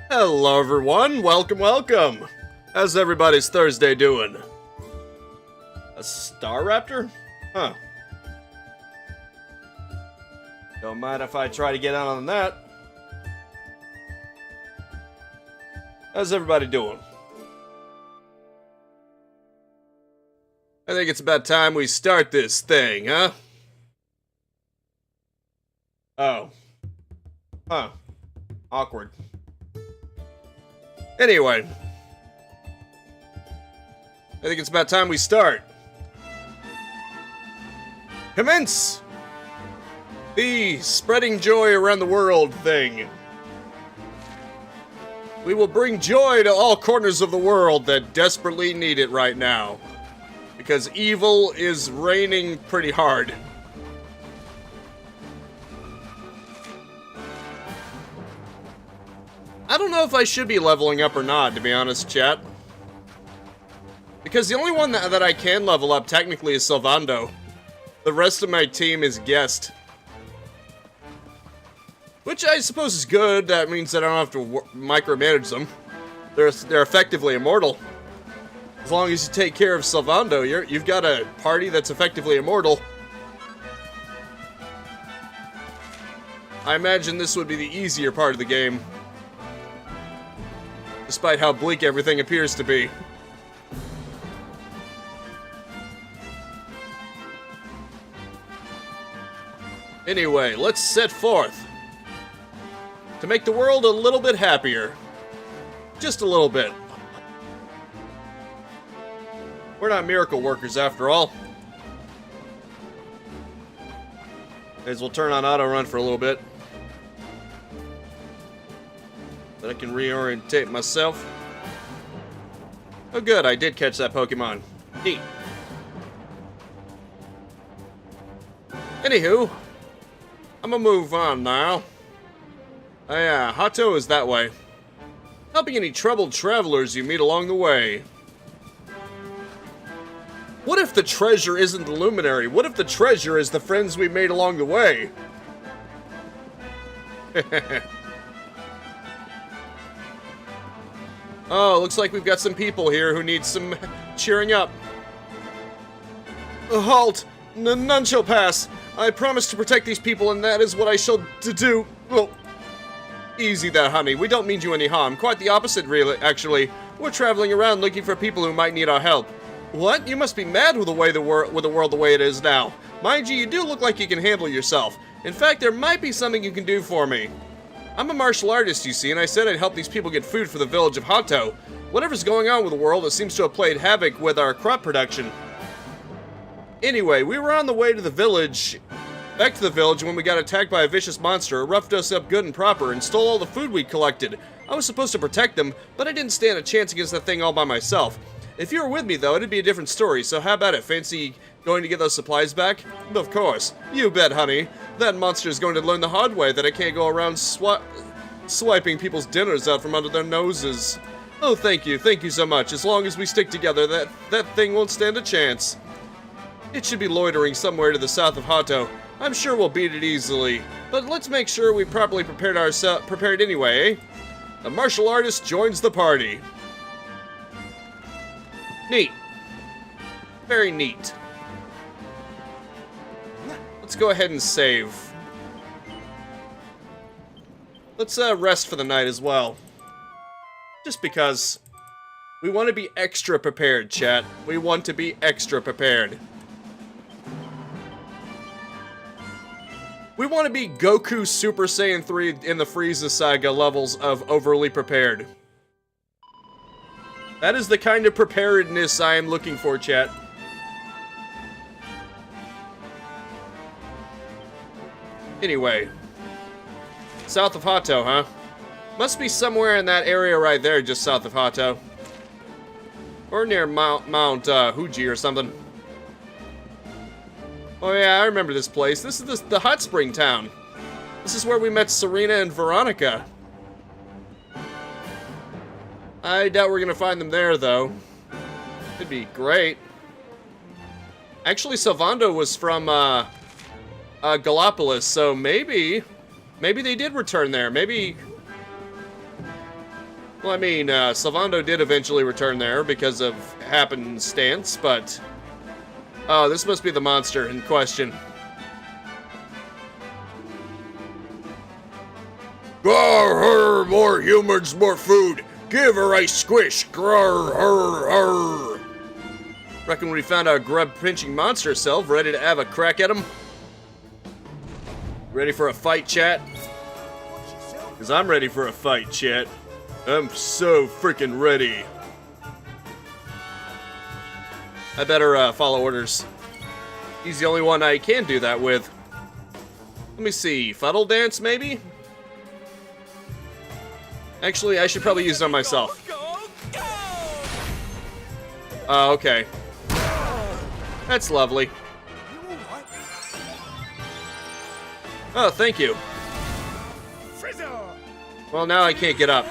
Hello everyone, welcome. How's everybody's Thursday doing? A Star Raptor? Huh. Don't mind if I try to get out on that. How's everybody doing? I think it's about time we start this thing, huh? Oh. Huh. Awkward. Anyway. I think it's about time we start. Commence the spreading joy around the world thing. We will bring joy to all corners of the world that desperately need it right now. Because evil is reigning pretty hard. I don't know if I should be leveling up or not, to be honest, chat. Because the only one that I can level up technically is Sylvando. The rest of my team is guest. Which I suppose is good. That means that I don't have to micromanage them. They're effectively immortal. As long as you take care of Sylvando, you've got a party that's effectively immortal. I imagine this would be the easier part of the game. Despite how bleak everything appears to be. Anyway, let's set forth to make the world a little bit happier. Just a little bit. We're not miracle workers after all. May as well turn on auto run for a little bit. That I can reorientate myself. Oh good, I did catch that Pokemon. Neat. Anywho, I'm gonna move on now. Oh yeah, Hato is that way. Helping any troubled travelers you meet along the way. What if the treasure isn't the luminary? What if the treasure is the friends we made along the way? Oh, looks like we've got some people here who need some cheering up. Halt! None shall pass. I promise to protect these people, and that is what I shall do. Oh. Easy there, honey. We don't mean you any harm. Quite the opposite, really, actually. We're traveling around looking for people who might need our help. What? You must be mad with the world the way it is now. Mind you, you do look like you can handle yourself. In fact, there might be something you can do for me. I'm a martial artist, you see, and I said I'd help these people get food for the village of Hato. Whatever's going on with the world, it seems to have played havoc with our crop production. Anyway, we were on the way to the village, back to the village when we got attacked by a vicious monster, who roughed us up good and proper, and stole all the food we collected. I was supposed to protect them, but I didn't stand a chance against that thing all by myself. If you were with me, though, it'd be a different story, so how about it? Fancy going to get those supplies back? Of course. You bet, honey. That monster is going to learn the hard way that I can't go around swiping people's dinners out from under their noses. Oh, thank you so much. As long as we stick together, that thing won't stand a chance. It should be loitering somewhere to the south of Hato. I'm sure we'll beat it easily, but let's make sure we properly prepared anyway, eh? A martial artist joins the party. Neat. Very neat. Let's go ahead and save. Let's rest for the night as well. Just because we want to be extra prepared, chat. We want to be extra prepared. We want to be Goku Super Saiyan 3 in the Frieza Saga levels of overly prepared. That is the kind of preparedness I am looking for, chat. Anyway. South of Hato, huh? Must be somewhere in that area right there, just south of Hato. Or near Mount Fuji or something. Oh yeah, I remember this place. This is the hot spring town. This is where we met Serena and Veronica. I doubt we're gonna find them there, though. It'd be great. Actually, Sylvando was from Gallipolis, so maybe they did return there. Maybe Well, I mean, Salvando did eventually return there because of happenstance, but... Oh, this must be the monster in question. Grrr, more humans, more food. Give her a squish. Grrr. Reckon we found our grub-pinching monster self, ready to have a crack at him? Ready for a fight, chat? Because I'm ready for a fight, chat. I'm so freaking ready. I better follow orders. He's the only one I can do that with. Let me see. Fuddle dance, maybe? Actually, I should probably use it on myself. Okay. That's lovely. Oh, thank you. Well, now I can't get up.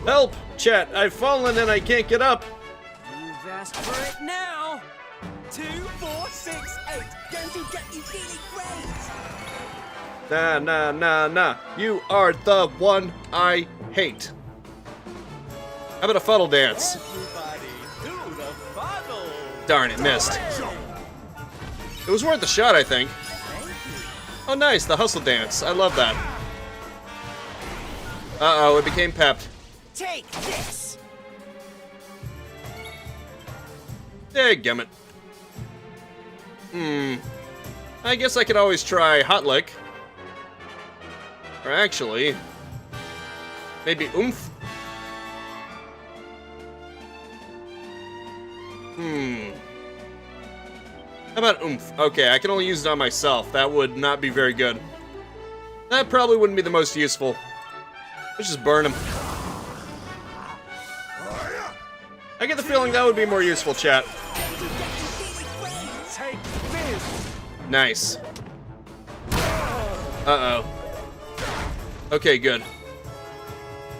Help! Chat, I've fallen and I can't get up. You've asked for it now. 2, 4, 6, 8. Going to get you feeling great. Nah. You are the one I hate. How about a fuddle dance? Everybody do the fuddle. Darn it, missed. It was worth a shot, I think. Oh, nice, the hustle dance. I love that. Uh-oh, it became pepped. Take this. Dadgummit. I guess I could always try Hot Lick. Or actually, maybe Oomph? How about Oomph? Okay, I can only use it on myself. That would not be very good. That probably wouldn't be the most useful. Let's just burn him. I get the feeling that would be more useful, chat. Take this. Nice. Uh-oh. Okay, good.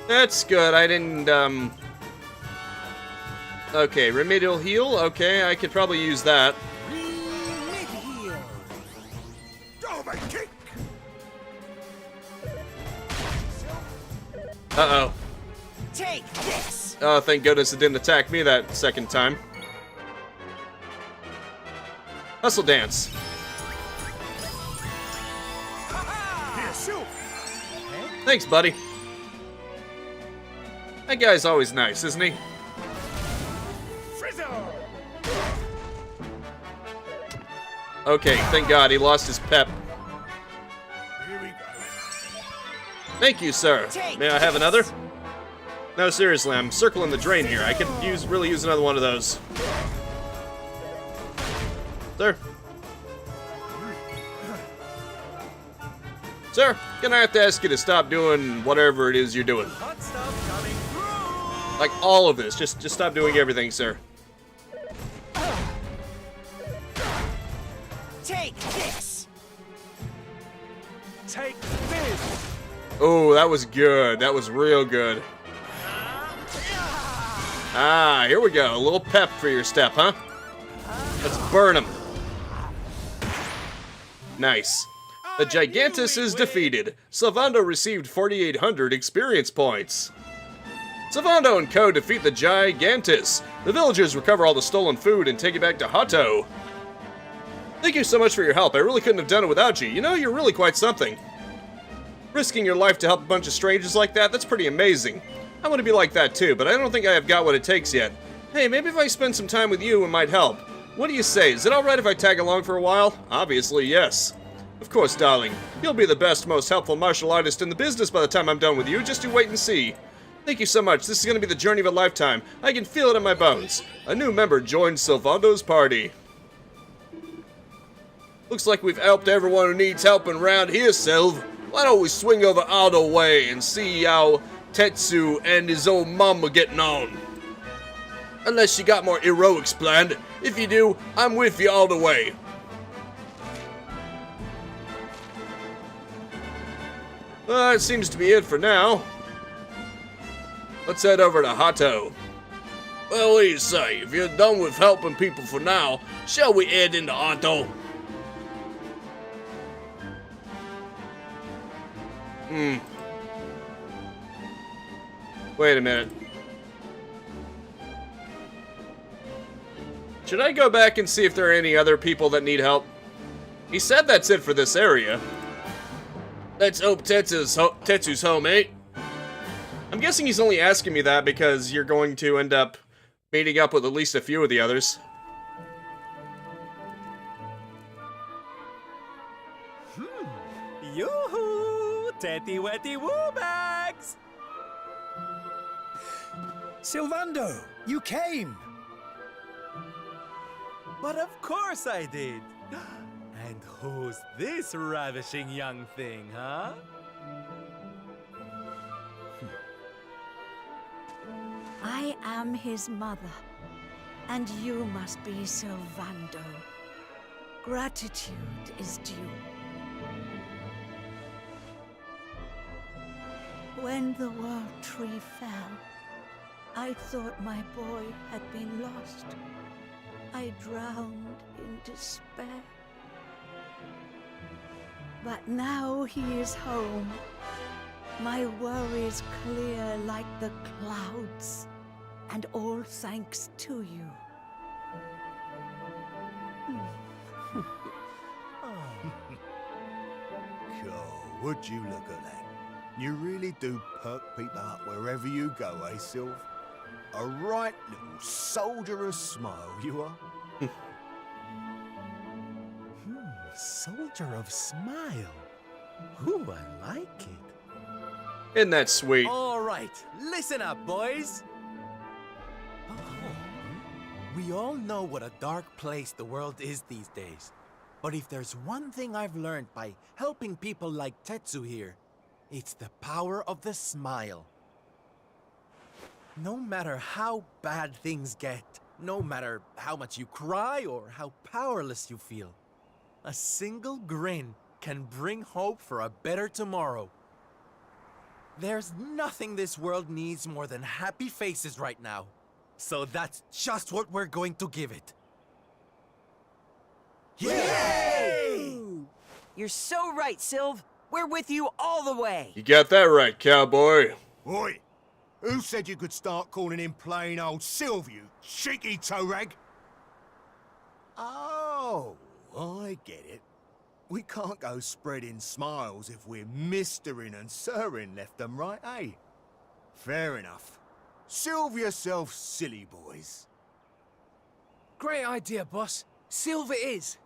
That's good. I didn't, Okay, remedial heal. Okay, I could probably use that. Uh-oh. Take this. Oh, thank goodness it didn't attack me that second time. Hustle dance. Thanks, buddy. That guy's always nice, isn't he? Okay, thank God he lost his pep. Thank you, sir. May I have another? No, seriously, I'm circling the drain here. I could really use another one of those. Sir? Sir, gonna have to ask you to stop doing whatever it is you're doing. Hot stuff coming through. Like all of this. Just stop doing everything, sir. Take this. Take this. Oh, that was good. That was real good. Ah, here we go. A little pep for your step, huh? Let's burn him. Nice. The Gigantus is defeated. Salvando received 4,800 experience points. Salvando and co. defeat the Gigantus. The villagers recover all the stolen food and take it back to Hato. Thank you so much for your help. I really couldn't have done it without you. You know, you're really quite something. Risking your life to help a bunch of strangers like that's pretty amazing. I want to be like that too, but I don't think I have got what it takes yet. Hey, maybe if I spend some time with you, it might help. What do you say? Is it alright if I tag along for a while? Obviously, yes. Of course, darling. You'll be the best, most helpful martial artist in the business by the time I'm done with you. Just you wait and see. Thank you so much. This is going to be the journey of a lifetime. I can feel it in my bones. A new member joined Salvando's party. Looks like we've helped everyone who needs helping around here, Sylv. Why don't we swing over Aldo way and see how Tetsu and his old mama getting on? Unless you got more heroics planned. If you do, I'm with you all the way. Well, that seems to be it for now. Let's head over to Hato. Well, what do you say? If you're done with helping people for now, shall we head into Hato? Wait a minute. Should I go back and see if there are any other people that need help? He said that's it for this area. Let's hope Tetsu's home, eh? I'm guessing he's only asking me that because you're going to end up meeting up with at least a few of the others. Yoo-hoo! Tetty wetty woo bags! Sylvando, you came! But of course I did! And who's this ravishing young thing, huh? I am his mother, and you must be Sylvando. Gratitude is due. When the world tree fell, I thought my boy had been lost. I drowned in despair. But now he is home. My worries clear like the clouds, and all thanks to you. God, would you look at that? You really do perk people up wherever you go, eh, Sylv? A right little soldier's smile, you are. Soldier of smile. Ooh, I like it. Isn't that sweet? All right, listen up, boys. We all know what a dark place the world is these days. But if there's one thing I've learned by helping people like Tetsu here, it's the power of the smile. No matter how bad things get, no matter how much you cry or how powerless you feel, a single grin can bring hope for a better tomorrow. There's nothing this world needs more than happy faces right now. So that's just what we're going to give it. Yay! You're so right, Sylv. We're with you all the way. You got that right, cowboy. Oi! Who said you could start calling him plain old Sylv, you cheeky toe rag? Oh, I get it. We can't go spreading smiles if we're mistering and sirring left and right, eh? Fair enough. Sylv yourself, silly boys. Great idea, boss. Sylv it is.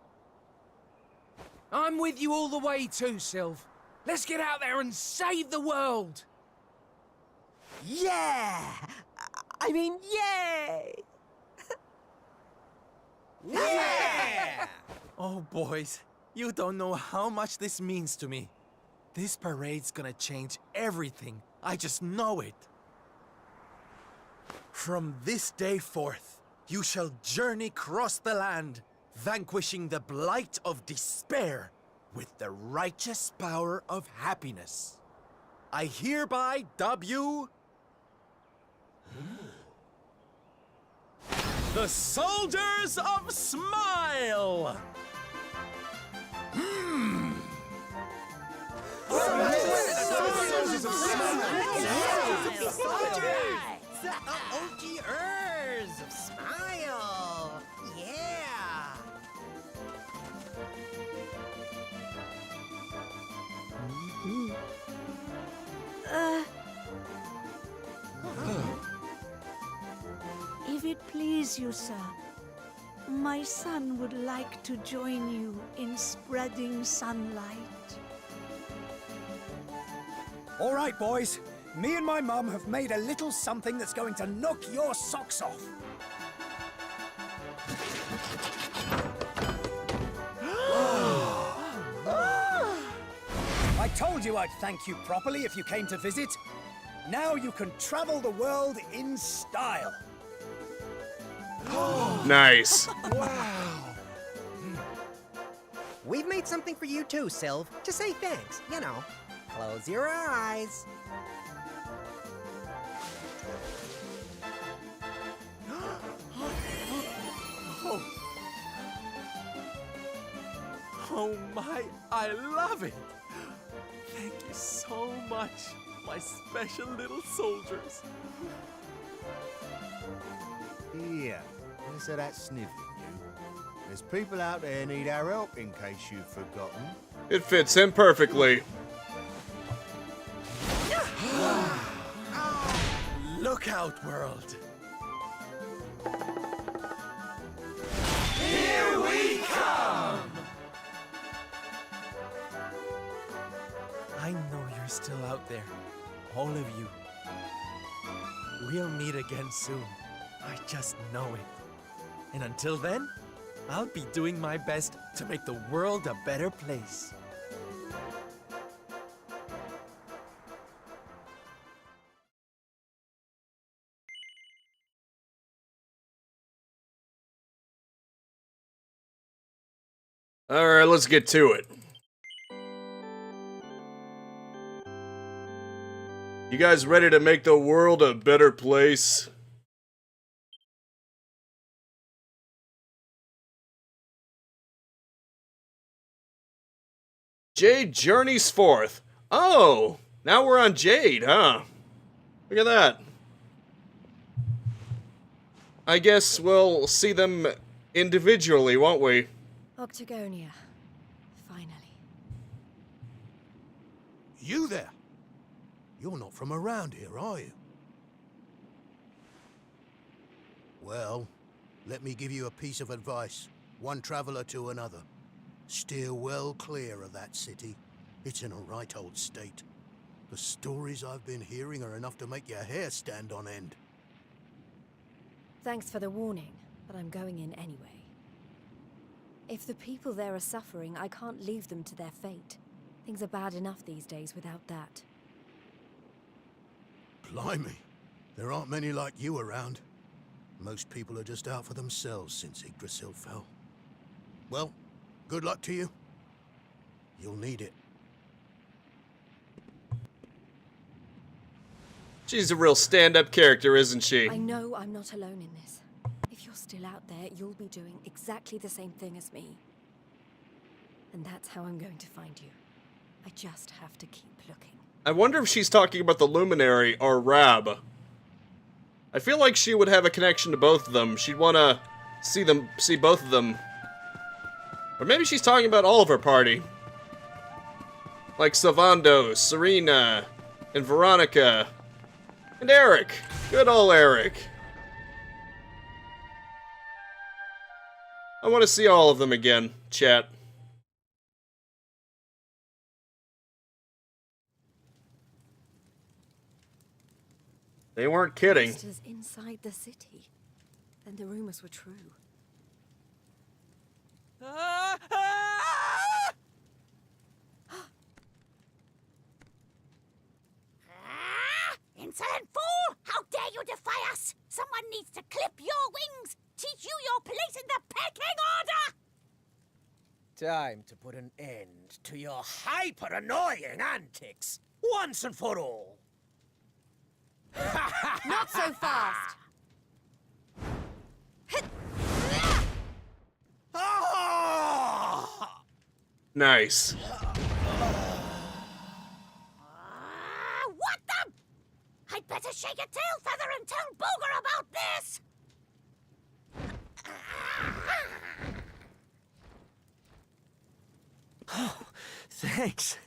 I'm with you all the way too, Sylv. Let's get out there and save the world! Yeah! I mean, yay! Yeah! Oh, boys, you don't know how much this means to me. This parade's gonna change everything. I just know it. From this day forth, you shall journey across the land, vanquishing the blight of despair with the righteous power of happiness. I hereby dub you the Soldiers of Smile! OGers of Smile! Yeah! If it please you, sir, my son would like to join you in spreading sunlight. All right, boys. Me and my mum have made a little something that's going to knock your socks off. I told you I'd thank you properly if you came to visit. Now you can travel the world in style. Nice. We've made something for you too, Sylv, to say thanks, you know. Close your eyes. Oh my, I love it! Thank you so so much, my special little soldiers. Here, answer that sniffing, you. There's people out there need our help, in case you've forgotten. It fits him perfectly. Look out, world. Here we come! I know you're still out there, all of you. We'll meet again soon. I just know it. And until then, I'll be doing my best to make the world a better place. Alright, let's get to it. You guys ready to make the world a better place? Jade journeys forth. Oh, now we're on Jade, huh? Look at that. I guess we'll see them individually, won't we? Octagonia. Finally. You there? You're not from around here, are you? Well, let me give you a piece of advice. One traveler to another. Steer well clear of that city. It's in a right old state. The stories I've been hearing are enough to make your hair stand on end. Thanks for the warning, but I'm going in anyway. If the people there are suffering, I can't leave them to their fate. Things are bad enough these days without that. Blimey, there aren't many like you around. Most people are just out for themselves since Yggdrasil fell. Well, good luck to you. You'll need it. She's a real stand-up character, isn't she? I know I'm not alone in this. If you're still out there, you'll be doing exactly the same thing as me. And that's how I'm going to find you. I just have to keep looking. I wonder if she's talking about the Luminary or Rab. I feel like she would have a connection to both of them. She'd want to see both of them. Or maybe she's talking about all of her party. Like Savando, Serena, and Veronica. And Eric. Good old Eric. I want to see all of them again, chat. They weren't kidding. Monsters inside the city. Then the rumors were true. Insolent fool! How dare you defy us? Someone needs to clip your wings, teach you your place in the pecking order! Time to put an end to your hyper-annoying antics, once and for all. Not so fast! Nice. What the? I'd better shake a tail feather and tell Booger about this! Oh, thanks.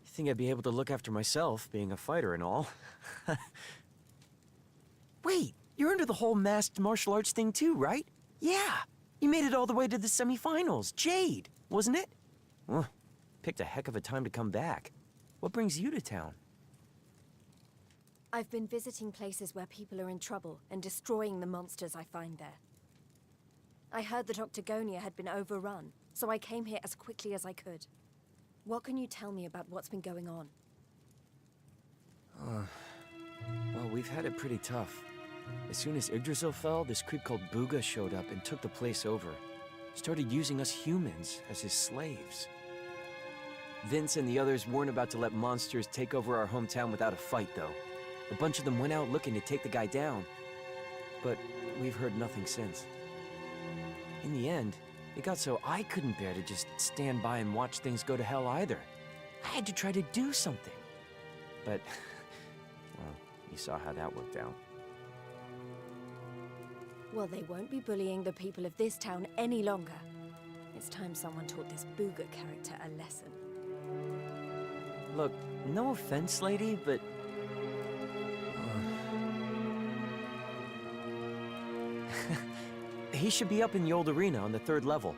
You think I'd be able to look after myself, being a fighter and all? Wait, you're into the whole masked martial arts thing too, right? Yeah, you made it all the way to the semifinals. Jade, wasn't it? Well, picked a heck of a time to come back. What brings you to town? I've been visiting places where people are in trouble and destroying the monsters I find there. I heard that Octagonia had been overrun, so I came here as quickly as I could. What can you tell me about what's been going on? Well, we've had it pretty tough. As soon as Yggdrasil fell, this creep called Booga showed up and took the place over. Started using us humans as his slaves. Vince and the others weren't about to let monsters take over our hometown without a fight, though. A bunch of them went out looking to take the guy down. But we've heard nothing since. In the end, it got so I couldn't bear to just stand by and watch things go to hell either. I had to try to do something. But, well, you saw how that worked out. Well, they won't be bullying the people of this town any longer. It's time someone taught this Booga character a lesson. Look, no offense, lady, but... he should be up in the old arena on the 3rd level.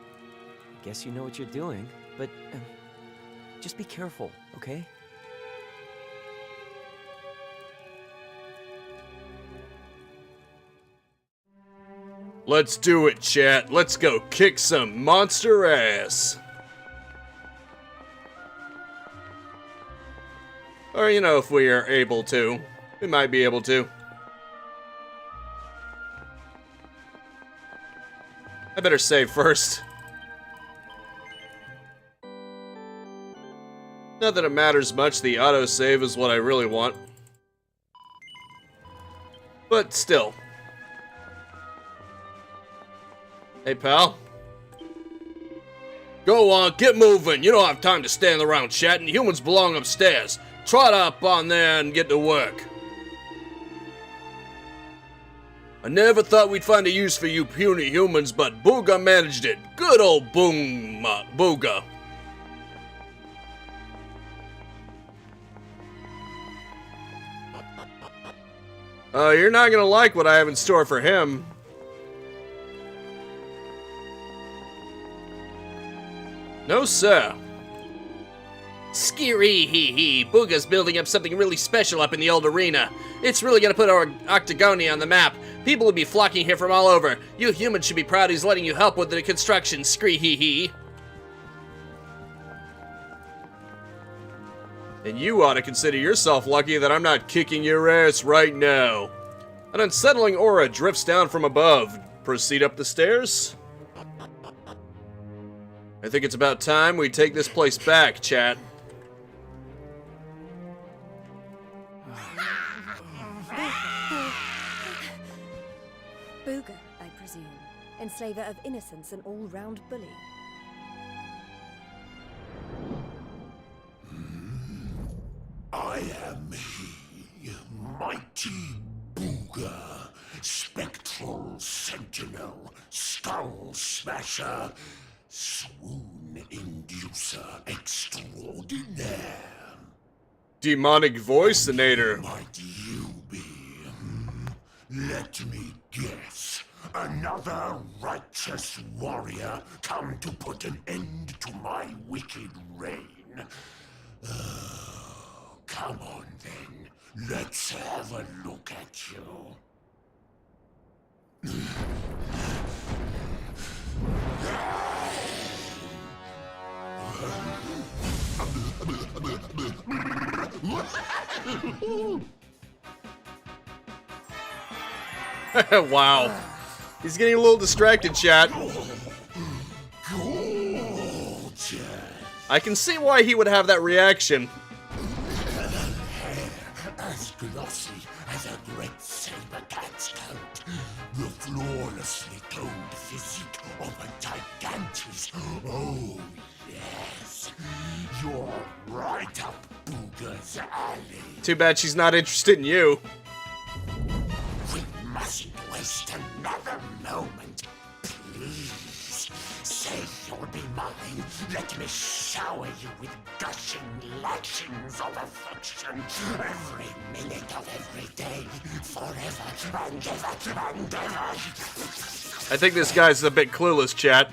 I guess you know what you're doing, but just be careful, okay? Let's do it, chat. Let's go kick some monster ass. Or, you know, if we are able to. We might be able to. I better save first. Not that it matters much, the autosave is what I really want. But still. Hey, pal. Go on, get moving. You don't have time to stand around chatting. Humans belong upstairs. Trot up on there and get to work. I never thought we'd find a use for you puny humans, but Booga managed it. Good old Booga. You're not gonna like what I have in store for him. No, sir. Scary hee hee. Booga's building up something really special up in the old arena. It's really gonna put our Octagonia on the map. People will be flocking here from all over. You humans should be proud he's letting you help with the construction. Scree hee hee. And you ought to consider yourself lucky that I'm not kicking your ass right now. An unsettling aura drifts down from above. Proceed up the stairs. I think it's about time we take this place back, chat. Booga, I presume. Enslaver of innocence and all-round bully. I am he, mighty Booga, spectral sentinel, skull smasher, swoon inducer extraordinaire. Demonic voiceinator. Might you be? Let me guess. Another righteous warrior come to put an end to my wicked reign. Come on then, let's have a look at you. Wow. He's getting a little distracted, chat. Gorgeous. I can see why he would have that reaction. Hair as glossy as a great saber cat's coat. The flawlessly toned physique of a gigantus. Oh, yes. You're right up Booga's alley. Too bad she's not interested in you. We mustn't waste another moment. Please, say you'll be mine. Let me shower you with gushing lashings of affection. Every minute of every day, forever and ever and ever. I think this guy's a bit clueless, chat.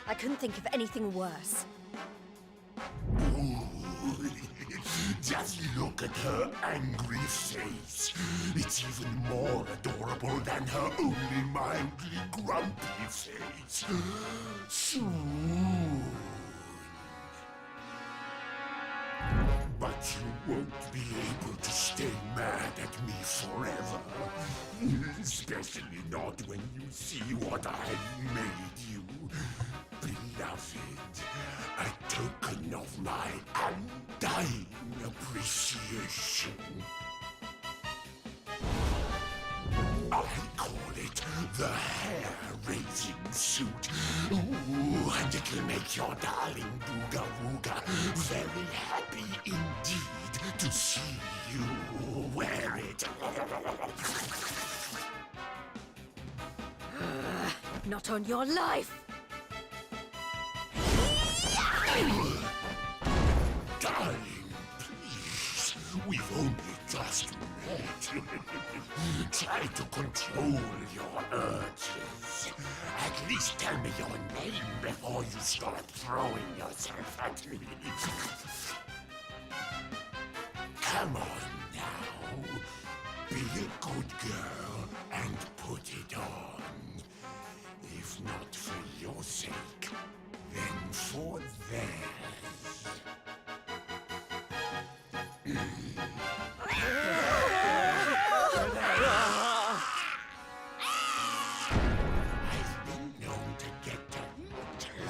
I couldn't think of anything worse. Just look at her angry face. It's even more adorable than her only mildly grumpy face. Soon. But you won't be able to stay mad at me forever. Especially not when you see what I've made you. Beloved, a token of my undying appreciation. I call it the hair-raising suit. Ooh, and it'll make your darling Booga Wooga very happy indeed to see you wear it. Not on your life! Darling, please, we've only just met. Try to control your urges. At least tell me your name before you start throwing yourself at me. Come on now. Be a good girl and put it on. If not for your sake, then for theirs. I've been known to get a little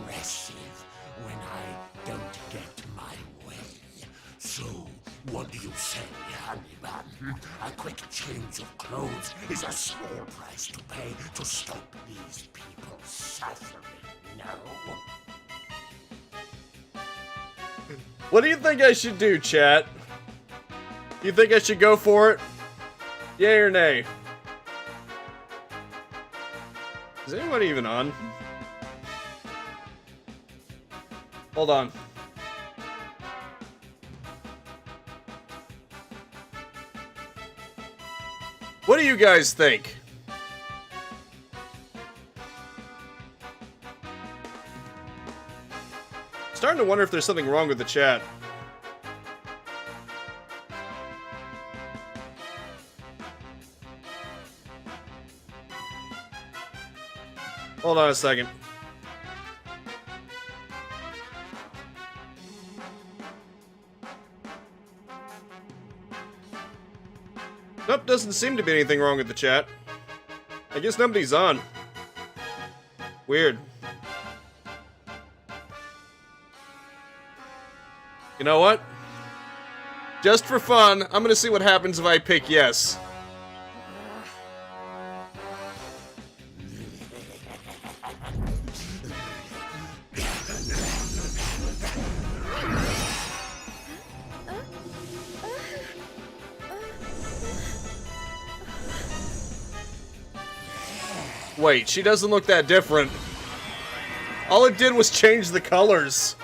aggressive when I don't get my way. So, what do you say, honey bun? A quick change of clothes is a small price to pay to stop these people suffering, no? What do you think I should do, chat? You think I should go for it? Yay or nay? Is anyone even on? Hold on. What do you guys think? Starting to wonder if there's something wrong with the chat. Hold on a second. Nope, doesn't seem to be anything wrong with the chat. I guess nobody's on. Weird. You know what? Just for fun, I'm gonna see what happens if I pick yes. Wait, she doesn't look that different. All it did was change the colors.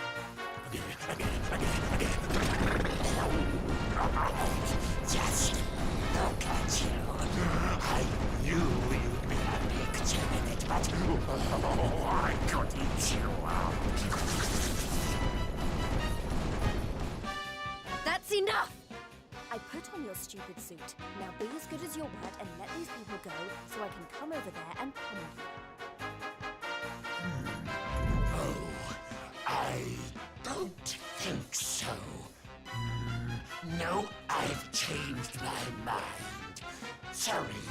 Just look at you. I knew you'd be a picture in it, but oh, I could eat you out. That's enough! I put on your stupid suit. Now be as good as your word and let these people go so I can come over there and pummel you. Oh, I don't think so. No, I've changed my mind. Sorry,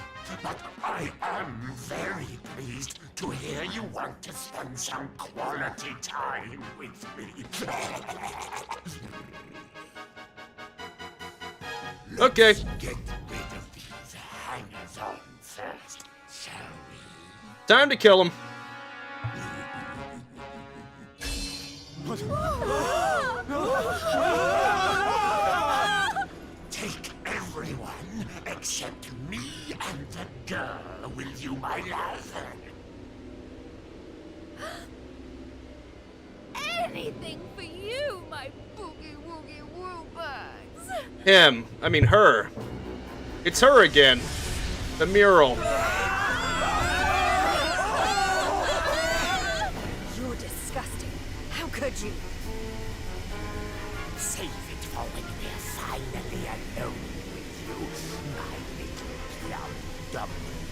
but I am very pleased to hear you want to spend some quality time with me. Okay. Let's get rid of these hangers-on first, shall we? Time to kill him. Take everyone except me and the girl, will you, my love? Anything for you, my boogie-woogie-woo bugs. Him. I mean her. It's her again. The mural. You're disgusting. How could you? Save it for when we're finally alone with you, my little plum dumpling.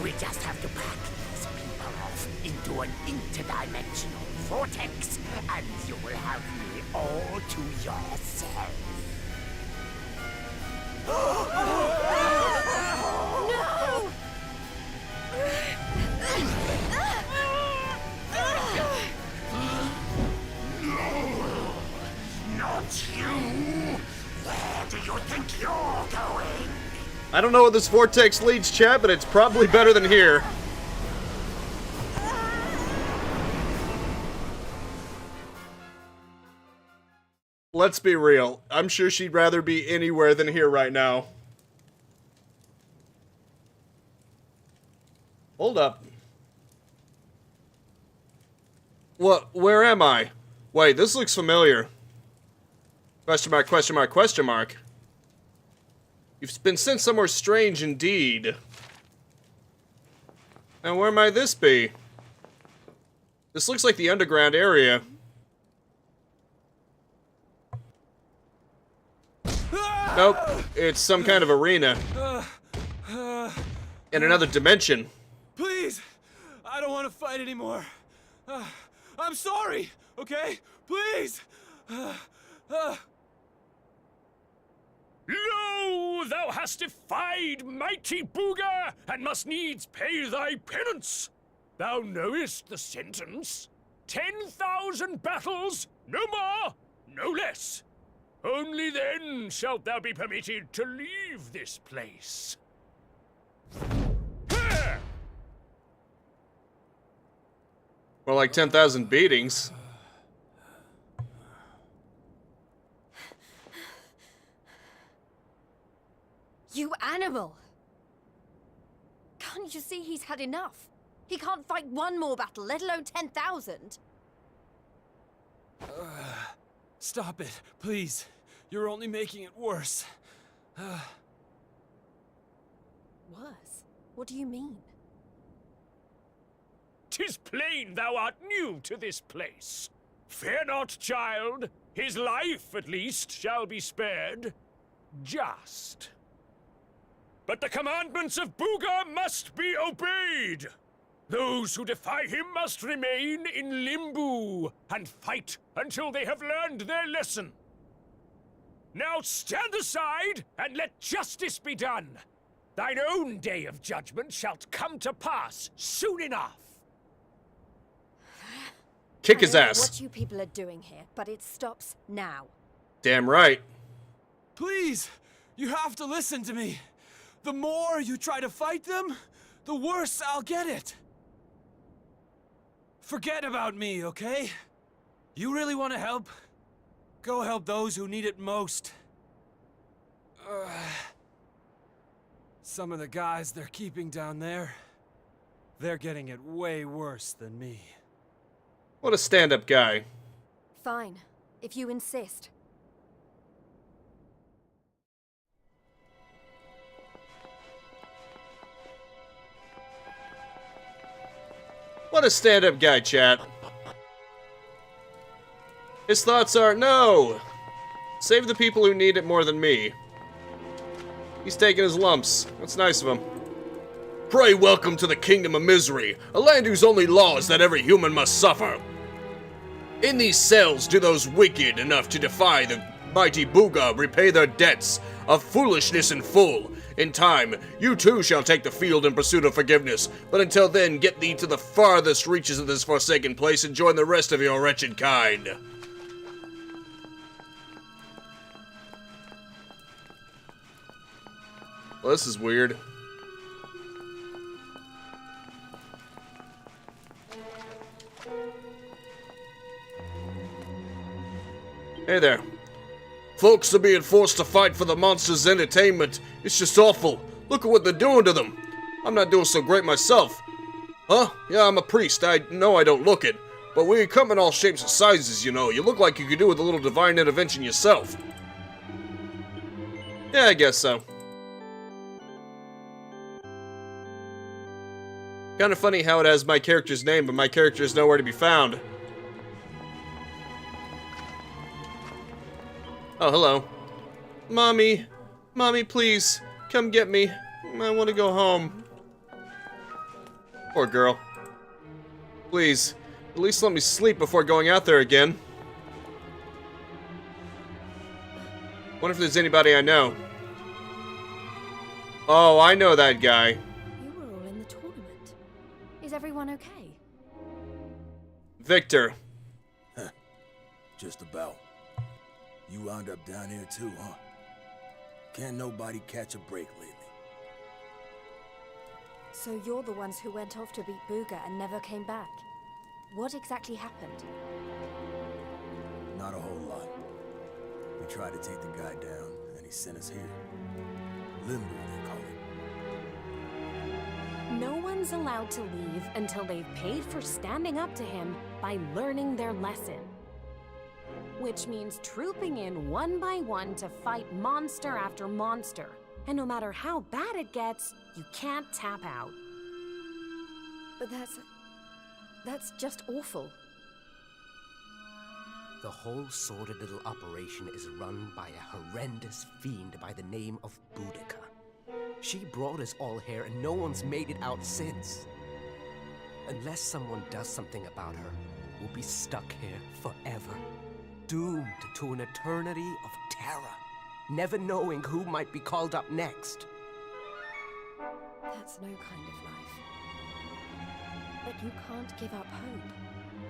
We just have to pack these people off into an interdimensional vortex, and you will have me all to yourself. No! Not you! Where do you think you're going? I don't know where this vortex leads, chat, but it's probably better than here. Let's be real. I'm sure she'd rather be anywhere than here right now. Hold up. What? Where am I? Wait, this looks familiar. Question mark, question mark, question mark. You've been sent somewhere strange indeed. And where might this be? This looks like the underground area. Nope, it's some kind of arena. In another dimension. Please! I don't want to fight anymore. I'm sorry, okay? Please! Lo, thou hast defied mighty Booga, and must needs pay thy penance. Thou knowest the sentence. 10,000 battles, no more, no less. Only then shalt thou be permitted to leave this place. More like 10,000 beatings. You animal! Can't you see he's had enough? He can't fight one more battle, let alone 10,000. Stop it, please. You're only making it worse. Worse? What do you mean? 'Tis plain thou art new to this place. Fear not, child. His life, at least, shall be spared. Just. But the commandments of Booga must be obeyed. Those who defy him must remain in limbo and fight until they have learned their lesson. Now stand aside and let justice be done. Thine own day of judgment shalt come to pass soon enough. Kick his I don't know ass. what you people are doing here, but it stops now. Damn right. Please, you have to listen to me. The more you try to fight them, the worse I'll get it. Forget about me, okay? You really want to help? Go help those who need it most. Some of the guys they're keeping down there, they're getting it way worse than me. What a stand-up guy. Fine, if you insist. What a stand-up guy, chat. His thoughts are, no! Save the people who need it more than me. He's taking his lumps. That's nice of him. Pray welcome to the Kingdom of Misery, a land whose only law is that every human must suffer. In these cells do those wicked enough to defy the mighty Booga repay their debts of foolishness in full. In time, you too shall take the field in pursuit of forgiveness, but until then, get thee to the farthest reaches of this forsaken place and join the rest of your wretched kind. Well, this is weird. Hey there. Folks are being forced to fight for the monsters' entertainment. It's just awful. Look at what they're doing to them. I'm not doing so great myself. Huh? Yeah, I'm a priest. I know I don't look it. But we come in all shapes and sizes, you know. You look like you could do with a little divine intervention yourself. Yeah, I guess so. Kinda funny how it has my character's name, but my character is nowhere to be found. Oh, hello. Mommy. Mommy, please. Come get me. I want to go home. Poor girl. Please. At least let me sleep before going out there again. Wonder if there's anybody I know. Oh, I know that guy. You were all in the tournament. Is everyone okay? Victor. Just about. You wound up down here too, huh? Can't nobody catch a break lately. So you're the ones who went off to beat Booga and never came back. What exactly happened? Not a whole lot. We tried to take the guy down, and he sent us here. Limbo, they call it. No one's allowed to leave until they've paid for standing up to him by learning their lesson. Which means trooping in one by one to fight monster after monster. And no matter how bad it gets, you can't tap out. But that's just awful. The whole sordid little operation is run by a horrendous fiend by the name of Boudica. She brought us all here and no one's made it out since. Unless someone does something about her, we'll be stuck here forever. Doomed to an eternity of terror, never knowing who might be called up next. That's no kind of life. But you can't give up hope.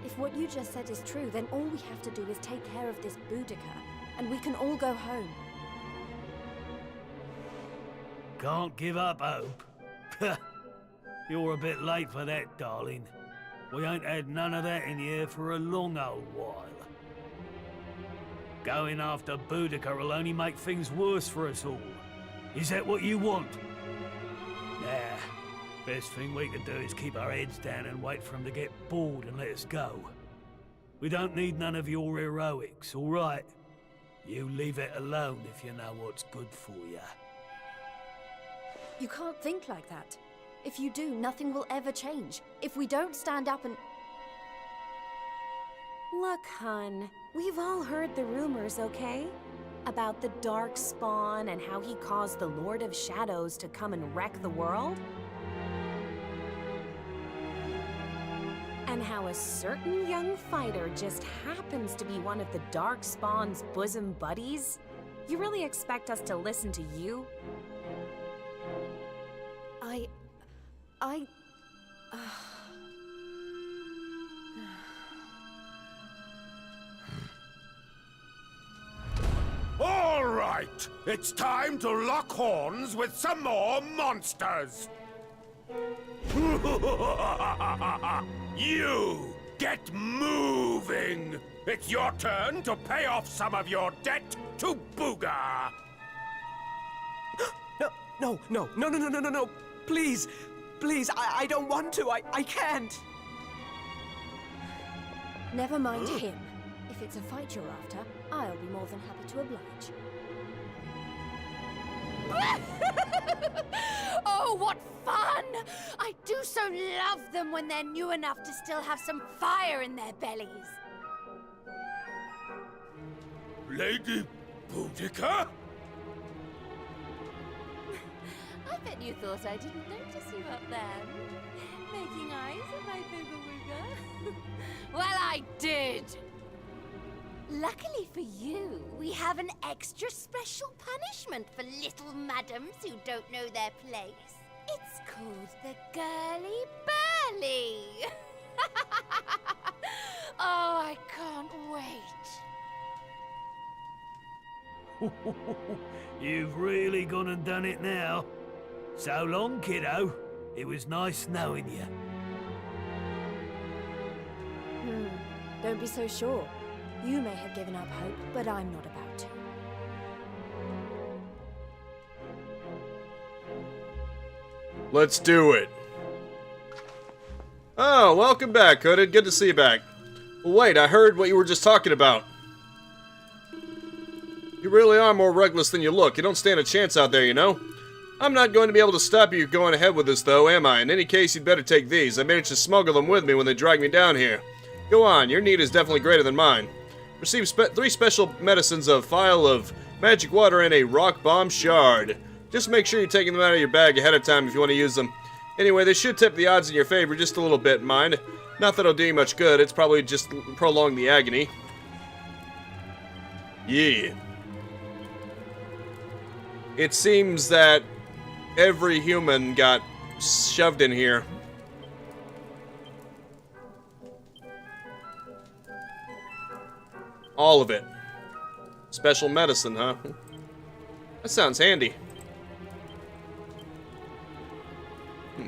If what you just said is true, then all we have to do is take care of this Boudica, and we can all go home. Can't give up hope? You're a bit late for that, darling. We ain't had none of that in here for a long old while. Going after Boudica will only make things worse for us all. Is that what you want? Nah. Best thing we can do is keep our heads down and wait for him to get bored and let us go. We don't need none of your heroics, all right? You leave it alone if you know what's good for you. You can't think like that. If you do, nothing will ever change. If we don't stand up and... Look, hun, we've all heard the rumors, okay? About the Dark Spawn and how he caused the Lord of Shadows to come and wreck the world? And how a certain young fighter just happens to be one of the Dark Spawn's bosom buddies? You really expect us to listen to you? All right, it's time to lock horns with some more monsters. You get moving. It's your turn to pay off some of your debt to Booga. No. Please, I don't want to. I can't. Never mind him. If it's a fight you're after, I'll be more than happy to oblige. Oh, what fun! I do so love them when they're new enough to still have some fire in their bellies. Lady Boudica? I bet you thought I didn't notice you up there. Making eyes at my booga-wooga. Well, I did! Luckily for you, we have an extra special punishment for little madams who don't know their place. It's called the Girly Burly. Oh, I can't wait. You've really gone and done it now. So long, kiddo. It was nice knowing you. Don't be so sure. You may have given up hope, but I'm not about to. Let's do it. Oh, welcome back, Hooded. Good to see you back. Well, wait, I heard what you were just talking about. You really are more reckless than you look. You don't stand a chance out there, you know? I'm not going to be able to stop you going ahead with this, though, am I? In any case, you'd better take these. I managed to smuggle them with me when they dragged me down here. Go on, your need is definitely greater than mine. Receive 3 special medicines, a vial of magic water, and a rock bomb shard. Just make sure you're taking them out of your bag ahead of time if you want to use them. Anyway, they should tip the odds in your favor just a little bit, mind. Not that it'll do you much good, it's probably just prolong the agony. Yeah. It seems that every human got shoved in here. All of it. Special medicine, huh? That sounds handy.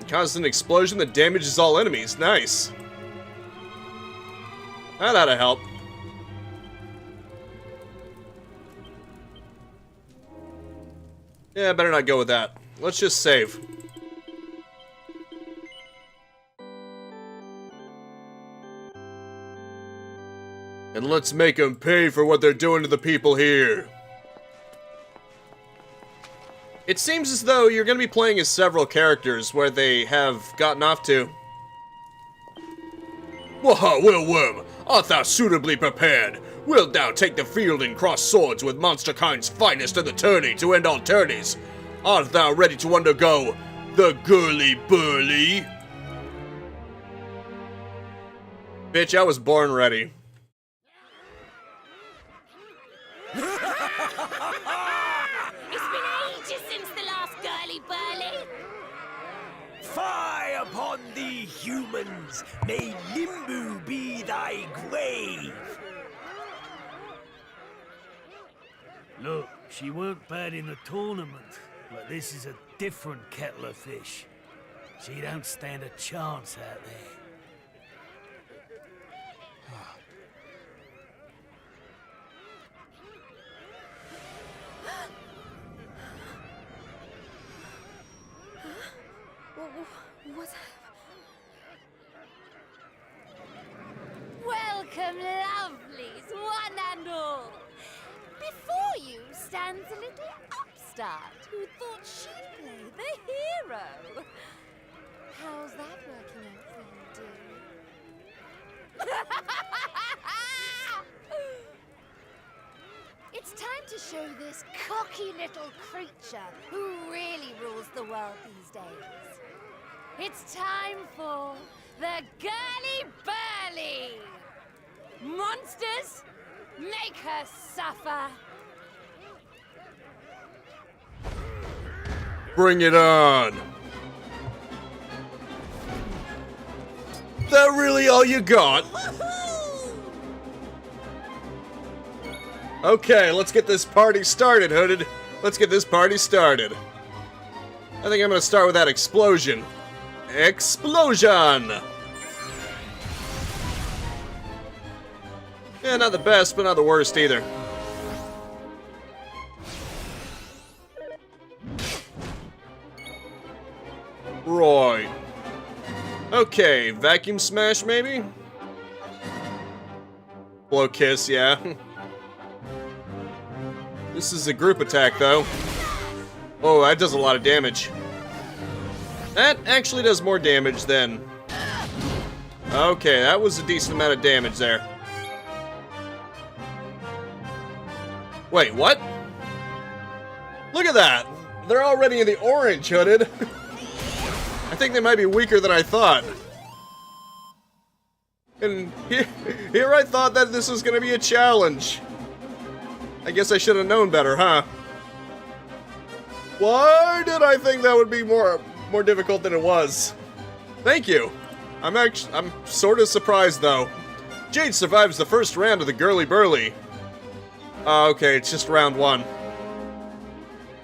Caused an explosion that damages all enemies. Nice. That ought to help. Yeah, better not go with that. Let's just save. And let's make them pay for what they're doing to the people here. It seems as though you're going to be playing as several characters where they have gotten off to. Waha, well, worm, art thou suitably prepared? Wilt thou take the field and cross swords with monsterkind's finest of the tourney to end all tourneys? Art thou ready to undergo the girly burly? Bitch, I was born ready. It's been ages since the last girly burly. Fie upon thee, humans! May Limbu be thy grave! Look, she weren't bad in the tournament, but this is a different kettle of fish. She don't stand a chance out there. What? Welcome, lovelies, one and all. Before you stands a little upstart who thought she'd play the hero. How's that working out for you, dear? It's time to show this cocky little creature who really rules the world these days. It's time for the girly burly. Monsters, make her suffer. Bring it on. That really all you got? Okay, let's get this party started, Hooded. Let's get this party started. I think I'm gonna start with that explosion. Explosion! Yeah, not the best, but not the worst either. Right. Okay, vacuum smash maybe? Blow kiss, yeah. This is a group attack though. Oh, that does a lot of damage. That actually does more damage than... Okay, that was a decent amount of damage there. Wait, what? Look at that! They're already in the orange, Hooded. I think they might be weaker than I thought. And here I thought that this was gonna be a challenge. I guess I should have known better, huh? Why did I think that would be more difficult than it was? Thank you. I'm sort of surprised though. Jade survives the first round of the Girly Burly. Okay, it's just round 1.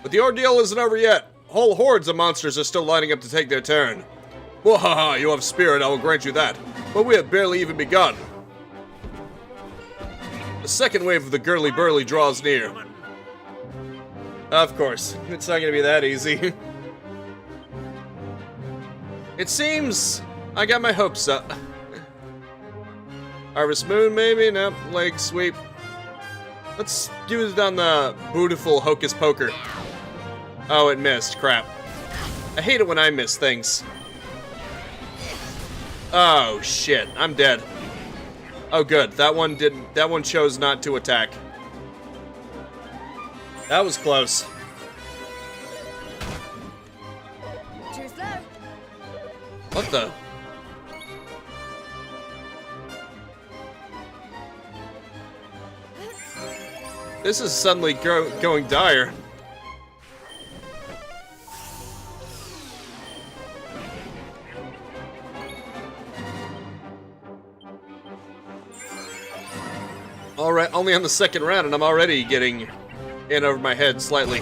But the ordeal isn't over yet. Whole hordes of monsters are still lining up to take their turn. Wahaha, you have spirit, I will grant you that. But we have barely even begun. The second wave of the Girly Burly draws near. Of course, it's not gonna be that easy. It seems I got my hopes up. Harvest Moon, maybe? Nope. Leg sweep. Let's do it on the beautiful Hocus Poker. Oh, it missed. Crap. I hate it when I miss things. Oh, shit. I'm dead. Oh, good. That one didn't. That one chose not to attack. That was close. What the? This is suddenly going dire. Alright, only on the second round and I'm already getting in over my head slightly.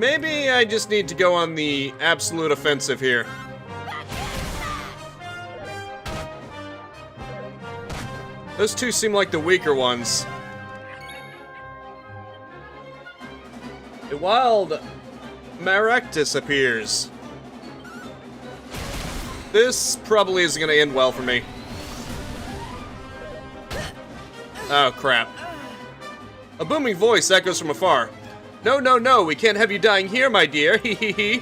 Maybe I just need to go on the absolute offensive here. Those two seem like the weaker ones. A wild Marectus appears. This probably isn't gonna end well for me. Oh, crap. A booming voice echoes from afar. No, no, no, we can't have you dying here, my dear. Hee hee hee.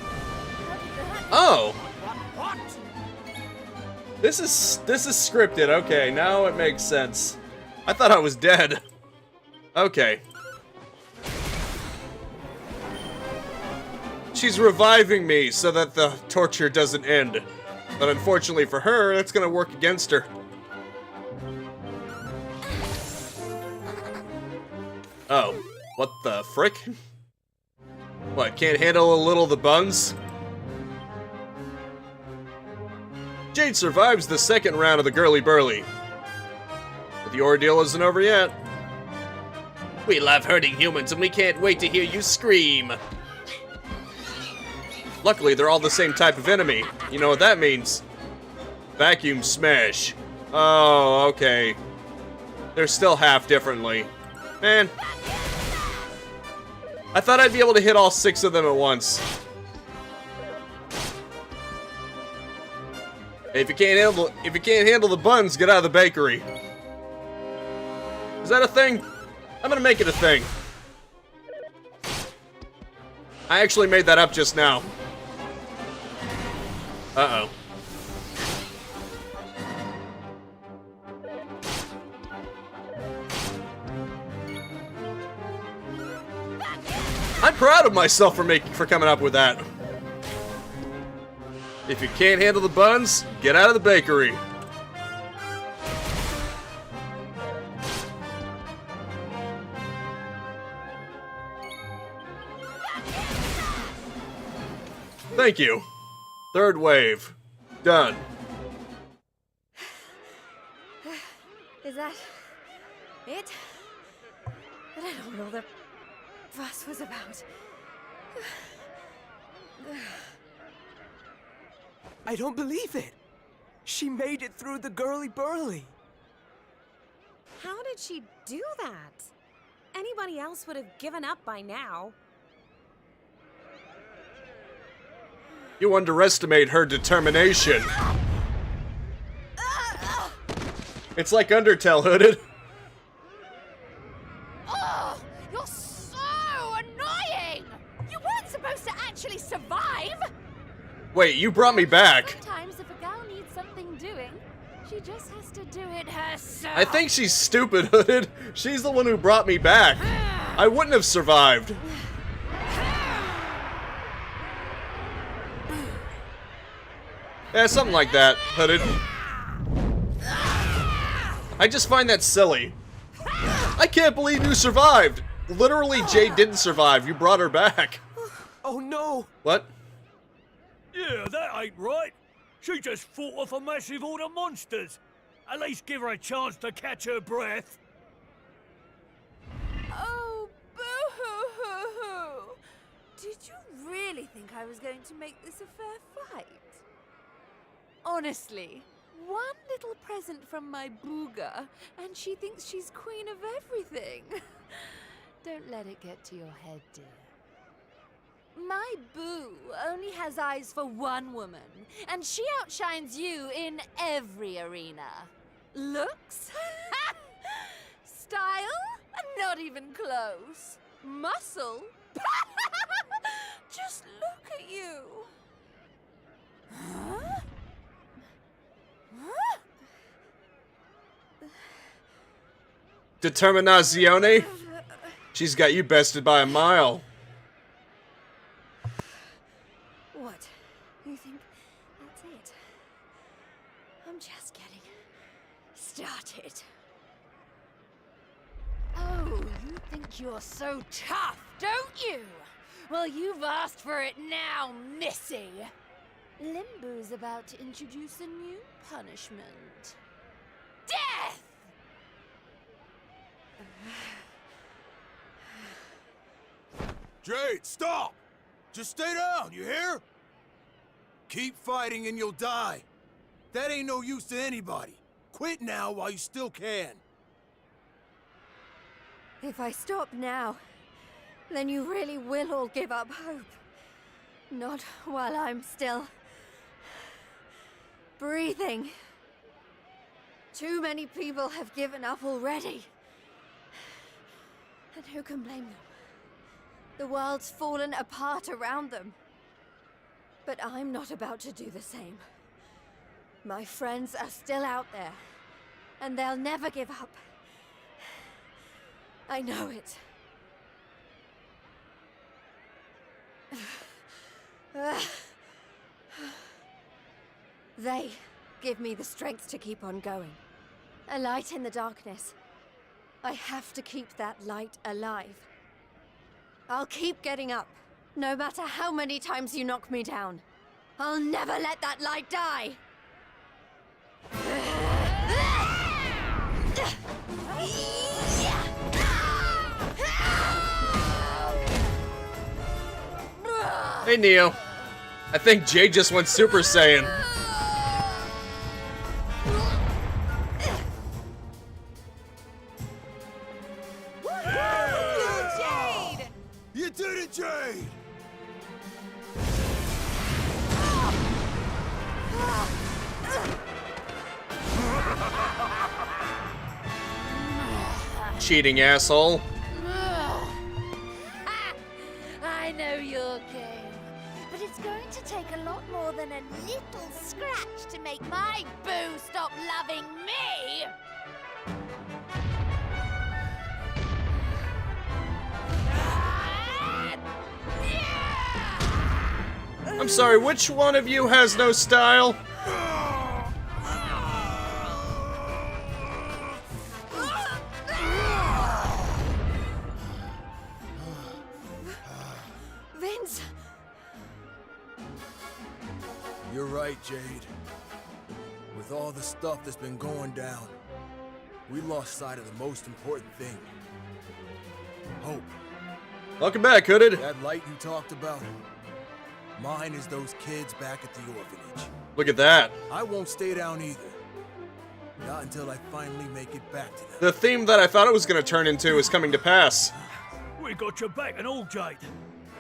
Oh. This is scripted. Okay, now it makes sense. I thought I was dead. Okay. She's reviving me so that the torture doesn't end. But unfortunately for her, that's gonna work against her. Oh, what the frick? What, can't handle a little of the buns? Jade survives the second round of the Girly Burly. But the ordeal isn't over yet. We love hurting humans and we can't wait to hear you scream. Luckily, they're all the same type of enemy. You know what that means? Vacuum smash. Oh, okay. They're still half differently. Man. I thought I'd be able to hit all 6 of them at once. Hey, if you can't handle the buns, get out of the bakery. Is that a thing? I'm gonna make it a thing. I actually made that up just now. Uh-oh. I'm proud of myself for coming up with that. If you can't handle the buns, get out of the bakery. Thank you. Third wave. Done. Is that it? I don't know what all the fuss was about. I don't believe it. She made it through the Girly Burly. How did she do that? Anybody else would have given up by now. You underestimate her determination. It's like Undertale, Hooded. Oh, you're so annoying! You weren't supposed to actually survive! Wait, you brought me back. Sometimes if a girl needs something doing, she just has to do it herself. I think she's stupid, Hooded. She's the one who brought me back. I wouldn't have survived. Yeah, something like that, Hooded. I just find that silly. I can't believe you survived. Literally, Jade didn't survive. You brought her back. Oh no! What? Yeah, that ain't right. She just fought off a massive horde of monsters. At least give her a chance to catch her breath. Oh, boo-hoo-hoo-hoo! Did you really think I was going to make this a fair fight? Honestly, one little present from my booga, and she thinks she's queen of everything. Don't let it get to your head, dear. My boo only has eyes for one woman, and she outshines you in every arena. Looks? Style? Not even close. Muscle? Just look at you. Huh? Huh? Determinazione? She's got you bested by a mile. What? You think that's it? I'm just getting started. Oh, you think you're so tough, don't you? Well, you've asked for it now, Missy. Limbo's about to introduce a new punishment. Death! Jade, stop! Just stay down, you hear? Keep fighting and you'll die. That ain't no use to anybody. Quit now while you still can. If I stop now, then you really will all give up hope. Not while I'm still breathing. Too many people have given up already. And who can blame them? The world's fallen apart around them. But I'm not about to do the same. My friends are still out there, and they'll never give up. I know it. They give me the strength to keep on going. A light in the darkness. I have to keep that light alive. I'll keep getting up, no matter how many times you knock me down. I'll never let that light die! Hey, Neo. I think Jay just went Super Saiyan. You did it, Jade! Cheating asshole. I know your game, but it's going to take a lot more than a little scratch to make my boo stop loving me! I'm sorry, which one of you has no style? Vince! You're right, Jade. With all the stuff that's been going down, we lost sight of the most important thing. Hope. Welcome back, Hooded. That light you talked about, mine is those kids back at the orphanage. Look at that. I won't stay down either. Not until I finally make it back to them. The theme that I thought it was going to turn into is coming to pass. We got your back and all, Jade.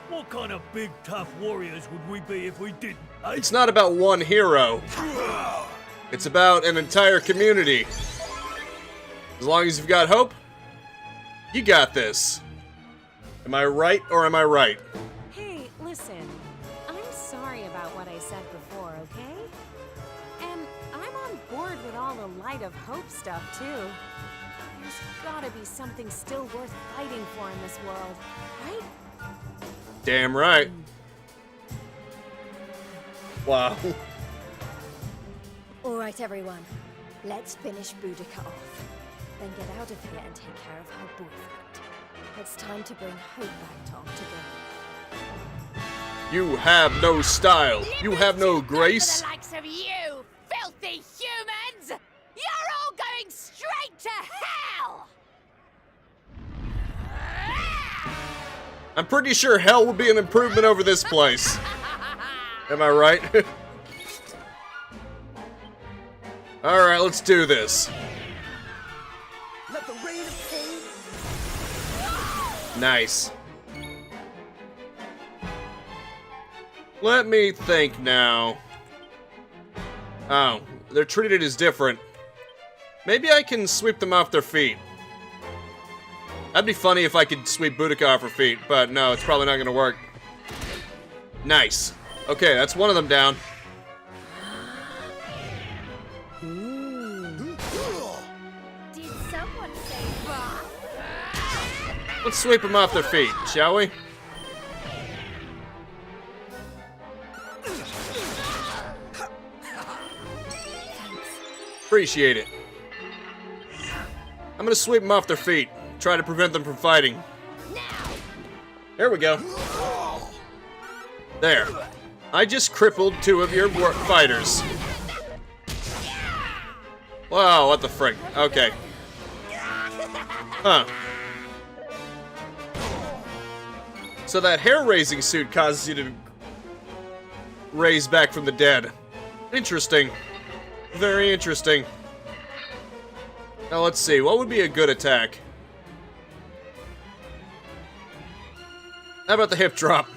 What kind of big, tough warriors would we be if we didn't, eh? It's not about one hero. It's about an entire community. As long as you've got hope, you got this. Am I right or am I right? Hey, listen. I'm sorry about what I said before, okay? And I'm on board with all the Light of Hope stuff, too. There's gotta be something still worth fighting for in this world, right? Damn right. Wow. All right, everyone. Let's finish Boudica off. Then get out of here and take care of her boyfriend. It's time to bring hope back to Octagon. You have no style. You have no grace. For the likes of you, filthy humans! You're all going straight to hell! I'm pretty sure hell would be an improvement over this place. Am I right? Alright, let's do this. Let the rain of pain. Nice. Let me think now. Oh, they're treated as different. Maybe I can sweep them off their feet. That'd be funny if I could sweep Boudica off her feet, but no, it's probably not gonna work. Nice. Okay, that's one of them down. Did someone say bah? Let's sweep them off their feet, shall we? Appreciate it. I'm gonna sweep them off their feet. Try to prevent them from fighting. There we go. There. I just crippled two of your fighters. Wow, what the frick? Okay. Huh. So that hair-raising suit causes you to raise back from the dead. Interesting. Very interesting. Now let's see, what would be a good attack? How about the hip drop?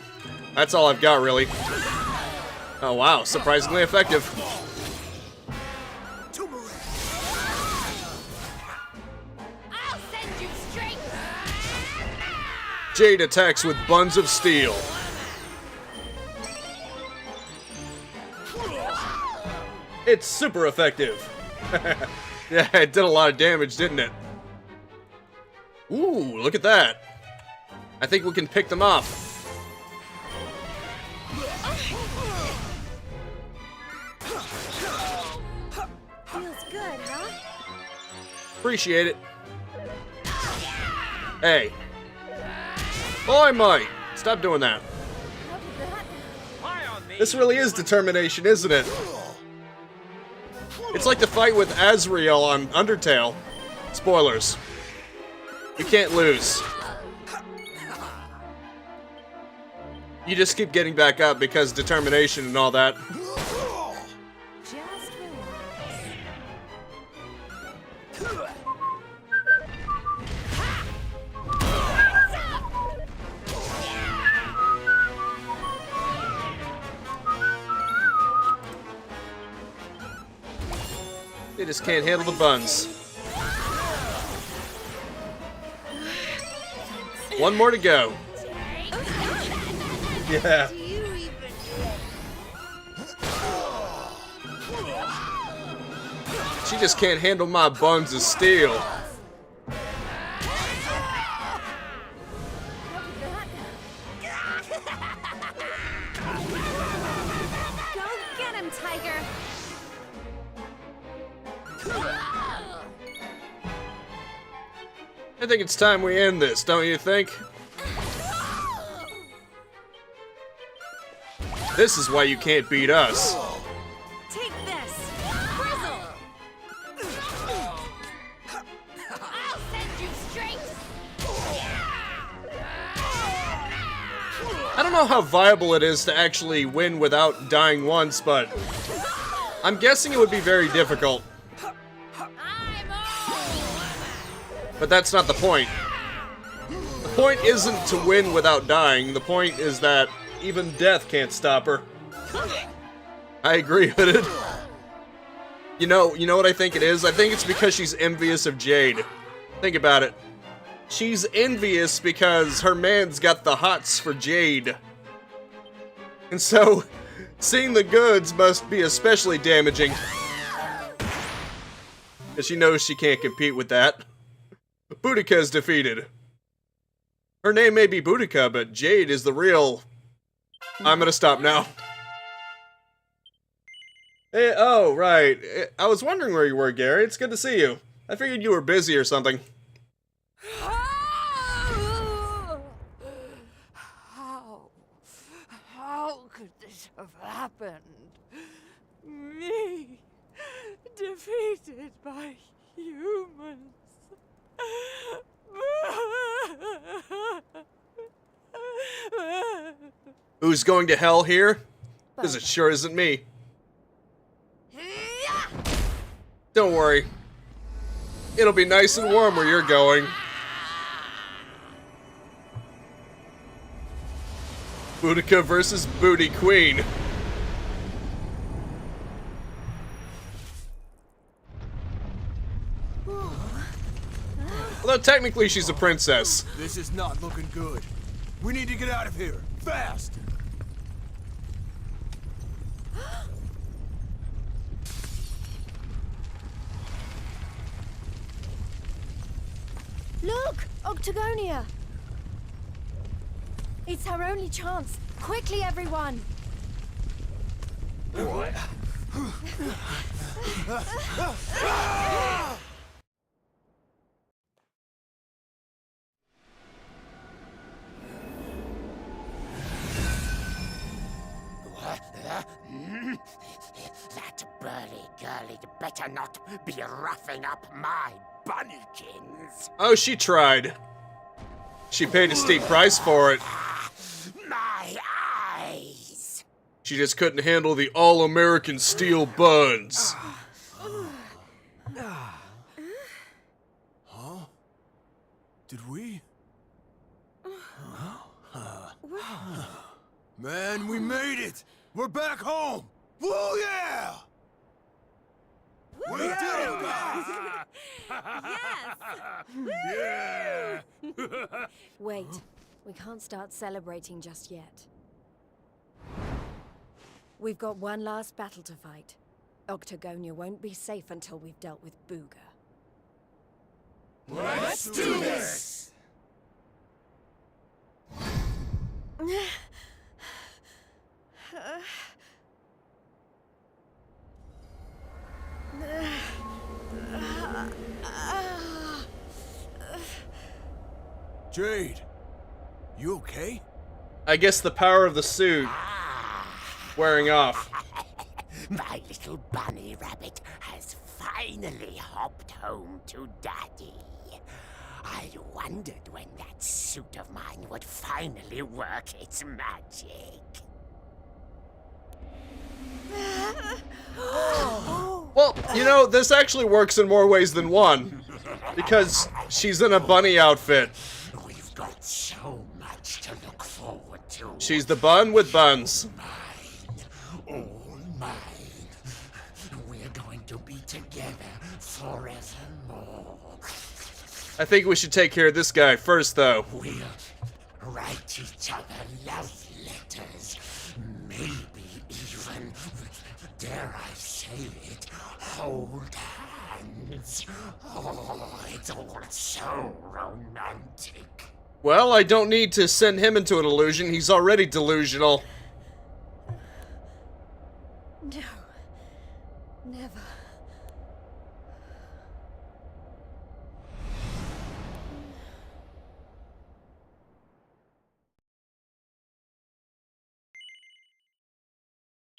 That's all I've got, really. Oh wow, surprisingly effective. I'll send you straight. Jade attacks with buns of steel. It's super effective. Yeah, it did a lot of damage, didn't it? Ooh, look at that. I think we can pick them off. Feels good, huh? Appreciate it. Hey. Boy, Mike, stop doing that. This really is determination, isn't it? It's like the fight with Azrael on Undertale. Spoilers. You can't lose. You just keep getting back up because determination and all that. Just They just can't handle the buns. One more to go. Yeah. She just can't handle my buns of steel. Go get him, Tiger! I think it's time we end this, don't you think? This is why you can't beat us. Take this! Frizzle! I'll send you straight. I don't know how viable it is to actually win without dying once, but I'm guessing it would be very difficult. But that's not the point. The point isn't to win without dying. The point is that even death can't stop her. I agree with it. You know what I think it is? I think it's because she's envious of Jade. Think about it. She's envious because her man's got the hots for Jade. And so, seeing the goods must be especially damaging. Because she knows she can't compete with that. Boudica's defeated. Her name may be Boudica, but Jade is the real... I'm gonna stop now. Hey, oh, right. I was wondering where you were, Gary. It's good to see you. I figured you were busy or something. How could this have happened? Me, defeated by humans. Who's going to hell here? Because it sure isn't me. Don't worry. It'll be nice and warm where you're going. Boudica versus Booty Queen. Although technically she's a princess. This is not looking good. We need to get out of here, fast! Look! Octagonia! It's our only chance. Quickly, everyone! What? That burly girlie better not be roughing up my bunnykins. Oh, she tried. She paid a steep price for it. She just couldn't handle the all-American steel buns. Huh? Did we? Man, we made it! We're back home! Woo yeah! We did it, guys! Yeah! Wait, we can't start celebrating just yet. We've got one last battle to fight. Octagonia won't be safe until we've dealt with Booga. Let's do this! Jade, you okay? I guess the power of the suit wearing off. My little bunny rabbit has finally hopped home to Daddy. I wondered when that suit of mine would finally work its magic. Well, you know, this actually works in more ways than one. Because she's in a bunny outfit. We've got so much to look forward to. She's the bun with buns. All mine. We're going to be together forevermore. I think we should take care of this guy first, though. We'll write each other love letters. Maybe even, dare I say it, hold hands. Oh, it's all so romantic. Well, I don't need to send him into an illusion. He's already delusional. No. Never.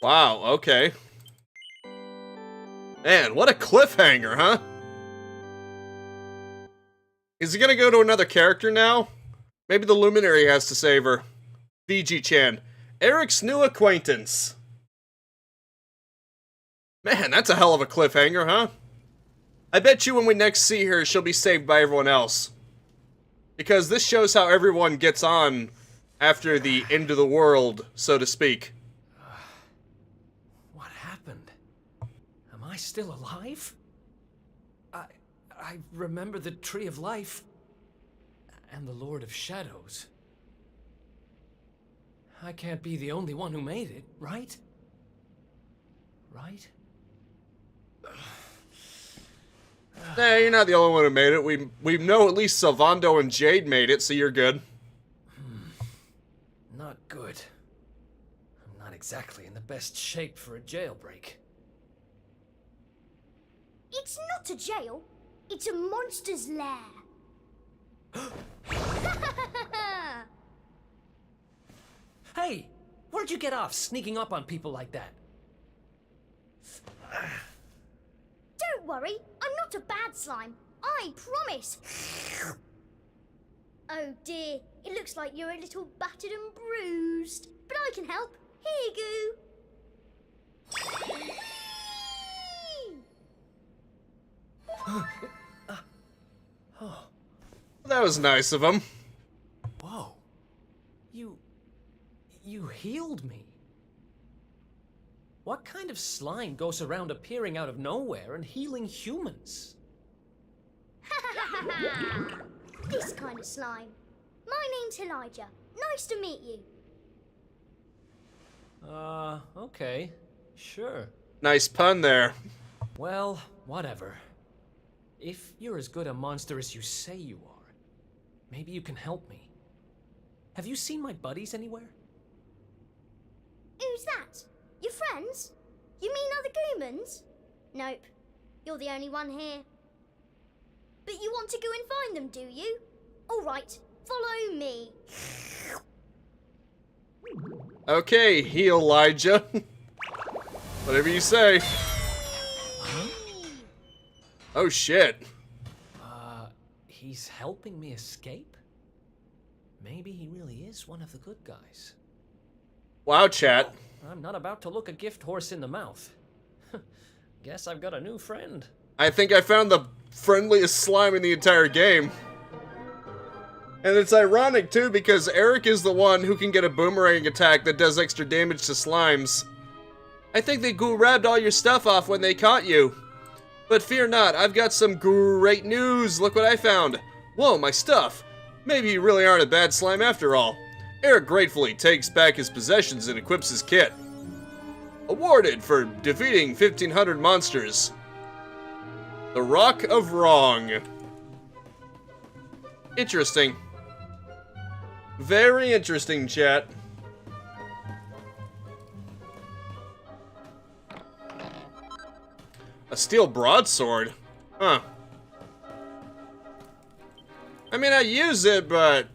Wow, okay. Man, what a cliffhanger, huh? Is he gonna go to another character now? Maybe the Luminary has to save her. VG-chan. Eric's new acquaintance. Man, that's a hell of a cliffhanger, huh? I bet you when we next see her, she'll be saved by everyone else. Because this shows how everyone gets on after the end of the world, so to speak. What happened? Am I still alive? I remember the Tree of Life and the Lord of Shadows. I can't be the only one who made it, right? Right? Nah, you're not the only one who made it. We know at least Salvando and Jade made it, so you're good. Not good. I'm not exactly in the best shape for a jailbreak. It's not a jail. It's a monster's lair. Hey! Where'd you get off sneaking up on people like that? Don't worry, I'm not a bad slime. I promise. Oh dear, it looks like you're a little battered and bruised. But I can help. Here you go. Oh. That was nice of him. Whoa. You healed me. What kind of slime goes around appearing out of nowhere and healing humans? This kind of slime. My name's Elijah. Nice to meet you. Okay. Sure. Nice pun there. Well, whatever. If you're as good a monster as you say you are, maybe you can help me. Have you seen my buddies anywhere? Who's that? Your friends? You mean other humans? Nope. You're the only one here. But you want to go and find them, do you? All right, follow me. Okay, heal Elijah. Whatever you say. Oh shit. He's helping me escape? Maybe he really is one of the good guys. Wow, chat. I'm not about to look a gift horse in the mouth. Guess I've got a new friend. I think I found the friendliest slime in the entire game. And it's ironic, too, because Eric is the one who can get a boomerang attack that does extra damage to slimes. I think they grabbed all your stuff off when they caught you. But fear not, I've got some great news. Look what I found. Whoa, my stuff. Maybe you really aren't a bad slime after all. Eric gratefully takes back his possessions and equips his kit. Awarded for defeating 1,500 monsters. The Rock of Wrong. Interesting. Very interesting, chat. A steel broadsword? Huh. I mean, I use it, but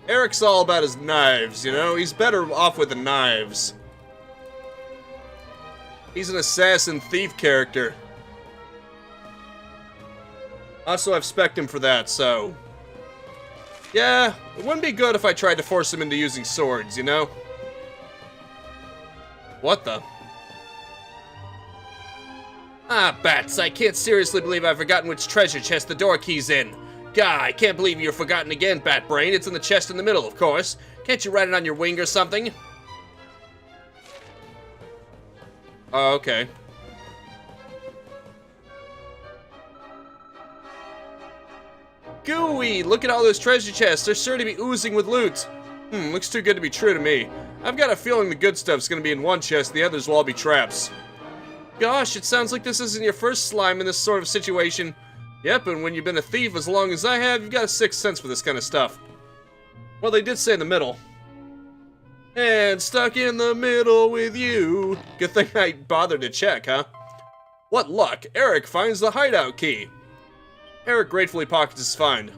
Eric's all about his knives, you know? He's better off with the knives. He's an assassin thief character. Also, I've spec'd him for that, so... yeah, it wouldn't be good if I tried to force him into using swords, you know? What the? Ah, bats, I can't seriously believe I've forgotten which treasure chest the door key's in. Gah, I can't believe you're forgotten again, Bat Brain. It's in the chest in the middle, of course. Can't you write it on your wing or something? Oh, okay. Gooey! Look at all those treasure chests. They're sure to be oozing with loot. Looks too good to be true to me. I've got a feeling the good stuff's gonna be in one chest, the others will all be traps. Gosh, it sounds like this isn't your first slime in this sort of situation. Yep, and when you've been a thief as long as I have, you've got a sixth sense for this kind of stuff. Well, they did say in the middle. And stuck in the middle with you. Good thing I bothered to check, huh? What luck, Eric finds the hideout key. Eric gratefully pockets his find.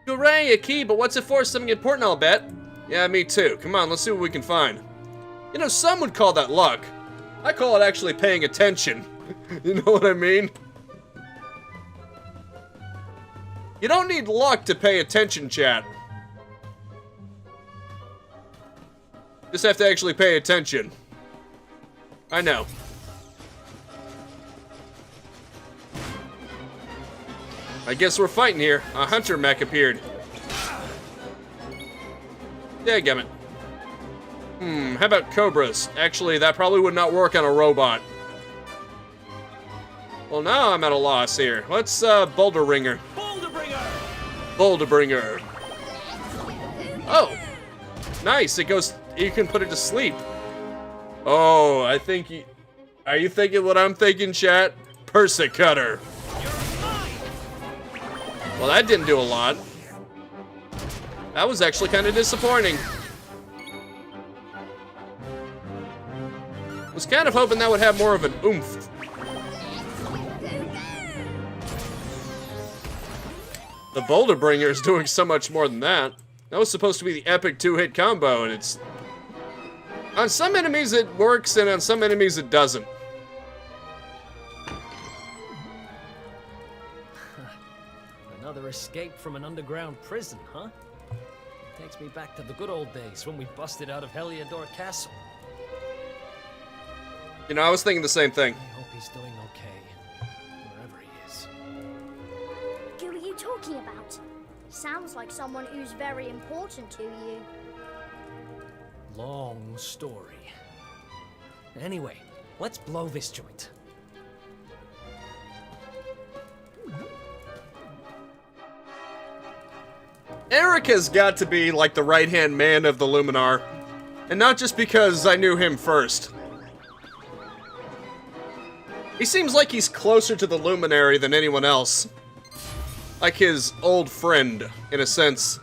Hooray, a key, but what's it for? Something important, I'll bet. Yeah, me too. Come on, let's see what we can find. You know, some would call that luck. I call it actually paying attention. You know what I mean? You don't need luck to pay attention, chat. Just have to actually pay attention. I know. I guess we're fighting here. A hunter mech appeared. Dadgummit. How about cobras? Actually, that probably would not work on a robot. Well, now I'm at a loss here. Let's, Boulder Ringer. Boulder Bringer. Oh! Nice, it goes, you can put it to sleep. Oh, I think are you thinking what I'm thinking, chat? Persicutter. Well, that didn't do a lot. That was actually kind of disappointing. Was kind of hoping that would have more of an oomph. The Boulder Bringer is doing so much more than that. That was supposed to be the epic two-hit combo, and it's... on some enemies it works, and on some enemies it doesn't. Another escape from an underground prison, huh? Takes me back to the good old days when we busted out of Heliodor Castle. You know, I was thinking the same thing. I hope he's doing okay, wherever he is. Who are you talking about? Sounds like someone who's very important to you. Long story. Anyway, let's blow this joint. Eric has got to be like the right-hand man of the Luminar. And not just because I knew him first. He seems like he's closer to the Luminary than anyone else. Like his old friend, in a sense.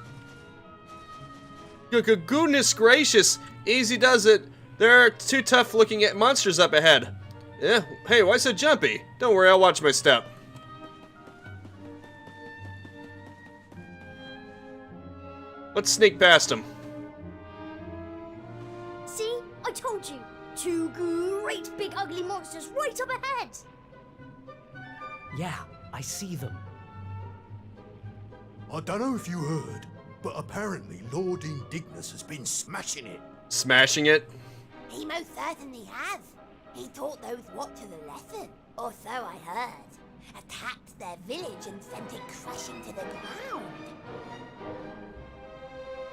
Goodness gracious, easy does it. There are two tough-looking monsters up ahead. Yeah, hey, why so jumpy? Don't worry, I'll watch my step. Let's sneak past him. See? I told you. Two great big ugly monsters right up ahead. Yeah, I see them. I don't know if you heard, but apparently Lord Indignus has been smashing it. Smashing it? He most certainly has. He taught those Watchers a lesson, or so I heard. Attacked their village and sent it crashing to the ground.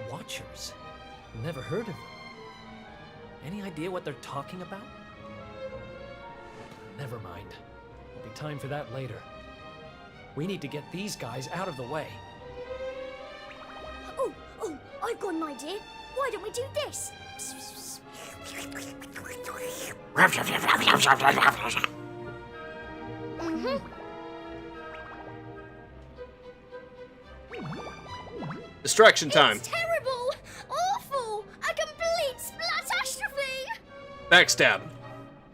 Watchers? Never heard of them. Any idea what they're talking about? Never mind. There'll be time for that later. We need to get these guys out of the way. Oh, I've got an idea. Why don't we do this? Mm-hmm. Distraction time. It's terrible! Awful! A complete splatastrophe! Backstab.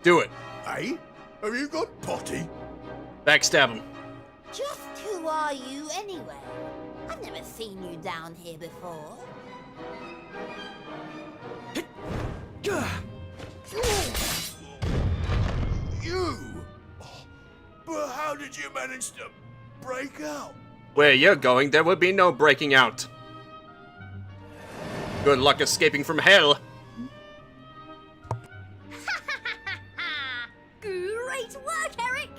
Do it. Hey, have you got potty? Backstab him. Just who are you anyway? I've never seen you down here before. You! But how did you manage to break out? Where you're going, there would be no breaking out. Good luck escaping from hell. Great work, Eric!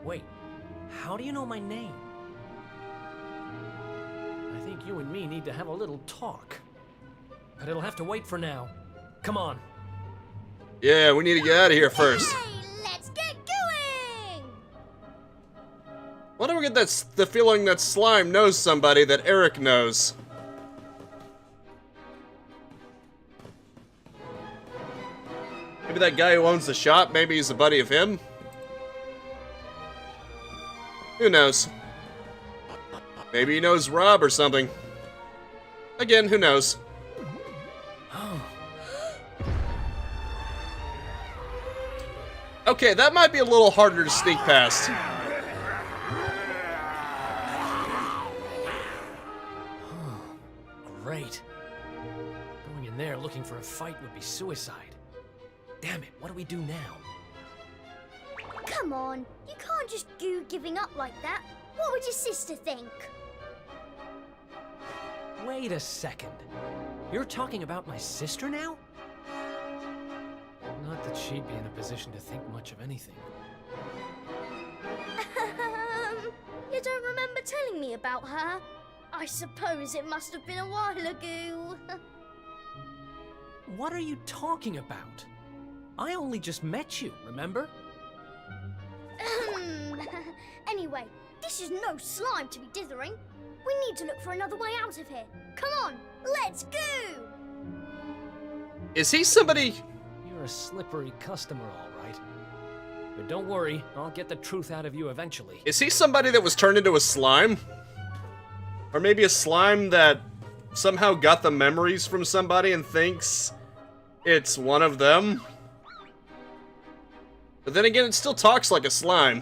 Wait, how do you know my name? I think you and me need to have a little talk. But it'll have to wait for now. Come on. Yeah, we need to get out of here first. Hey, let's get going! Why do we get the feeling that Slime knows somebody that Eric knows? Maybe that guy who owns the shop, maybe he's a buddy of him? Who knows? Maybe he knows Rob or something. Again, who knows? Okay, that might be a little harder to sneak past. Great. Going in there looking for a fight would be suicide. Damn it, what do we do now? Come on, you can't just go giving up like that. What would your sister think? Wait a second. You're talking about my sister now? Not that she'd be in a position to think much of anything. You don't remember telling me about her? I suppose it must have been a while ago. What are you talking about? I only just met you, remember? Anyway, this is no slime to be dithering. We need to look for another way out of here. Come on, let's go! Is he somebody? You're a slippery customer, all right. But don't worry, I'll get the truth out of you eventually. Is he somebody that was turned into a slime? Or maybe a slime that somehow got the memories from somebody and thinks it's one of them? But then again, it still talks like a slime.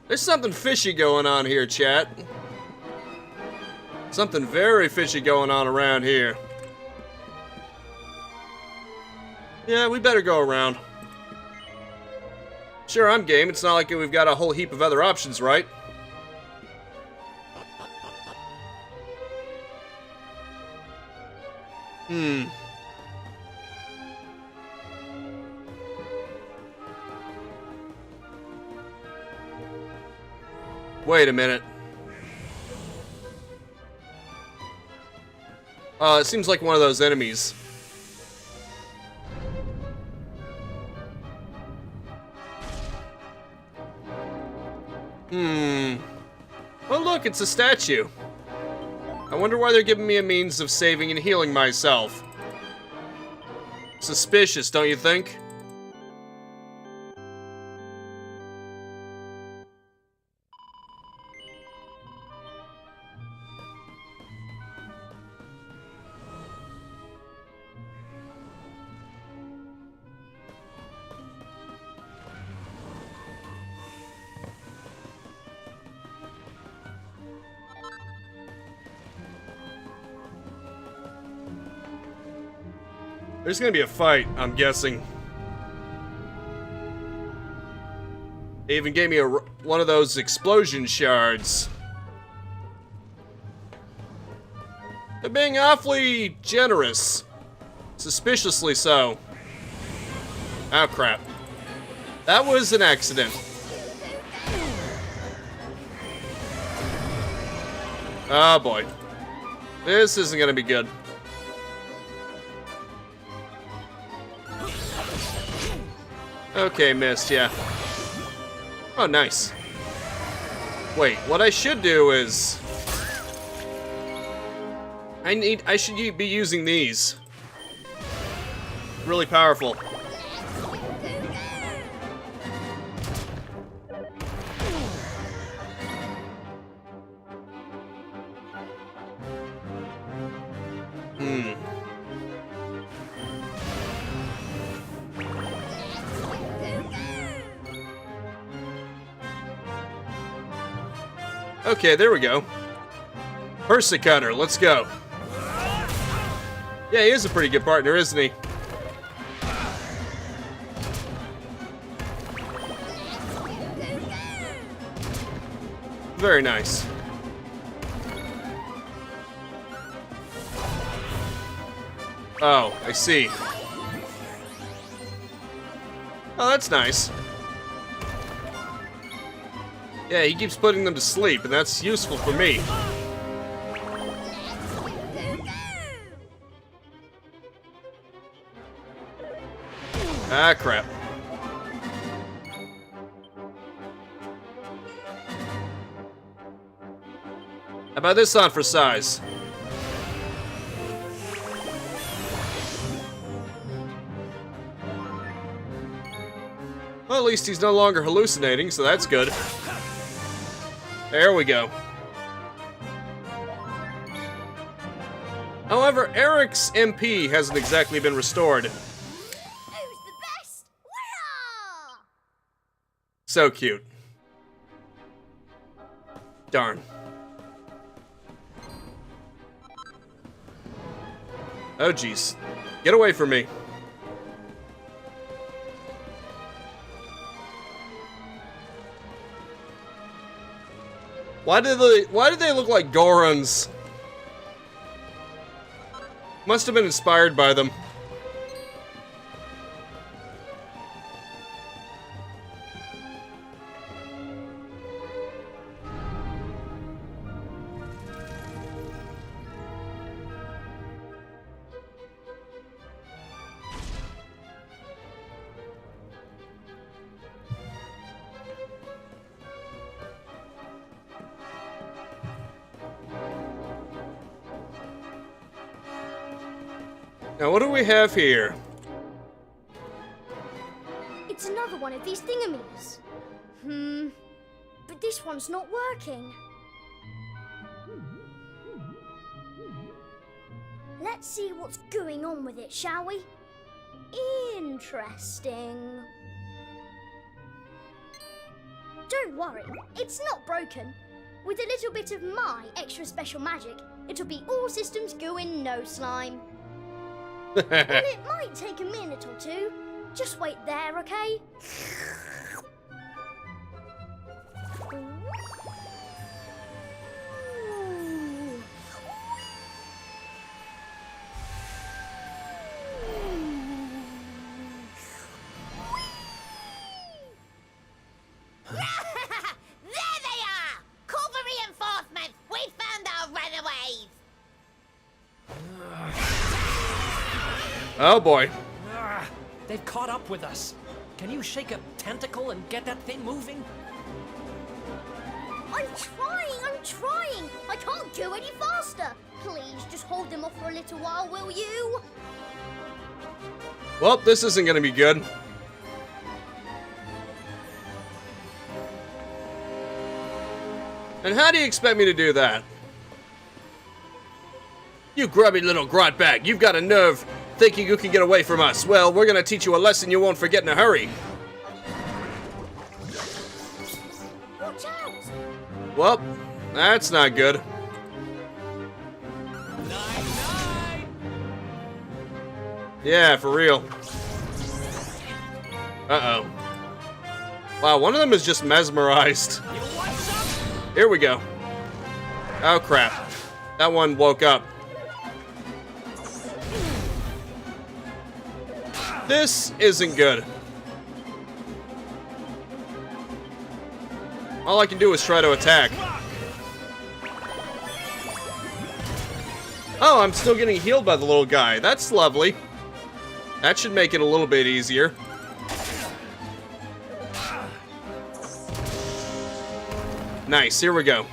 There's something fishy going on here, chat. Something very fishy going on around here. Yeah, we better go around. Sure, I'm game. It's not like we've got a whole heap of other options, right? Wait a minute. It seems like one of those enemies. Well, look, it's a statue. I wonder why they're giving me a means of saving and healing myself. Suspicious, don't you think? There's gonna be a fight, I'm guessing. They even gave me one of those explosion shards. They're being awfully generous. Suspiciously so. Oh, crap. That was an accident. Oh, boy. This isn't gonna be good. Okay, missed, yeah. Oh, nice. Wait, what I should do is... I should be using these. Really powerful. Okay, there we go. Persecutor, let's go. Yeah, he is a pretty good partner, isn't he? Very nice. Oh, I see. Oh, that's nice. Yeah, he keeps putting them to sleep, and that's useful for me. Ah, crap. How about this on for size? Well, at least he's no longer hallucinating, so that's good. There we go. However, Eric's MP hasn't exactly been restored. Who's the best? Winner! So cute. Darn. Oh, jeez. Get away from me. Why did they look like Gorons? Must have been inspired by them. Now, what do we have here? It's another one of these thingamies. But this one's not working. Let's see what's going on with it, shall we? Interesting. Don't worry, it's not broken. With a little bit of my extra special magic, it'll be all systems go in no slime. Well, it might take a minute or two. Just wait there, okay? There they are! Call for reinforcements! We found our runaways! Oh boy. They've caught up with us. Can you shake a tentacle and get that thing moving? I'm trying! I can't go any faster! Please, just hold them off for a little while, will you? Well, this isn't gonna be good. And how do you expect me to do that? You grubby little grot bag, you've got a nerve thinking you can get away from us. Well, we're gonna teach you a lesson you won't forget in a hurry. Watch out! Well, that's not good. Yeah, for real. Uh-oh. Wow, one of them is just mesmerized. Here we go. Oh, crap. That one woke up. This isn't good. All I can do is try to attack. Oh, I'm still getting healed by the little guy. That's lovely. That should make it a little bit easier. Nice, here we go.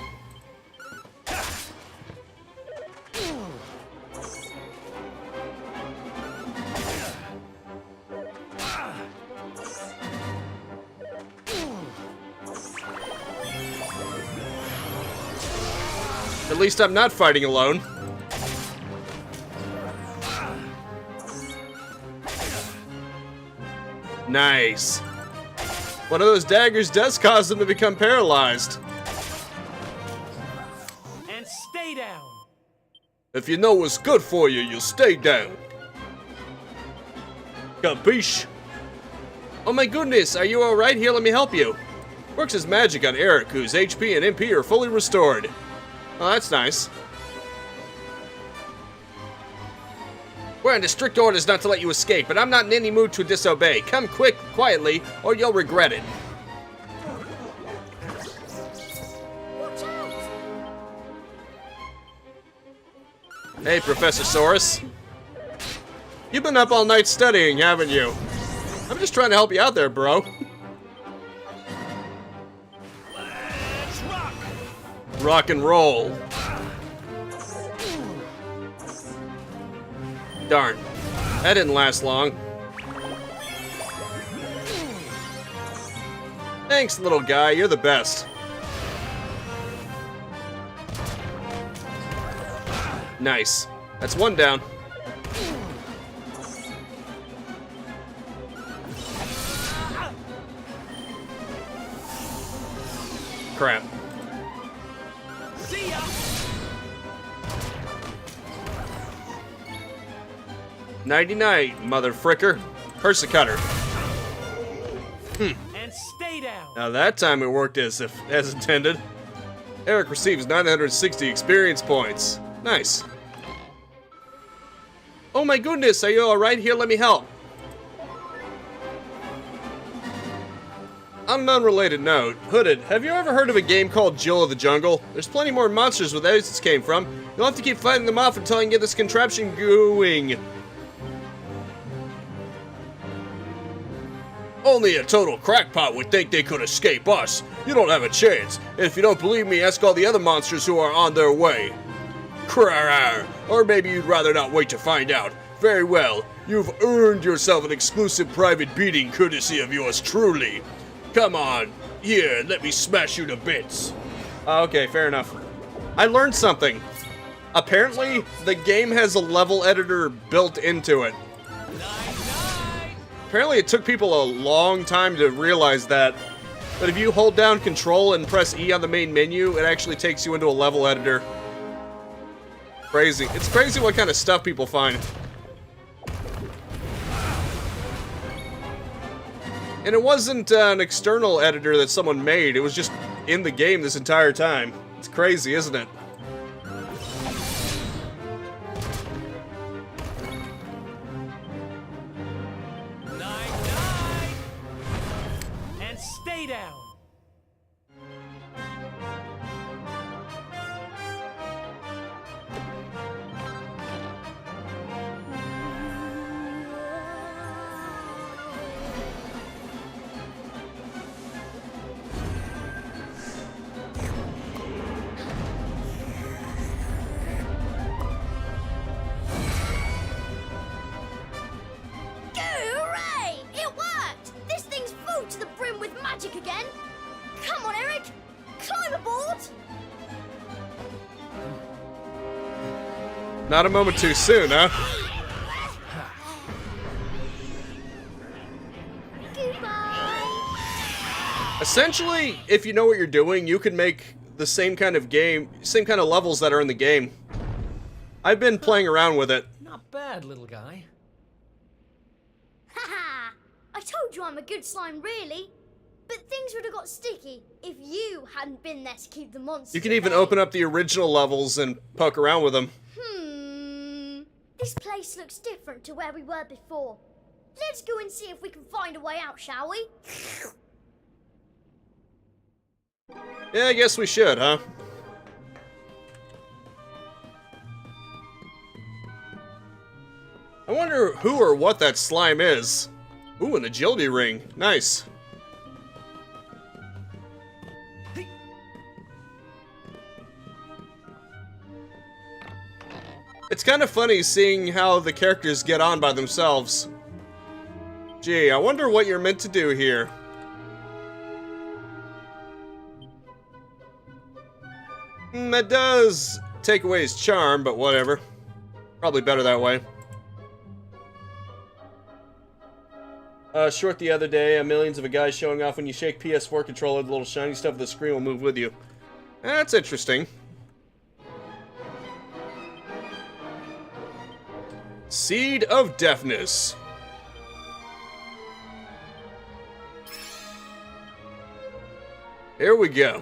At least I'm not fighting alone. Nice. One of those daggers does cause them to become paralyzed. And stay down. If you know what's good for you, you'll stay down. Capiche? Oh my goodness, are you alright? Here, let me help you. Works as magic on Eric, whose HP and MP are fully restored. Oh, that's nice. We're under strict orders not to let you escape, but I'm not in any mood to disobey. Come quick, quietly, or you'll regret it. Watch out! Hey, Professor Saurus. You've been up all night studying, haven't you? I'm just trying to help you out there, bro. Let's rock! Rock and roll. Darn. That didn't last long. Thanks, little guy. You're the best. Nice. That's one down. Crap. See ya. Nighty-night, mother fricker. Persecutor. And stay down. Now that time it worked as intended. Eric receives 960 experience points. Nice. Oh my goodness, are you alright? Here, let me help. On an unrelated note, Hooded, have you ever heard of a game called Jill of the Jungle? There's plenty more monsters where those came from. You'll have to keep fighting them off until I can get this contraption going. Only a total crackpot would think they could escape us. You don't have a chance. And if you don't believe me, ask all the other monsters who are on their way. Crawr. Or maybe you'd rather not wait to find out. Very well. You've earned yourself an exclusive private beating courtesy of yours truly. Come on. Here, let me smash you to bits. Okay, fair enough. I learned something. Apparently, the game has a level editor built into it. Apparently it took people a long time to realize that. But if you hold down Control and press E on the main menu, it actually takes you into a level editor. Crazy. It's crazy what kind of stuff people find. And it wasn't an external editor that someone made. It was just in the game this entire time. It's crazy, isn't it? And stay down. Hooray! It worked! This thing's full to the brim with magic again. Come on, Eric. Climb aboard. Not a moment too soon, huh? Essentially, if you know what you're doing, you can make the same kind of levels that are in the game. I've been playing around with it. Not bad, little guy. Haha! I told you I'm a good slime, really. But things would have got sticky if you hadn't been there to keep the monsters. You can even open up the original levels and poke around with them. This place looks different to where we were before. Let's go and see if we can find a way out, shall we? Yeah, I guess we should, huh? I wonder who or what that slime is. Ooh, an agility ring. Nice. It's kind of funny seeing how the characters get on by themselves. Gee, I wonder what you're meant to do here. That does take away his charm, but whatever. Probably better that way. Short the other day, millions of a guy showing off when you shake PS4 controller, the little shiny stuff of the screen will move with you. That's interesting. Seed of Deafness. Here we go.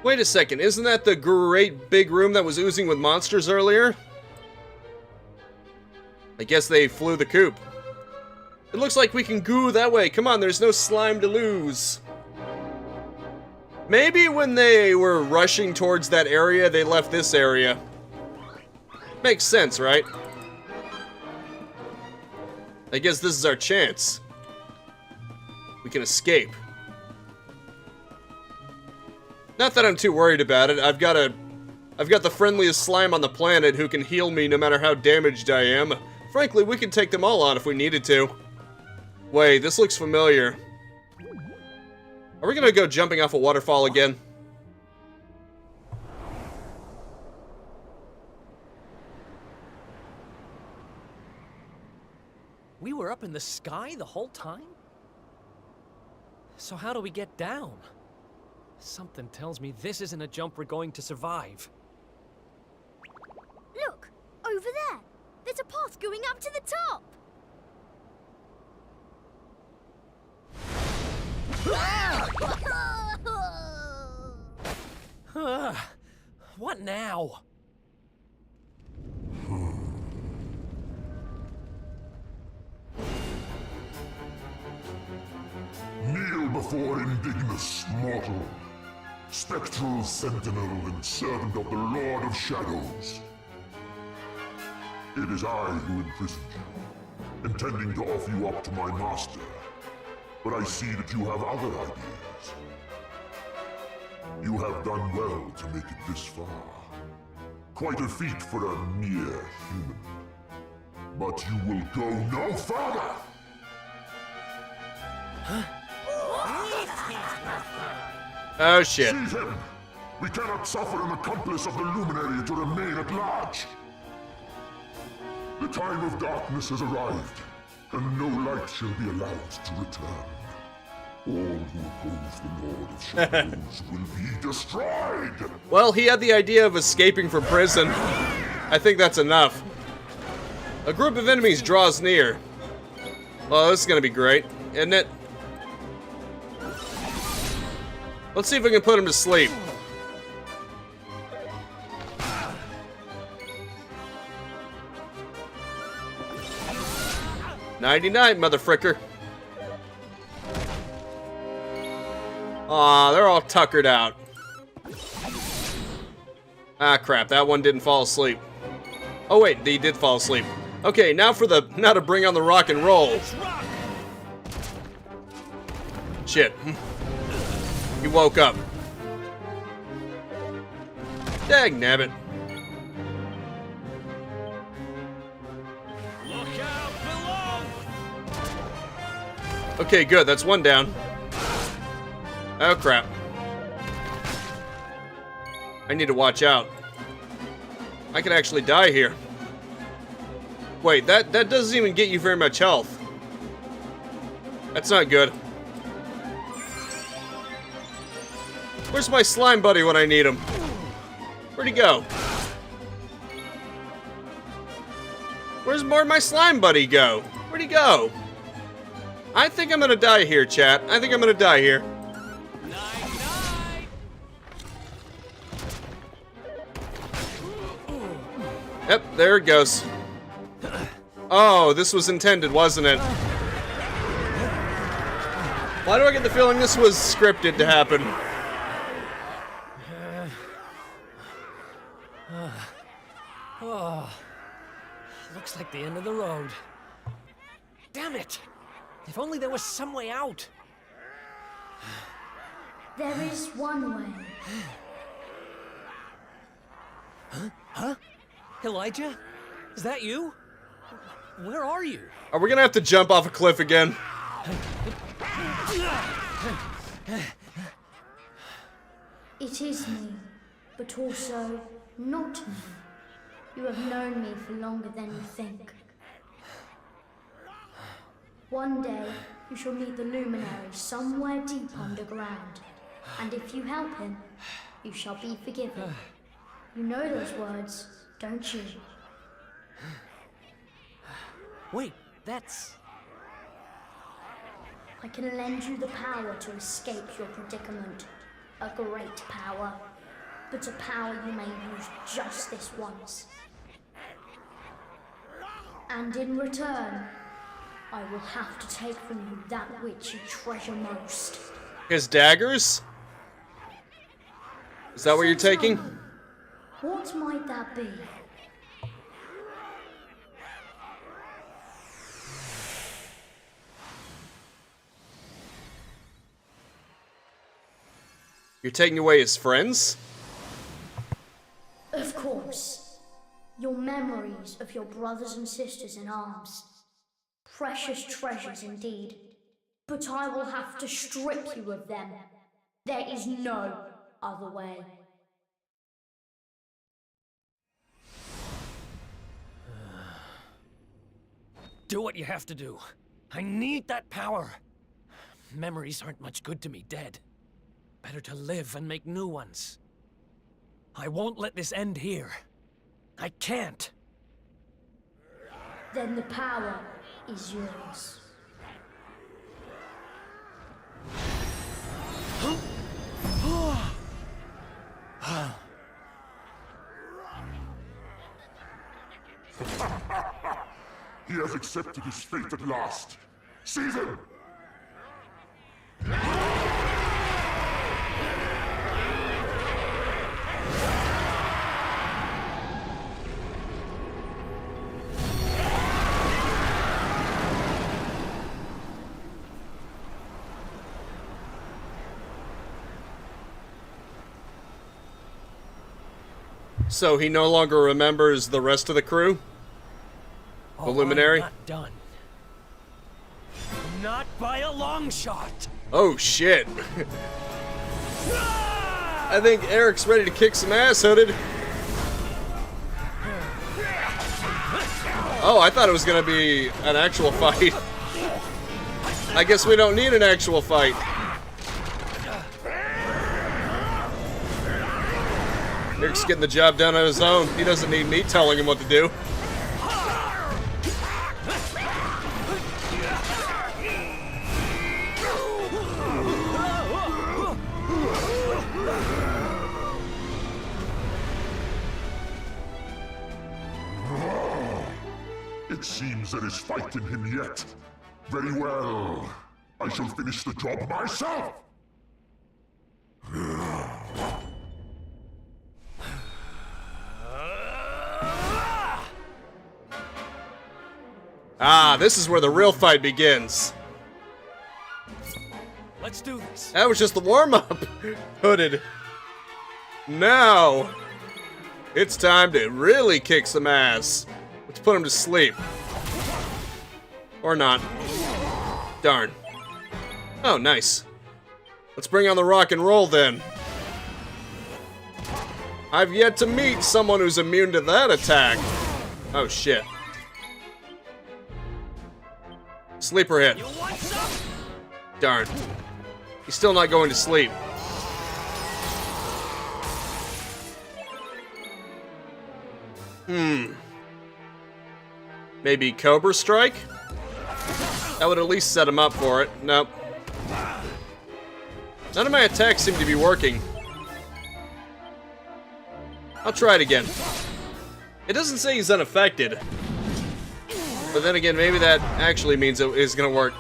Wait a second, isn't that the great big room that was oozing with monsters earlier? I guess they flew the coop. It looks like we can goo that way. Come on, there's no slime to lose. Maybe when they were rushing towards that area, they left this area. Makes sense, right? I guess this is our chance. We can escape. Not that I'm too worried about it. I've got the friendliest slime on the planet who can heal me no matter how damaged I am. Frankly, we could take them all on if we needed to. Wait, this looks familiar. Are we gonna go jumping off a waterfall again? We were up in the sky the whole time? So how do we get down? Something tells me this isn't a jump we're going to survive. Look, over there. There's a path going up to the top. What now? Kneel before indignous mortal, spectral sentinel and servant of the Lord of Shadows. It is I who imprisoned you, intending to offer you up to my master. But I see that you have other ideas. You have done well to make it this far. Quite a feat for a mere human. But you will go no further! Oh shit. Seize him! We cannot suffer an accomplice of the Luminary to remain at large! The time of darkness has arrived, and no light shall be allowed to return. All who oppose the Lord of Shadows will be destroyed! Well, he had the idea of escaping from prison. I think that's enough. A group of enemies draws near. Well, this is gonna be great, isn't it? Let's see if we can put him to sleep. Nighty-night, motherfricker. Aw, they're all tuckered out. Ah, crap, that one didn't fall asleep. Oh wait, he did fall asleep. Okay, now to bring on the rock and roll. Shit. He woke up. Dag nabbit. Look out below! Okay, good, that's one down. Oh crap. I need to watch out. I could actually die here. Wait, that doesn't even get you very much health. That's not good. Where's my slime buddy when I need him? Where'd he go? Where's my slime buddy go? Where'd he go? I think I'm gonna die here, chat. I think I'm gonna die here. Yep, there it goes. Oh, this was intended, wasn't it? Why do I get the feeling this was scripted to happen? Oh, looks like the end of the road. Damn it! If only there was some way out. There is one way. Huh? Elijah? Is that you? Where are you? Are we gonna have to jump off a cliff again? It is me, but also not me. You have known me for longer than you think. One day, you shall meet the luminary somewhere deep underground. And if you help him, you shall be forgiven. You know those words, don't you? Wait, that's... I can lend you the power to escape your predicament. A great power. But a power you may use just this once. And in return, I will have to take from you that which you treasure most. His daggers? Is that what you're taking? What might that be? You're taking away his friends? Of course. Your memories of your brothers and sisters in arms. Precious treasures indeed. But I will have to strip you of them. There is no other way. Do what you have to do. I need that power. Memories aren't much good to me dead. Better to live and make new ones. I won't let this end here. I can't. Then the power is yours. He has accepted his fate at last. Seize him! So he no longer remembers the rest of the crew? The luminary? I'm not done. Not by a long shot. Oh shit. I think Eric's ready to kick some ass, Hooded. Oh, I thought it was gonna be an actual fight. I guess we don't need an actual fight. Eric's getting the job done on his own. He doesn't need me telling him what to do. It seems there is fight in him yet. Very well. I shall finish the job myself! Ah, this is where the real fight begins. Let's do this. That was just the warm-up, Hooded. Now, it's time to really kick some ass. Let's put him to sleep. Or not. Darn. Oh, nice. Let's bring on the rock and roll then. I've yet to meet someone who's immune to that attack. Oh, shit. Sleeper hit. Darn. He's still not going to sleep. Maybe Cobra Strike? That would at least set him up for it. Nope. None of my attacks seem to be working. I'll try it again. It doesn't say he's unaffected. But then again, maybe that actually means it is gonna work.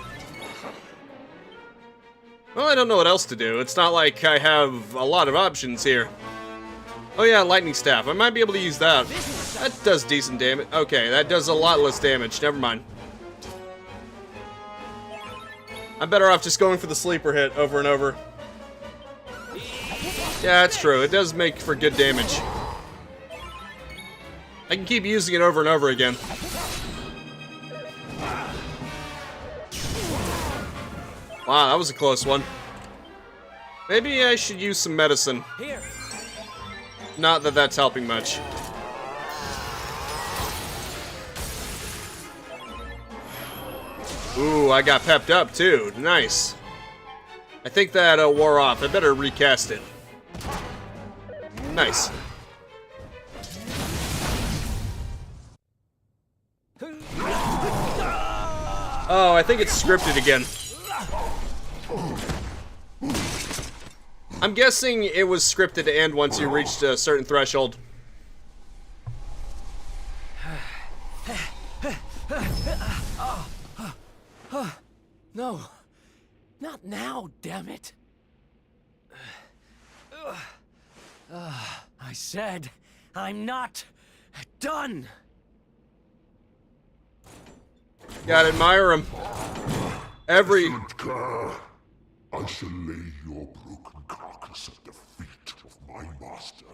Well, I don't know what else to do. It's not like I have a lot of options here. Oh yeah, lightning staff. I might be able to use that. That does decent damage. Okay, that does a lot less damage. Never mind. I'm better off just going for the sleeper hit over and over. Yeah, that's true. It does make for good damage. I can keep using it over and over again. Wow, that was a close one. Maybe I should use some medicine. Here. Not that that's helping much. Ooh, I got pepped up too. Nice. I think that wore off. I better recast it. Nice. Oh, I think it's scripted again. I'm guessing it was scripted to end once you reached a certain threshold. No. Not now, damn it. I said, I'm not done. Gotta admire him. Every... I shall lay your broken carcass at the feet of my master.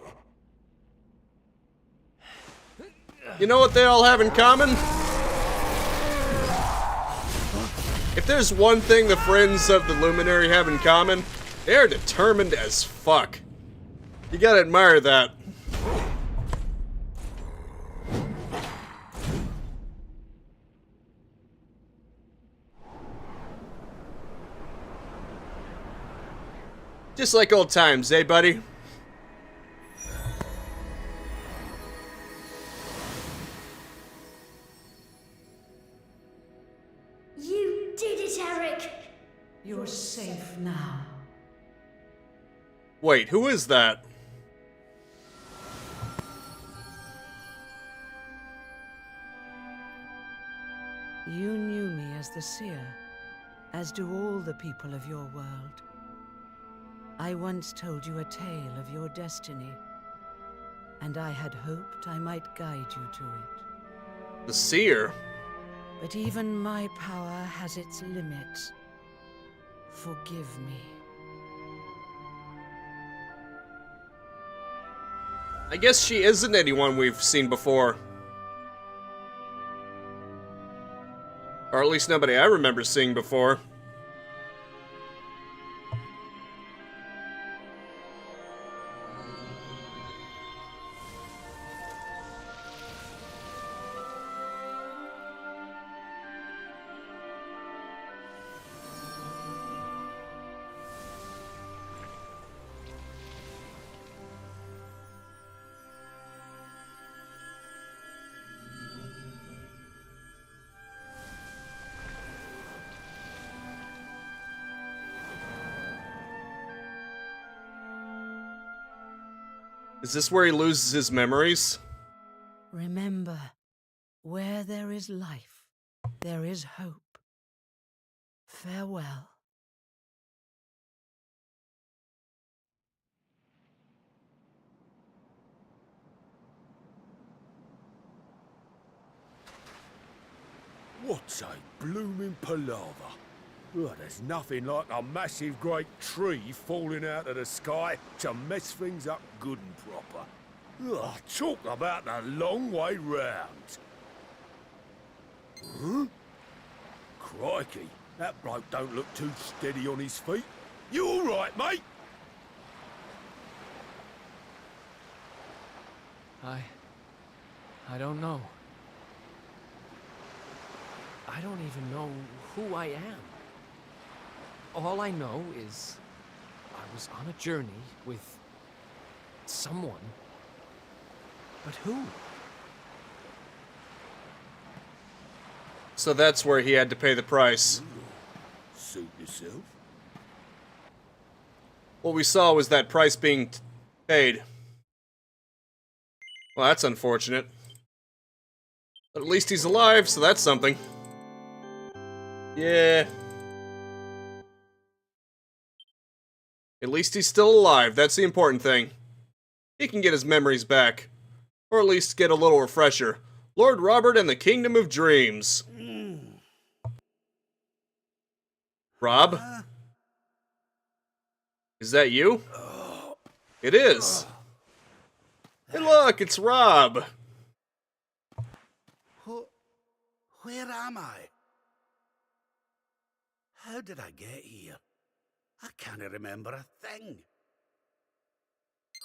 You know what they all have in common? If there's one thing the friends of the Luminary have in common, they're determined as fuck. You gotta admire that. Just like old times, eh, buddy? You did it, Eric! You're safe now. Wait, who is that? You knew me as the seer, as do all the people of your world. I once told you a tale of your destiny, and I had hoped I might guide you to it. The seer? But even my power has its limits. Forgive me. I guess she isn't anyone we've seen before. Or at least nobody I remember seeing before. Is this where he loses his memories? Remember, where there is life, there is hope. Farewell. What's a blooming palaver? Well, there's nothing like a massive great tree falling out of the sky to mess things up good and proper. Ugh, talk about the long way round. Huh? Crikey, that bloke don't look too steady on his feet. You all right, mate? I don't know. I don't even know who I am. All I know is I was on a journey with someone. But who? So that's where he had to pay the price. Suit yourself. What we saw was that price being paid. Well, that's unfortunate. But at least he's alive, so that's something. Yeah. At least he's still alive, that's the important thing. He can get his memories back. Or at least get a little refresher. Lord Robert and the Kingdom of Dreams. Rob? Is that you? It is. Hey look, it's Rob. Where am I? How did I get here? I can't remember a thing.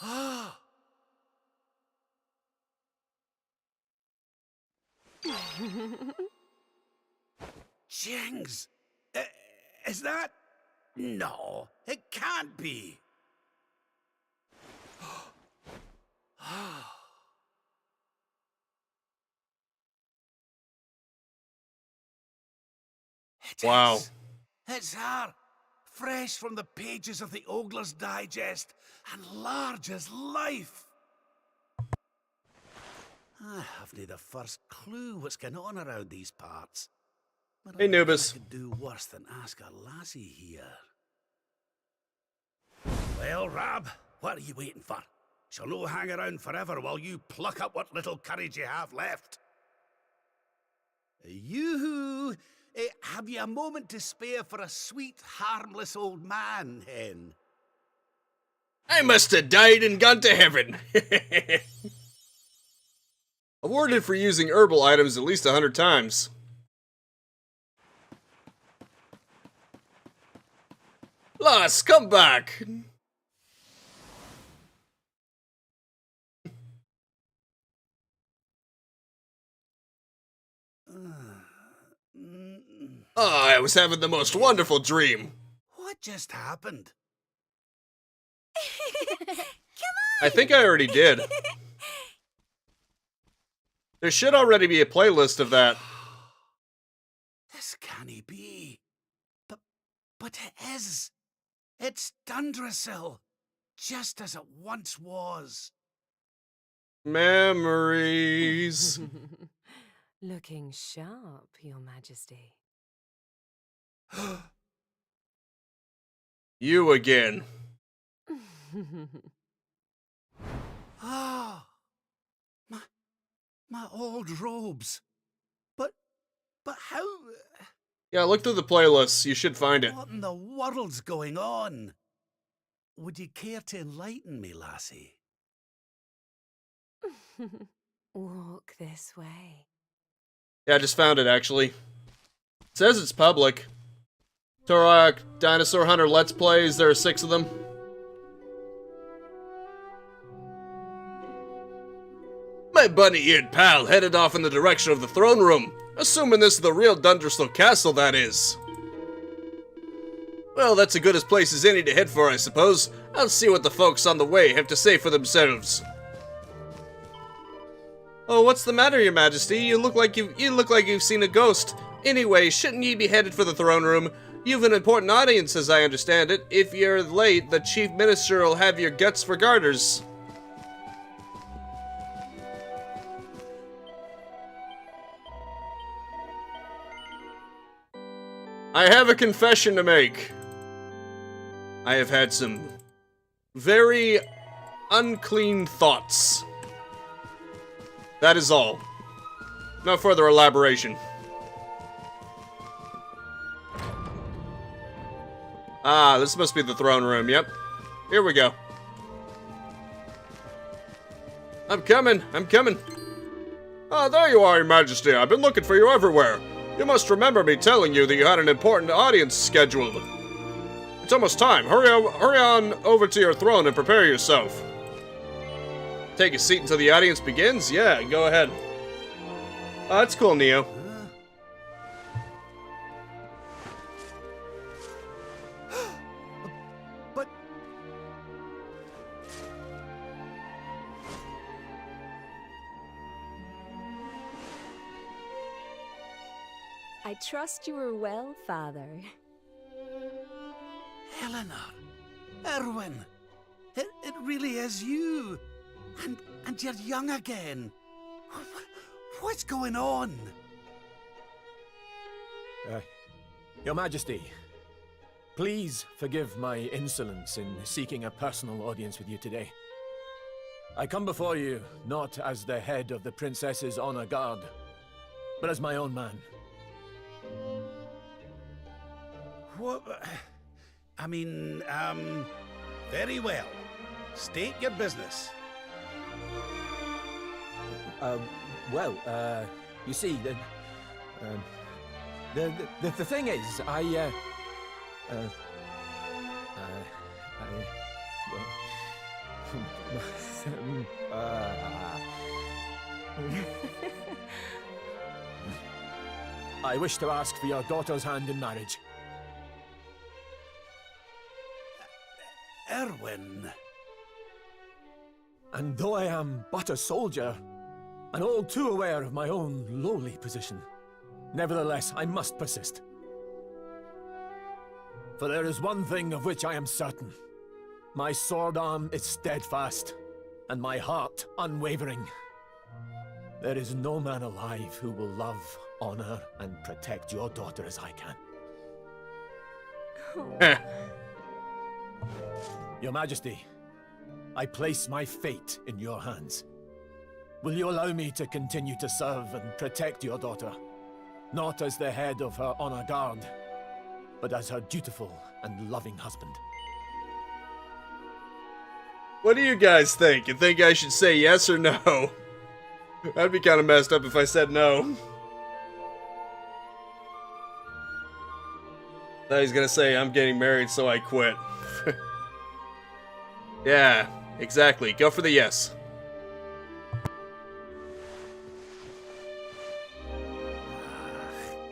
Ah! Jings! Is that... No, it can't be. Wow. It's her, fresh from the pages of the Ogler's Digest, and large as life. I haven't the first clue what's going on around these parts. But hey, I reckon Nubis. I could do worse than ask a lassie here. Well, Rab, what are you waiting for? She'll no hang around forever while you pluck up what little courage you have left. Yoo-hoo! Have you a moment to spare for a sweet, harmless old man, Hen? I must have died and gone to heaven. Awarded for using herbal items at least 100 times. Lass, come back! Oh, I was having the most wonderful dream. What just happened? I think I already did. There should already be a playlist of that. This can't be. But it is. It's Dundrasil, just as it once was. Memories. Looking sharp, Your Majesty. You again. Ah, my old robes. But how? Yeah, look through the playlists. You should find it. What in the world's going on? Would you care to enlighten me, lassie? Walk this way. Yeah, I just found it, actually. It says it's public. Turok, Dinosaur Hunter Let's Plays, there are 6 of them. My bunny-eared pal headed off in the direction of the throne room, assuming this is the real Dunderslow Castle, that is. Well, that's as good a place as any to head for, I suppose. I'll see what the folks on the way have to say for themselves. Oh, what's the matter, Your Majesty? You look like you've seen a ghost. Anyway, shouldn't ye be headed for the throne room? You've an important audience, as I understand it. If you're late, the Chief Minister will have your guts for garters. I have a confession to make. I have had some very unclean thoughts. That is all. No further elaboration. Ah, this must be the throne room, yep. Here we go. I'm coming. Ah, there you are, Your Majesty. I've been looking for you everywhere. You must remember me telling you that you had an important audience scheduled. It's almost time. Hurry on over to your throne and prepare yourself. Take a seat until the audience begins? Yeah, go ahead. Oh, that's cool, Neo. But... I trust you are well, Father. Eleanor, Erwin, it really is you. And you're young again. What's going on? Your Majesty, please forgive my insolence in seeking a personal audience with you today. I come before you not as the head of the Princess's Honor Guard, but as my own man. What? I mean, very well. State your business. You see, the thing is, I wish to ask for your daughter's hand in marriage. Erwin. And though I am but a soldier, and all too aware of my own lowly position, nevertheless I must persist. For there is one thing of which I am certain. My sword arm is steadfast, and my heart unwavering. There is no man alive who will love, honor, and protect your daughter as I can. Your Majesty, I place my fate in your hands. Will you allow me to continue to serve and protect your daughter? Not as the head of her honor guard, but as her dutiful and loving husband. What do you guys think? You think I should say yes or no? That'd be kind of messed up if I said no. Now he's gonna say I'm getting married, so I quit. Yeah, exactly. Go for the yes.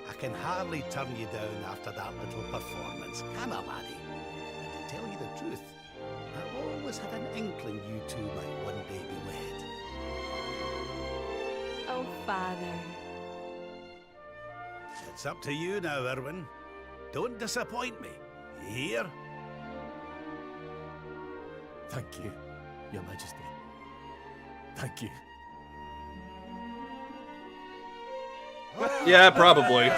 I can hardly turn you down after that little performance, can I, laddie? And to tell you the truth, I always had an inkling you two might one day be wed. Oh, Father. It's up to you now, Erwin. Don't disappoint me. You hear? Thank you, Your Majesty. Thank you. Yeah, probably.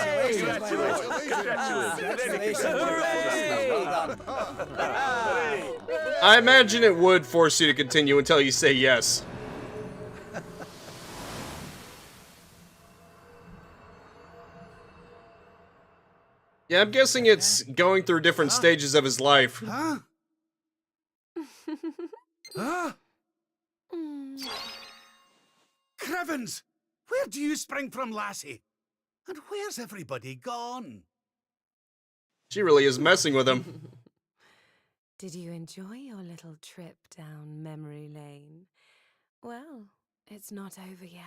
I imagine it would force you to continue until you say yes. Yeah, I'm guessing it's going through different stages of his life. Huh? Huh? Crevens! Where do you spring from, lassie? And where's everybody gone? She really is messing with him. Did you enjoy your little trip down memory lane? Well, it's not over yet.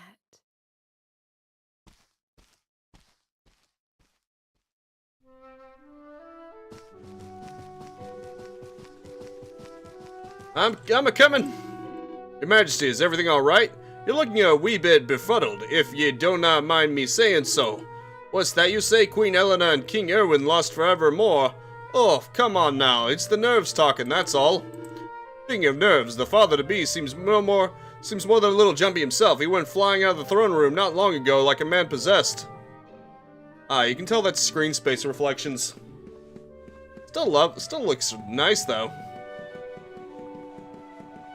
I'm a-comin'. Your Majesty, is everything alright? You're looking a wee bit befuddled, if ye do not mind me saying so. What's that you say, Queen Eleanor and King Erwin lost forevermore? Oh, come on now, it's the nerves talking, that's all. Speaking of nerves, the father-to-be seems more than a little jumpy himself. He went flying out of the throne room not long ago like a man possessed. Ah, you can tell that's screen space reflections. Still looks nice though.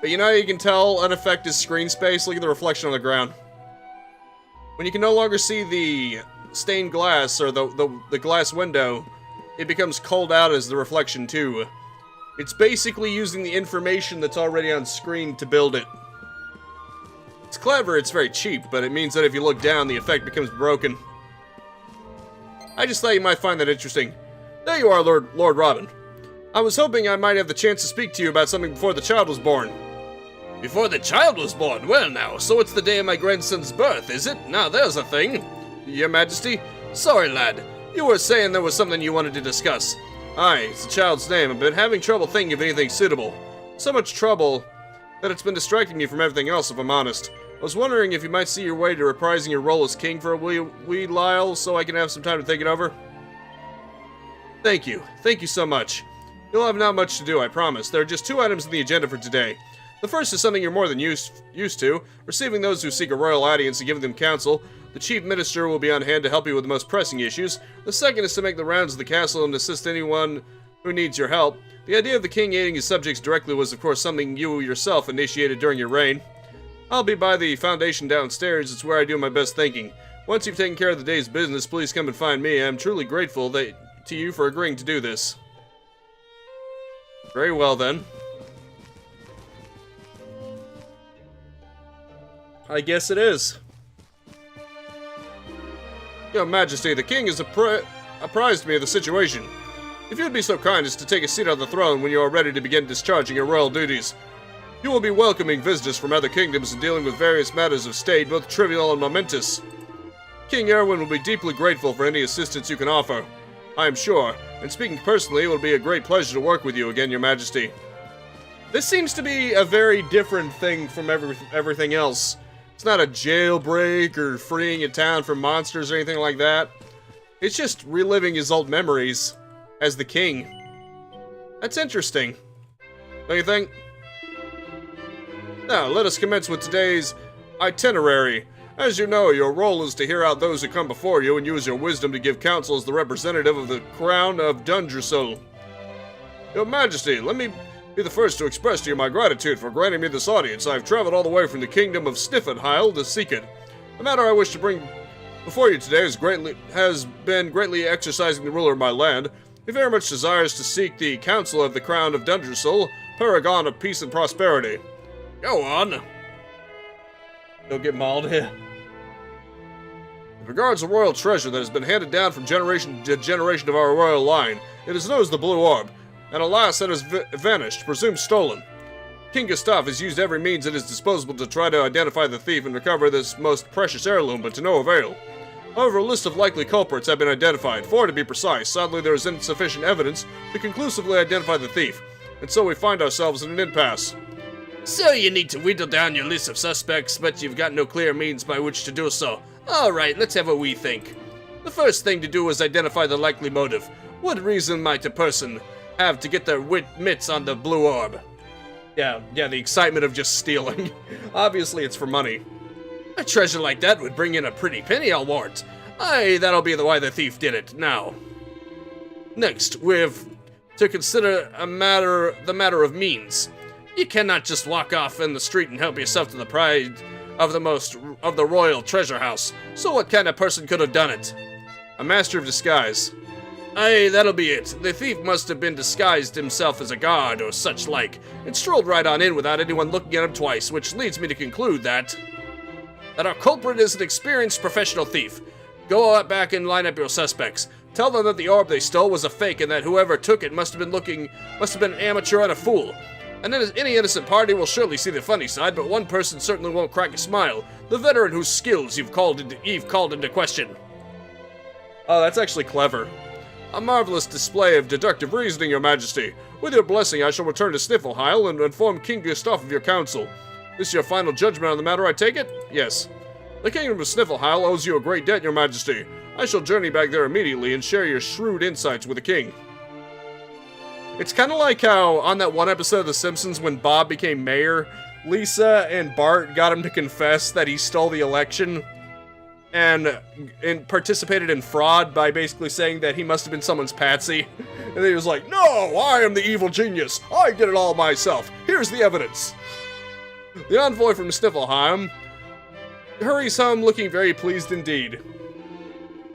But you know how you can tell an effect is screen space? Look at the reflection on the ground. When you can no longer see the stained glass or the glass window, it becomes culled out as the reflection too. It's basically using the information that's already on screen to build it. It's clever, it's very cheap, but it means that if you look down, the effect becomes broken. I just thought you might find that interesting. There you are, Lord Robin. I was hoping I might have the chance to speak to you about something before the child was born. Before the child was born? Well now, so it's the day of my grandson's birth, is it? Now there's a thing. Your Majesty? Sorry, lad. You were saying there was something you wanted to discuss. Aye, it's the child's name. I've been having trouble thinking of anything suitable. So much trouble that it's been distracting me from everything else, if I'm honest. I was wondering if you might see your way to reprising your role as king for a wee while, so I can have some time to think it over. Thank you. Thank you so much. You'll have not much to do, I promise. There are just 2 items on the agenda for today. The first is something you're more than used to, receiving those who seek a royal audience and giving them counsel. The chief minister will be on hand to help you with the most pressing issues. The second is to make the rounds of the castle and assist anyone who needs your help. The idea of the king aiding his subjects directly was, of course, something you yourself initiated during your reign. I'll be by the foundation downstairs. It's where I do my best thinking. Once you've taken care of the day's business, please come and find me. I'm truly grateful to you for agreeing to do this. Very well, then. I guess it is. Your Majesty, the king has apprised me of the situation. If you'd be so kind as to take a seat on the throne when you are ready to begin discharging your royal duties. You will be welcoming visitors from other kingdoms and dealing with various matters of state, both trivial and momentous. King Erwin will be deeply grateful for any assistance you can offer, I am sure, and speaking personally, it will be a great pleasure to work with you again, Your Majesty. This seems to be a very different thing from everything else. It's not a jailbreak or freeing a town from monsters or anything like that. It's just reliving his old memories as the king. That's interesting. Don't you think? Now, let us commence with today's itinerary. As you know, your role is to hear out those who come before you and use your wisdom to give counsel as the representative of the Crown of Dungersall. Your Majesty, let me be the first to express to you my gratitude for granting me this audience. I have traveled all the way from the kingdom of Sniffinheil to seek it. The matter I wish to bring before you today has been greatly exercising the ruler of my land. He very much desires to seek the counsel of the Crown of Dungersall, paragon of peace and prosperity. Go on. Don't get mauled here. It regards a royal treasure that has been handed down from generation to generation of our royal line. It is known as the Blue Orb, and alas, it has vanished, presumed stolen. King Gustav has used every means at his disposal to try to identify the thief and recover this most precious heirloom, but to no avail. However, a list of likely culprits have been identified. 4 to be precise. Sadly, there is insufficient evidence to conclusively identify the thief, and so we find ourselves in an impasse. So you need to whittle down your list of suspects, but you've got no clear means by which to do so. Alright, let's have a wee think. The first thing to do is identify the likely motive. What reason might a person have to get their mitts on the Blue Orb? Yeah, the excitement of just stealing. Obviously, it's for money. A treasure like that would bring in a pretty penny, I'll warrant. Aye, that'll be why the thief did it. Now, next, we've to consider the matter of means. You cannot just walk off in the street and help yourself to the pride of the royal treasure house. So what kind of person could have done it? A master of disguise. Aye, that'll be it. The thief must have been disguised himself as a guard or such like, and strolled right on in without anyone looking at him twice, which leads me to conclude that our culprit is an experienced professional thief. Go back and line up your suspects. Tell them that the orb they stole was a fake and that whoever took it must have been an amateur and a fool. And then any innocent party will surely see the funny side, but one person certainly won't crack a smile. The veteran whose skills you've called into question. Oh, that's actually clever. A marvelous display of deductive reasoning, Your Majesty. With your blessing, I shall return to Sniffinheil and inform King Gustav of your counsel. This is your final judgment on the matter, I take it? Yes. The Kingdom of Sniffinheil owes you a great debt, Your Majesty. I shall journey back there immediately and share your shrewd insights with the king. It's kind of like how, on that one episode of The Simpsons when Bob became mayor, Lisa and Bart got him to confess that he stole the election and participated in fraud by basically saying that he must have been someone's patsy. And he was like, no, I am the evil genius. I did it all myself. Here's the evidence. The envoy from Sniffinheim hurries home looking very pleased indeed.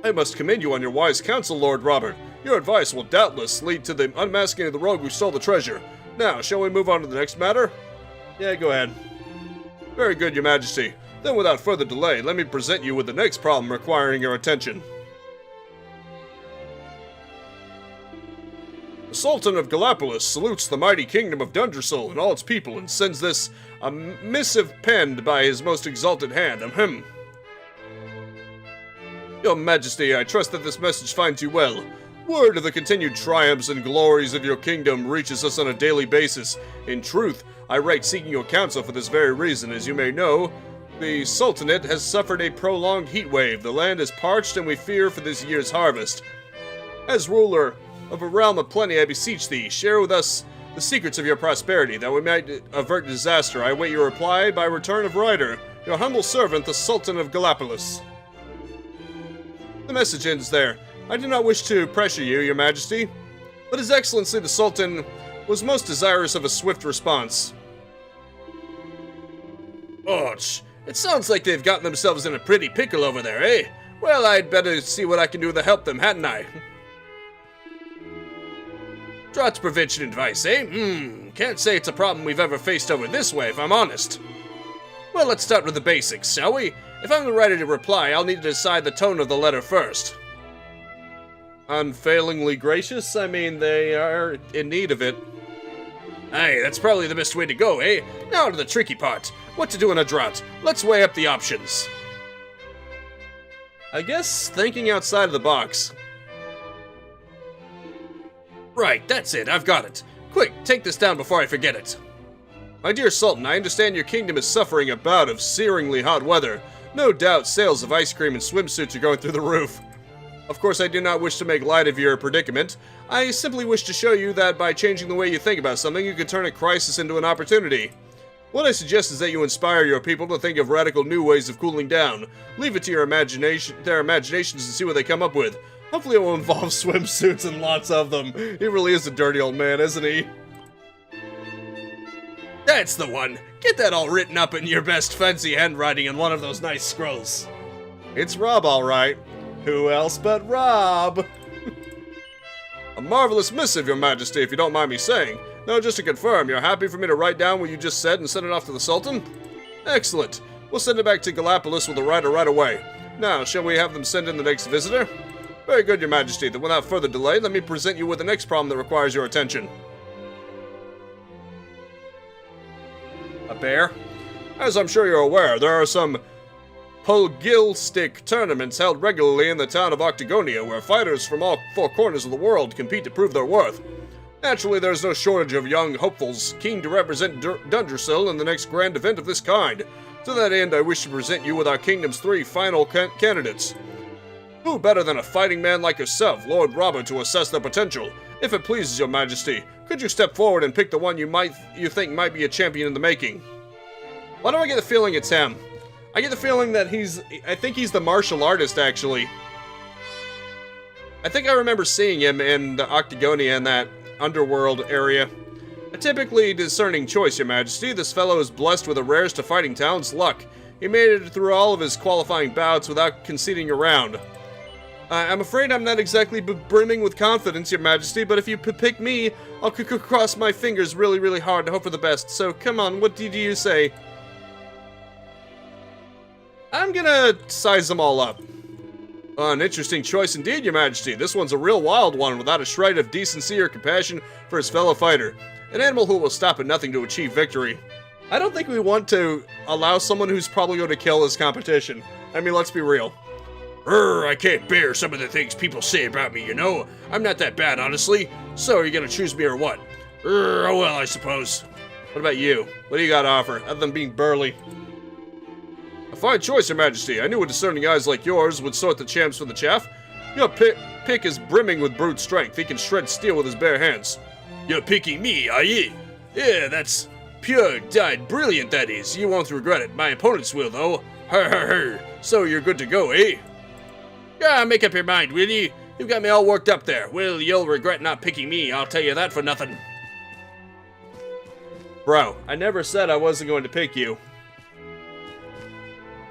I must commend you on your wise counsel, Lord Robert. Your advice will doubtless lead to the unmasking of the rogue who stole the treasure. Now, shall we move on to the next matter? Yeah, go ahead. Very good, Your Majesty. Then without further delay, let me present you with the next problem requiring your attention. The Sultan of Gallipolis salutes the mighty kingdom of Dungersall and all its people and sends this a missive penned by his most exalted hand. Ahem. Your Majesty, I trust that this message finds you well. Word of the continued triumphs and glories of your kingdom reaches us on a daily basis. In truth, I write seeking your counsel for this very reason. As you may know, The Sultanate has suffered a prolonged heat wave. The land is parched and we fear for this year's harvest. As ruler of a realm of plenty, I beseech thee, share with us the secrets of your prosperity, that we might avert disaster. I await your reply by return of rider. Your humble servant, the Sultan of Gallipolis. The message ends there. I do not wish to pressure you, your majesty, but His Excellency the Sultan was most desirous of a swift response. Och, it sounds like they've gotten themselves in a pretty pickle over there, eh? Well, I'd better see what I can do to help them, hadn't I? Drought prevention advice, eh? Can't say it's a problem we've ever faced over this way, if I'm honest. Well, let's start with the basics, shall we? If I'm ready to reply, I'll need to decide the tone of the letter first. Unfailingly gracious? I mean, they are in need of it. Hey, that's probably the best way to go, eh? Now to the tricky part. What to do in a drought. Let's weigh up the options. I guess thinking outside of the box. Right, that's it. I've got it. Quick, take this down before I forget it. My dear Sultan, I understand your kingdom is suffering a bout of searingly hot weather. No doubt sales of ice cream and swimsuits are going through the roof. Of course, I do not wish to make light of your predicament. I simply wish to show you that by changing the way you think about something, you can turn a crisis into an opportunity. What I suggest is that you inspire your people to think of radical new ways of cooling down. Leave it to their imaginations to see what they come up with. Hopefully it will involve swimsuits and lots of them. He really is a dirty old man, isn't he? That's the one. Get that all written up in your best fancy handwriting on one of those nice scrolls. It's Rob, all right. Who else but Rob? A marvelous missive, your majesty, if you don't mind me saying. Now, just to confirm, you're happy for me to write down what you just said and send it off to the Sultan? Excellent. We'll send it back to Gallipolis with the rider right away. Now, shall we have them send in the next visitor? Very good, your majesty. Then without further delay, let me present you with the next problem that requires your attention. A bear? As I'm sure you're aware, there are some pugilstic tournaments held regularly in the town of Octagonia, where fighters from all four corners of the world compete to prove their worth. Naturally, there's no shortage of young hopefuls keen to represent Dundersill in the next grand event of this kind. To that end, I wish to present you with our kingdom's 3 final candidates. Who better than a fighting man like yourself, Lord Robert, to assess their potential? If it pleases your majesty, could you step forward and pick the one you think might be a champion in the making? Why do I get the feeling it's him? I get the feeling that I think he's the martial artist, actually. I think I remember seeing him in the Octagonia in that underworld area. A typically discerning choice, your majesty. This fellow is blessed with a rarest of fighting talents, luck. He made it through all of his qualifying bouts without conceding a round. I'm afraid I'm not exactly brimming with confidence, your majesty, but if you pick me, I'll cross my fingers really, really hard to hope for the best. So come on, what do you say? I'm gonna size them all up. An interesting choice indeed, your majesty. This one's a real wild one without a shred of decency or compassion for his fellow fighter. An animal who will stop at nothing to achieve victory. I don't think we want to allow someone who's probably going to kill his competition. I mean, let's be real. I can't bear some of the things people say about me, you know? I'm not that bad, honestly. So, are you gonna choose me or what? Oh well, I suppose. What about you? What do you got to offer, other than being burly? A fine choice, your majesty. I knew discerning eyes like yours would sort the champs from the chaff. Your pick is brimming with brute strength. He can shred steel with his bare hands. You're picking me, are ye? Yeah, that's pure, dyed brilliant, that is. You won't regret it. My opponents will, though. Her. So you're good to go, eh? Yeah, make up your mind, will you? You've got me all worked up there. Well, you'll regret not picking me, I'll tell you that for nothing. Bro, I never said I wasn't going to pick you.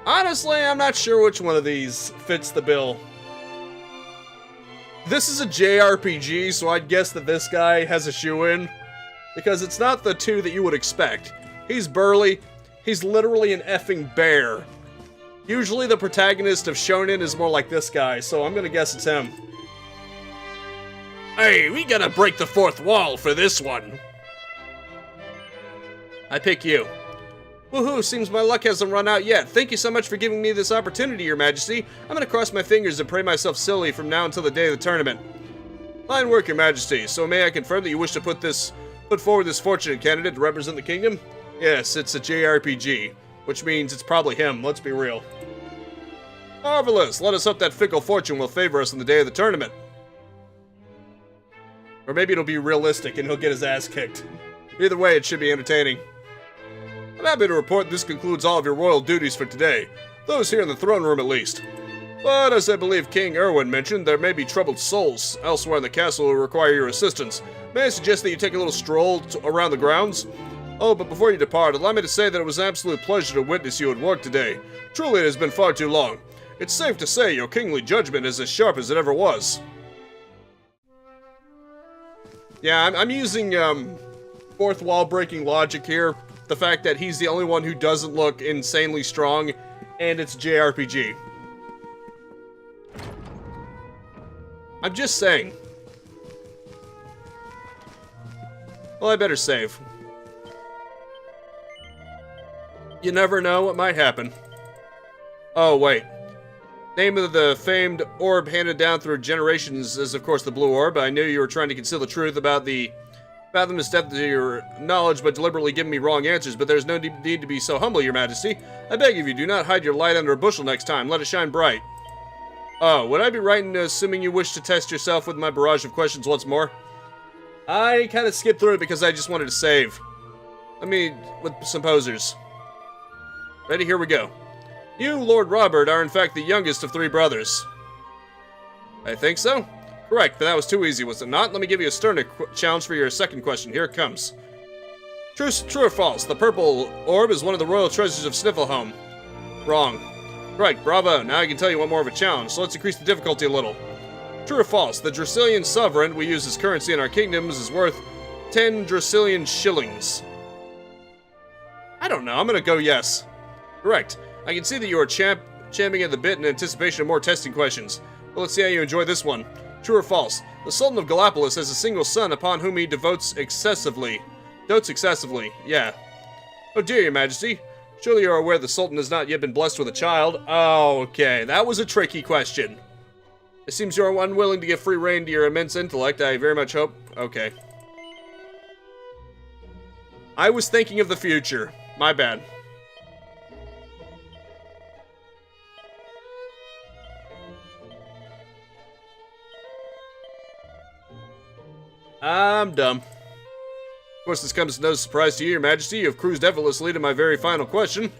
Honestly, I'm not sure which one of these fits the bill. This is a JRPG, so I'd guess that this guy has a shoe-in. Because it's not the two that you would expect. He's burly. He's literally an effing bear. Usually the protagonist of shonen is more like this guy, so I'm gonna guess it's him. Hey, we gotta break the fourth wall for this one. I pick you. Woohoo, seems my luck hasn't run out yet. Thank you so much for giving me this opportunity, your majesty. I'm gonna cross my fingers and pray myself silly from now until the day of the tournament. Fine work, your majesty. So may I confirm that you wish to put forward this fortunate candidate to represent the kingdom? Yes, it's a JRPG. which means it's probably him, let's be real. Marvelous! Let us hope that fickle fortune will favor us on the day of the tournament. Or maybe it'll be realistic and he'll get his ass kicked. Either way, it should be entertaining. I'm happy to report this concludes all of your royal duties for today. Those here in the throne room at least. But as I believe King Erwin mentioned, there may be troubled souls elsewhere in the castle who require your assistance. May I suggest that you take a little stroll around the grounds? Oh, but before you depart, allow me to say that it was an absolute pleasure to witness you at work today. Truly, it has been far too long. It's safe to say your kingly judgment is as sharp as it ever was. Yeah, I'm using fourth wall breaking logic here. The fact that he's the only one who doesn't look insanely strong, and it's JRPG. I'm just saying. Well, I better save. You never know what might happen. Oh, wait. Name of the famed orb handed down through generations is, of course, the Blue Orb. I knew you were trying to conceal the truth about the fathomless depth of your knowledge, but deliberately giving me wrong answers. But there's no need to be so humble, your majesty. I beg of you, do not hide your light under a bushel next time. Let it shine bright. Oh, would I be right in assuming you wish to test yourself with my barrage of questions once more? I kind of skipped through it because I just wanted to save. I mean, with some posers. Ready? Here we go. You, Lord Robert, are in fact the youngest of 3 brothers. I think so. Correct, but that was too easy, was it not? Let me give you a sterner challenge for your second question. Here it comes. True or false? The purple orb is one of the royal treasures of Sniffelholm. Wrong. Correct, bravo. Now I can tell you one more of a challenge, so let's increase the difficulty a little. True or false? The Dracilian sovereign we use as currency in our kingdoms is worth 10 Dracilian shillings. I don't know. I'm gonna go yes. Correct. I can see that you are champing at the bit in anticipation of more testing questions. Well, let's see how you enjoy this one. True or false? The Sultan of Gallipolis has a single son upon whom he dotes excessively. Yeah. Oh dear, your majesty. Surely you are aware the Sultan has not yet been blessed with a child. Oh, okay. That was a tricky question. It seems you are unwilling to give free rein to your immense intellect. I very much hope... Okay. I was thinking of the future. My bad. I'm dumb. Of course, this comes as no surprise to you, your majesty. You have cruised effortlessly to my very final question.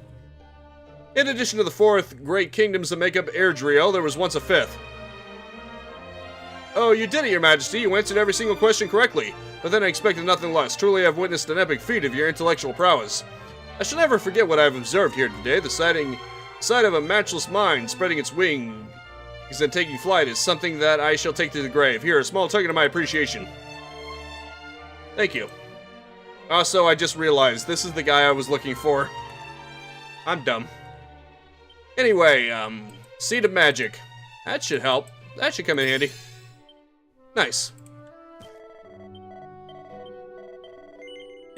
In addition to the 4th great kingdoms that make up Erdreal, there was once a 5th. Oh, you did it, your majesty. You answered every single question correctly. But then I expected nothing less. Truly, I've witnessed an epic feat of your intellectual prowess. I shall never forget what I have observed here today. The sight of a matchless mind spreading its wings and taking flight is something that I shall take to the grave. Here, a small token of my appreciation. Thank you. Also, I just realized this is the guy I was looking for. I'm dumb. Anyway, Seed of Magic. That should help. That should come in handy. Nice.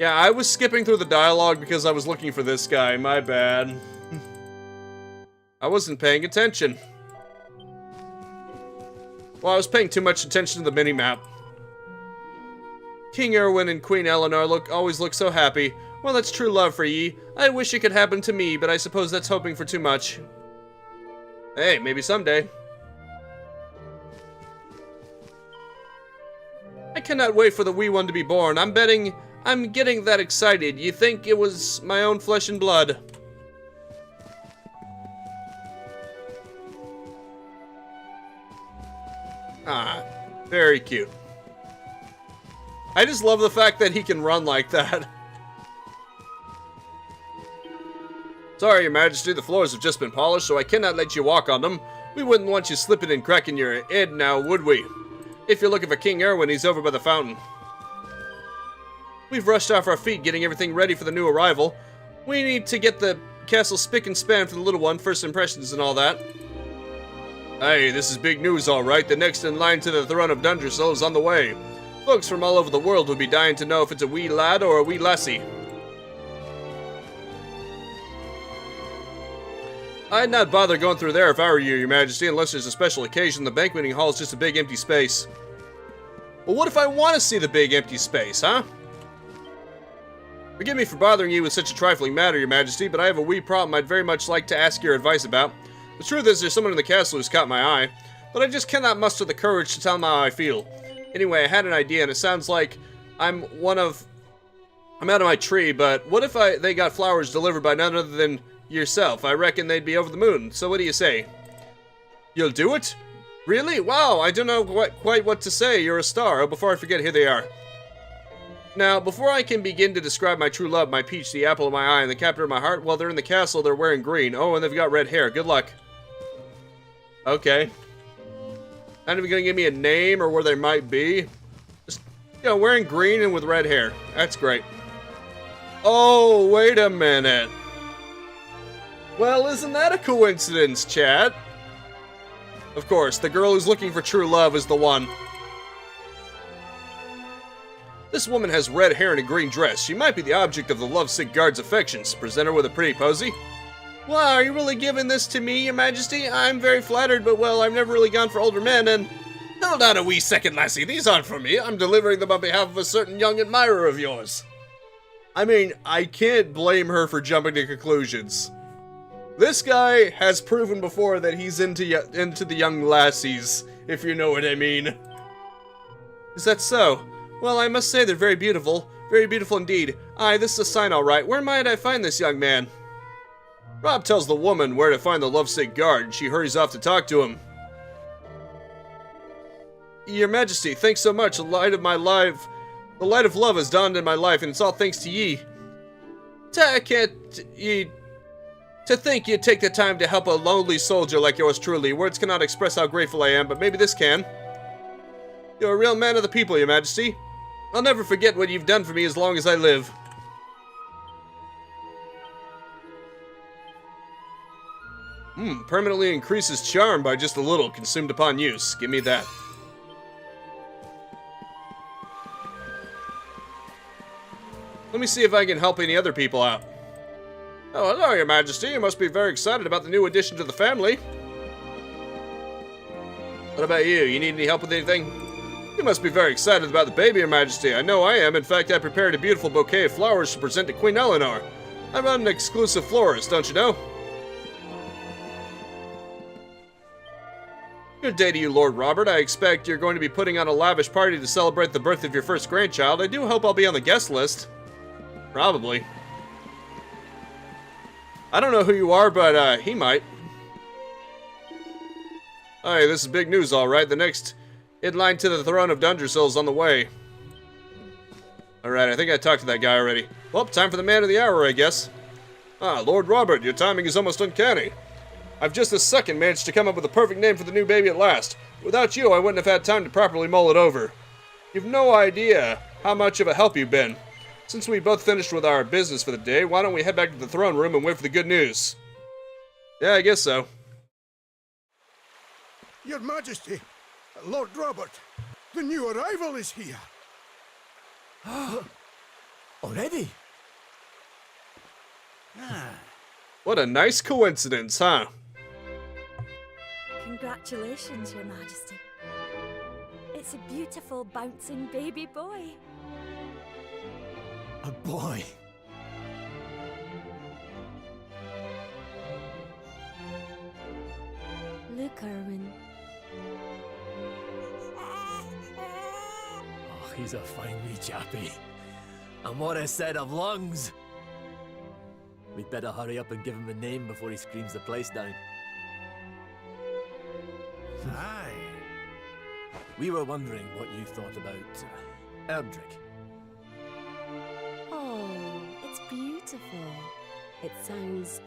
Yeah, I was skipping through the dialogue because I was looking for this guy. My bad. I wasn't paying attention. Well, I was paying too much attention to the minimap. King Erwin and Queen Eleanor always look so happy. Well, that's true love for ye. I wish it could happen to me, but I suppose that's hoping for too much. Hey, maybe someday. I cannot wait for the wee one to be born. I'm betting I'm getting that excited. You think it was my own flesh and blood? Ah, very cute. I just love the fact that he can run like that. Sorry, your majesty, the floors have just been polished, so I cannot let you walk on them. We wouldn't want you slipping and cracking your head now, would we? If you're looking for King Erwin, he's over by the fountain. We've rushed off our feet getting everything ready for the new arrival. We need to get the castle spick and span for the little one, first impressions and all that. Hey, this is big news, all right. The next in line to the throne of Dungersall is on the way. Folks from all over the world will be dying to know if it's a wee lad or a wee lassie. I'd not bother going through there if I were you, your majesty, unless there's a special occasion. The banqueting hall is just a big empty space. Well, what if I want to see the big empty space, huh? Forgive me for bothering you with such a trifling matter, Your Majesty, but I have a wee problem I'd very much like to ask your advice about. The truth is, there's someone in the castle who's caught my eye, but I just cannot muster the courage to tell them how I feel. Anyway, I had an idea, and it sounds like I'm out of my tree, but what if they got flowers delivered by none other than yourself? I reckon they'd be over the moon, so what do you say? You'll do it? Really? Wow, I don't know quite what to say. You're a star. Oh, before I forget, here they are. Now, before I can begin to describe my true love, my peach, the apple of my eye, and the captor of my heart, well, they're in the castle, they're wearing green. Oh, and they've got red hair. Good luck. Okay. Not even gonna give me a name or where they might be. Just, you know, wearing green and with red hair. That's great. Oh, wait a minute. Well, isn't that a coincidence, chat? Of course, the girl who's looking for true love is the one. This woman has red hair and a green dress. She might be the object of the lovesick guard's affections. Present her with a pretty posy. Wow, are you really giving this to me, Your Majesty? I'm very flattered, but well, I've never really gone for older men, and... Hold on a wee second, lassie. These aren't for me. I'm delivering them on behalf of a certain young admirer of yours. I mean, I can't blame her for jumping to conclusions. This guy has proven before that he's into the young lassies, if you know what I mean. Is that so? Well, I must say they're very beautiful indeed. Aye, this is a sign all right. Where might I find this young man? Rob tells the woman where to find the lovesick guard, and she hurries off to talk to him. Your Majesty, thanks so much. The light of love has dawned in my life, and it's all thanks to ye. To think you'd take the time to help a lonely soldier like yours truly. Words cannot express how grateful I am, but maybe this can. You're a real man of the people, Your Majesty. I'll never forget what you've done for me as long as I live. Permanently increases charm by just a little, consumed upon use. Give me that. Let me see if I can help any other people out. Oh, hello, Your Majesty. You must be very excited about the new addition to the family. What about you? You need any help with anything? You must be very excited about the baby, Your Majesty. I know I am. In fact, I prepared a beautiful bouquet of flowers to present to Queen Eleanor. I'm an exclusive florist, don't you know? Good day to you, Lord Robert. I expect you're going to be putting on a lavish party to celebrate the birth of your first grandchild. I do hope I'll be on the guest list. Probably. I don't know who you are, but he might. Hey, this is big news, all right. The next in line to the throne of Dundersill is on the way. Alright, I think I talked to that guy already. Well, time for the man of the hour, I guess. Ah, Lord Robert, your timing is almost uncanny. I've just this second managed to come up with a perfect name for the new baby at last. Without you, I wouldn't have had time to properly mull it over. You've no idea how much of a help you've been. Since we both finished with our business for the day, why don't we head back to the throne room and wait for the good news? Yeah, I guess so. Your Majesty, Lord Robert, the new arrival is here. Already? What a nice coincidence, huh? Congratulations, Your Majesty. It's a beautiful, bouncing baby boy. A boy. Look, Erwin. Oh, he's a fine wee chappie. And what a set of lungs! We'd better hurry up and give him a name before he screams the place down. Aye. We were wondering what you thought about Erdrick. Oh, it's beautiful. It sounds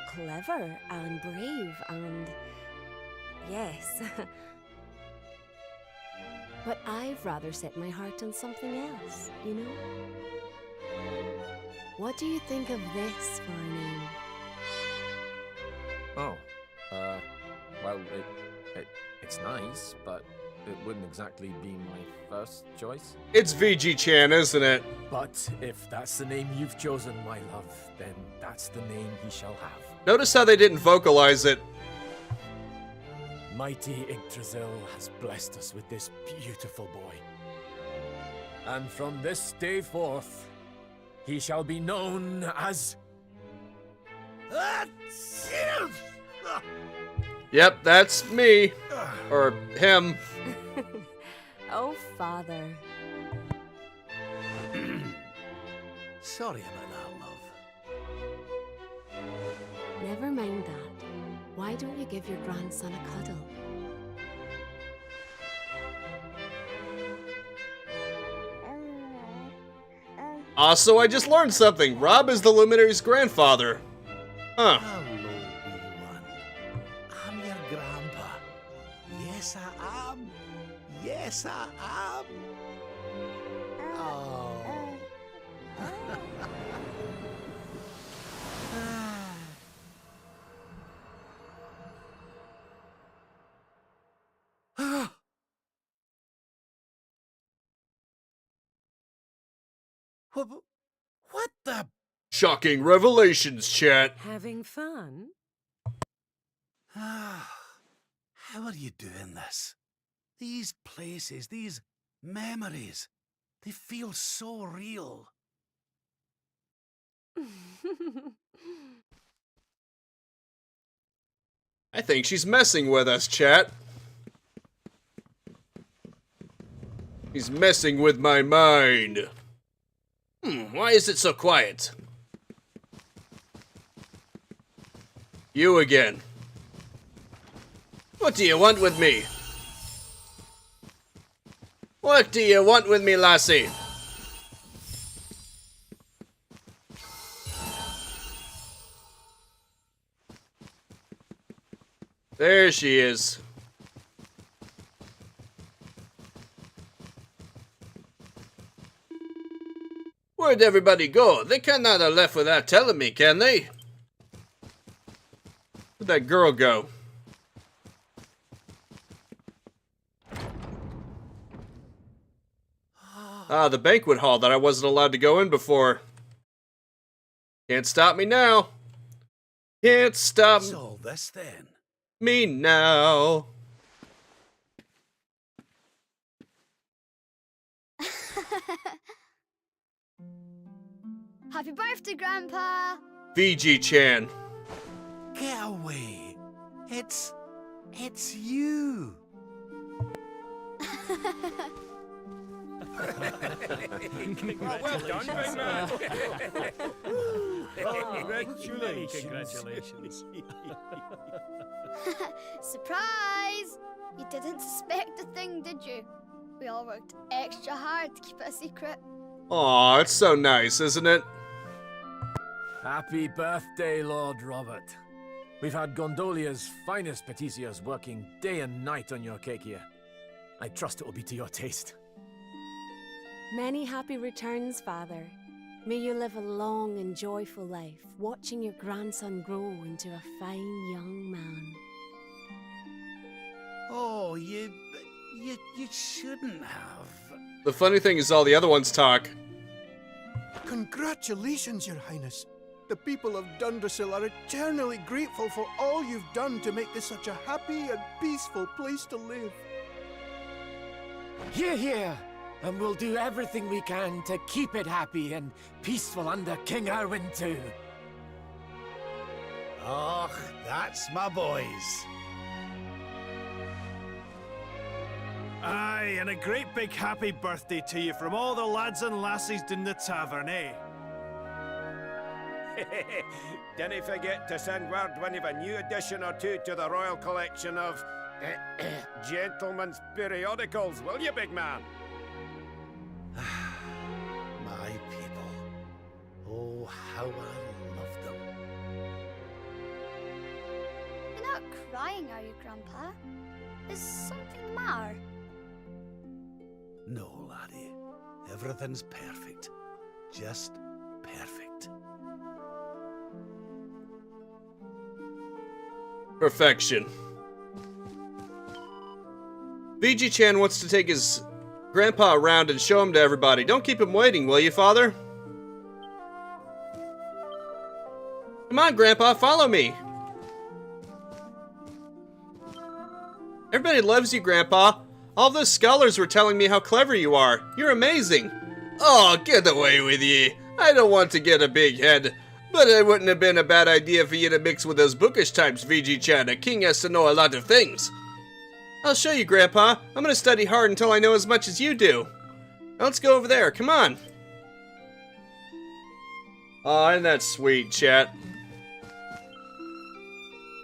clever and brave and... yes. But I've rather set my heart on something else, you know? What do you think of this for a name? Oh, well, it's nice, but it wouldn't exactly be my first choice. It's VG-chan, isn't it? But if that's the name you've chosen, my love, then that's the name he shall have. Notice how they didn't vocalize it. Mighty Yggdrasil has blessed us with this beautiful boy. And from this day forth, He shall be known as... Yep, that's me. Or him. Oh, Father. Sorry about that, love. Never mind that. Why don't you give your grandson a cuddle? Also, I just learned something. Rob is the Luminary's grandfather. Huh. Hello, wee one. I'm your grandpa. Yes, I am. Yes, I am. Oh. What the? Shocking revelations, chat. Having fun? How are you doing this? These places, these memories, they feel so real. I think she's messing with us, chat. He's messing with my mind. Why is it so quiet? You again. What do you want with me? What do you want with me, lassie? There she is. Where'd everybody go? They cannot have left without telling me, can they? Where'd that girl go? Ah, the banquet hall that I wasn't allowed to go in before. Can't stop me now. Can't stop What's all this then? me now. Happy birthday, Grandpa! VG-chan. Get away. It's you. Well done, big man. Congratulations. Surprise! You didn't suspect a thing, did you? We all worked extra hard to keep it a secret. Aw, it's so nice, isn't it? Happy birthday, Lord Robert. We've had Gondolia's finest paticiers working day and night on your cake here. I trust it will be to your taste. Many happy returns, Father. May you live a long and joyful life, watching your grandson grow into a fine young man. Oh, you shouldn't have. The funny thing is all the other ones talk. Congratulations, Your Highness. The people of Dundrasil are eternally grateful for all you've done to make this such a happy and peaceful place to live. Hear, hear! And we'll do everything we can to keep it happy and peaceful under King Erwin too. Oh, that's my boys. Aye, and a great big happy birthday to you from all the lads and lassies in the tavern, eh? Didn't forget to send word when you've a new edition or two to the Royal Collection of Gentlemen's Periodicals, will you, big man? My people. Oh, how I love them. You're not crying, are you, Grandpa? Is something the matter? No, laddie. Everything's perfect. Just perfect. Perfection. VG-chan wants to take his grandpa around and show him to everybody. Don't keep him waiting, will you, Father? Come on, Grandpa, follow me. Everybody loves you, Grandpa. All those scholars were telling me how clever you are. You're amazing. Oh, get away with ye. I don't want to get a big head, but it wouldn't have been a bad idea for you to mix with those bookish types, VG-chan. A king has to know a lot of things. I'll show you, Grandpa. I'm gonna study hard until I know as much as you do. Now let's go over there, come on. Aw, isn't that sweet, chat?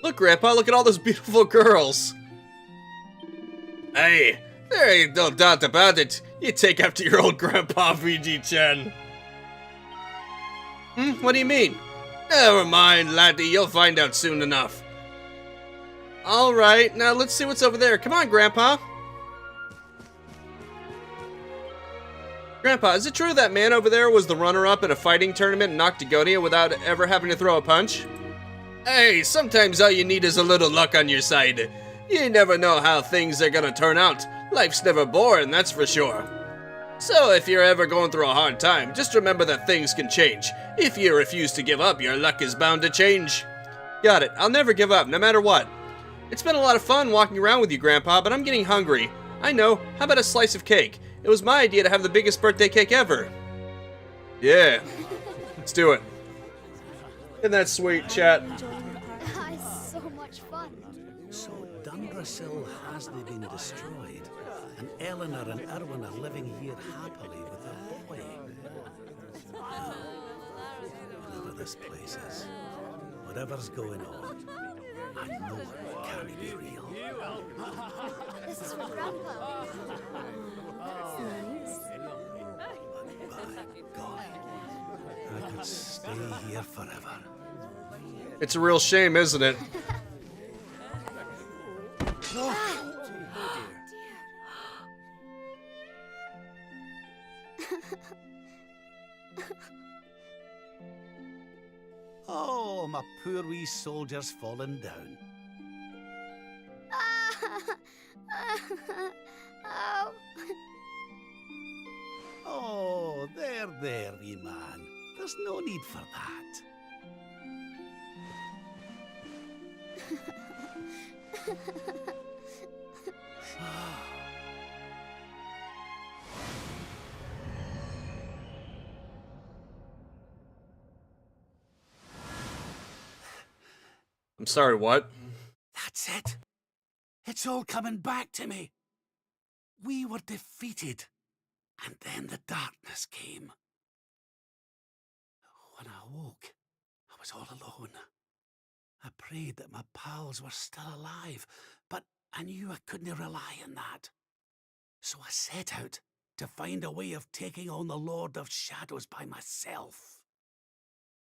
Look, Grandpa, look at all those beautiful girls. Hey, there ain't no doubt about it. You take after your old Grandpa, VG-chan. What do you mean? Never mind, laddie, you'll find out soon enough. Alright, now let's see what's over there. Come on, Grandpa. Grandpa, is it true that man over there was the runner-up in a fighting tournament in Octagonia without ever having to throw a punch? Hey, sometimes all you need is a little luck on your side. You never know how things are gonna turn out. Life's never boring, that's for sure. So if you're ever going through a hard time, just remember that things can change. If you refuse to give up, your luck is bound to change. Got it. I'll never give up, no matter what. It's been a lot of fun walking around with you, Grandpa, but I'm getting hungry. I know. How about a slice of cake? It was my idea to have the biggest birthday cake ever. Yeah. Let's do it. Isn't that sweet, chat? So much fun. So Dunbrasil hasn't been destroyed, and Eleanor and Erwin are living here happily with their boy. Whatever this place is, whatever's going on, I know it can't be real. This is for Grandpa. That's nice. By God, I could stay here forever. It's a real shame, isn't it? No. Oh, my poor wee soldier's fallen down. Oh. Oh, there, wee man. There's no need for that. I'm sorry, what? That's it. It's all coming back to me. We were defeated, and then the darkness came. When I awoke, I was all alone. I prayed that my pals were still alive, but I knew I couldn't rely on that. So I set out to find a way of taking on the Lord of Shadows by myself.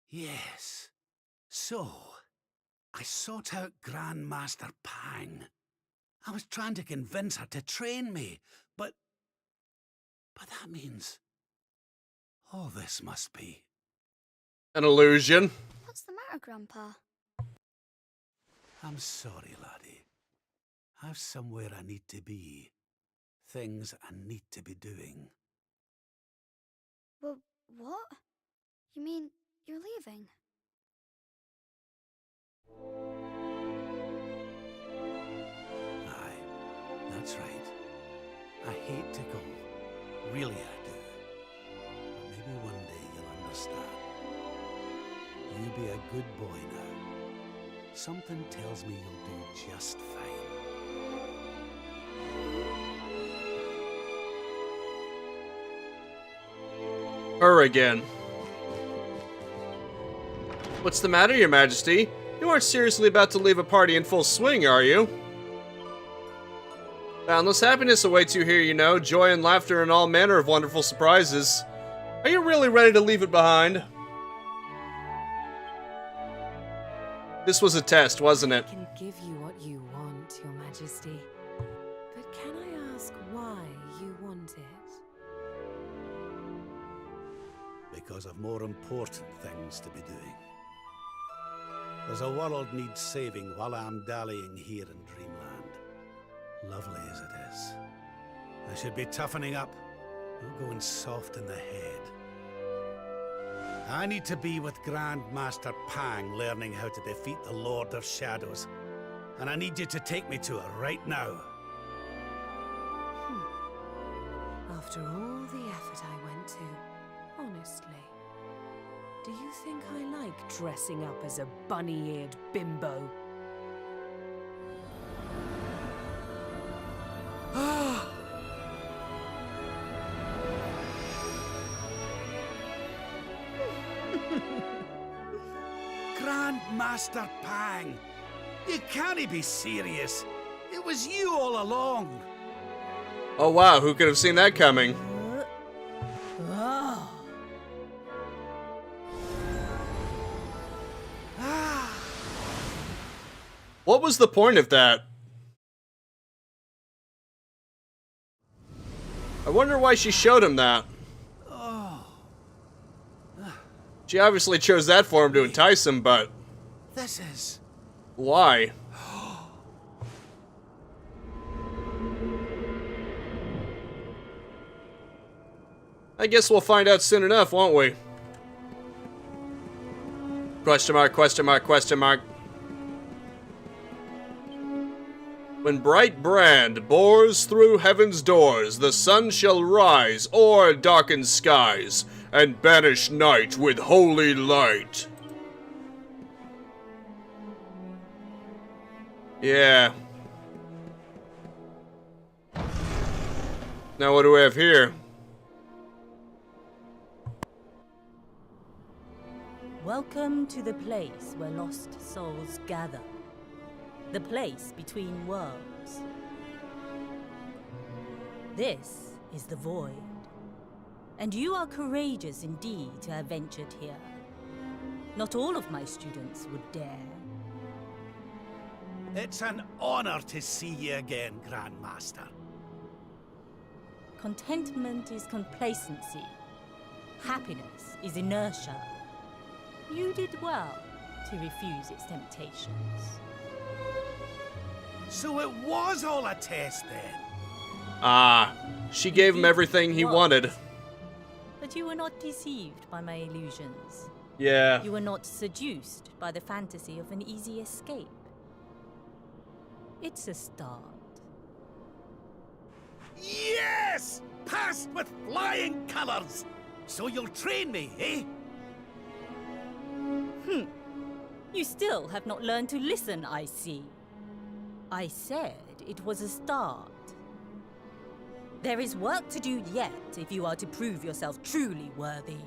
Yes, so I sought out Grandmaster Pang. I was trying to convince her to train me, but that means all this must be an illusion. What's the matter, Grandpa? I'm sorry, laddie. I've somewhere I need to be. Things I need to be doing. Well, what? You mean you're leaving? Aye, that's right. I hate to go. Really, I do. But maybe one day you'll understand. You be a good boy now. Something tells me you'll do just fine. Her again. What's the matter, Your Majesty? You aren't seriously about to leave a party in full swing, are you? Boundless happiness awaits you here, you know. Joy and laughter and all manner of wonderful surprises. Are you really ready to leave it behind? This was a test, wasn't it? I can give you what you want, Your Majesty. But can I ask why you want it? Because of more important things to be doing. There's a world needs saving while I'm dallying here in Dreamland. Lovely as it is. I should be toughening up, not going soft in the head. I need to be with Grandmaster Pang learning how to defeat the Lord of Shadows. And I need you to take me to it right now. After all the effort I went to, honestly. Do you think I like dressing up as a bunny-eared bimbo? Grandmaster Pang! You can't be serious. It was you all along. Oh wow, who could have seen that coming? What was the point of that? I wonder why she showed him that. She obviously chose that for him to entice him, but... This is... Why? I guess we'll find out soon enough, won't we? Question mark, question mark, question mark. When bright brand bores through heaven's doors, the sun shall rise o'er darkened skies, and banish night with holy light. Yeah. Now what do we have here? Welcome to the place where lost souls gather. The place between worlds. This is the Void. And you are courageous indeed to have ventured here. Not all of my students would dare. It's an honor to see you again, Grandmaster. Contentment is complacency. Happiness is inertia. You did well to refuse its temptations. So it was all a test then? Ah, she gave him everything he wanted. But you were not deceived by my illusions. Yeah. You were not seduced by the fantasy of an easy escape. It's a start. Yes! Passed with flying colors! So you'll train me, eh? You still have not learned to listen, I see. I said it was a start. There is work to do yet if you are to prove yourself truly worthy.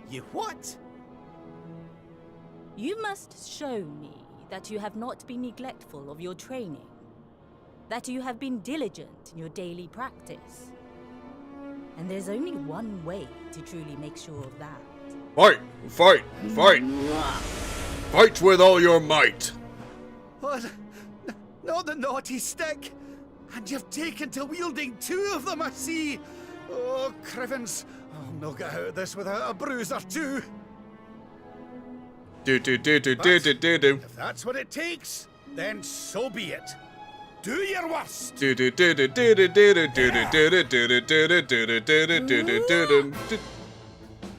You what? You must show me that you have not been neglectful of your training. That you have been diligent in your daily practice. And there's only one way to truly make sure of that. Fight! Fight! Fight! Fight with all your might! What? Not the naughty stick! And you've taken to wielding two of them, I see! Oh, Crivens, I'll not get out of this without a bruise or two! If that's what it takes, then so be it. Do your worst!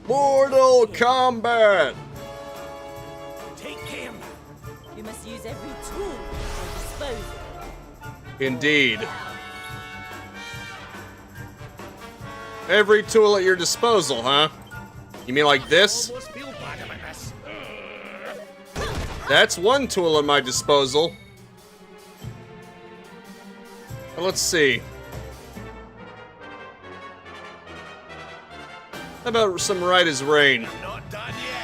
Mortal Kombat! Take him! You must use every tool at your disposal. Indeed. Every tool at your disposal, huh? You mean like this? That's one tool at my disposal. Let's see. How about some right as rain? Not done yet.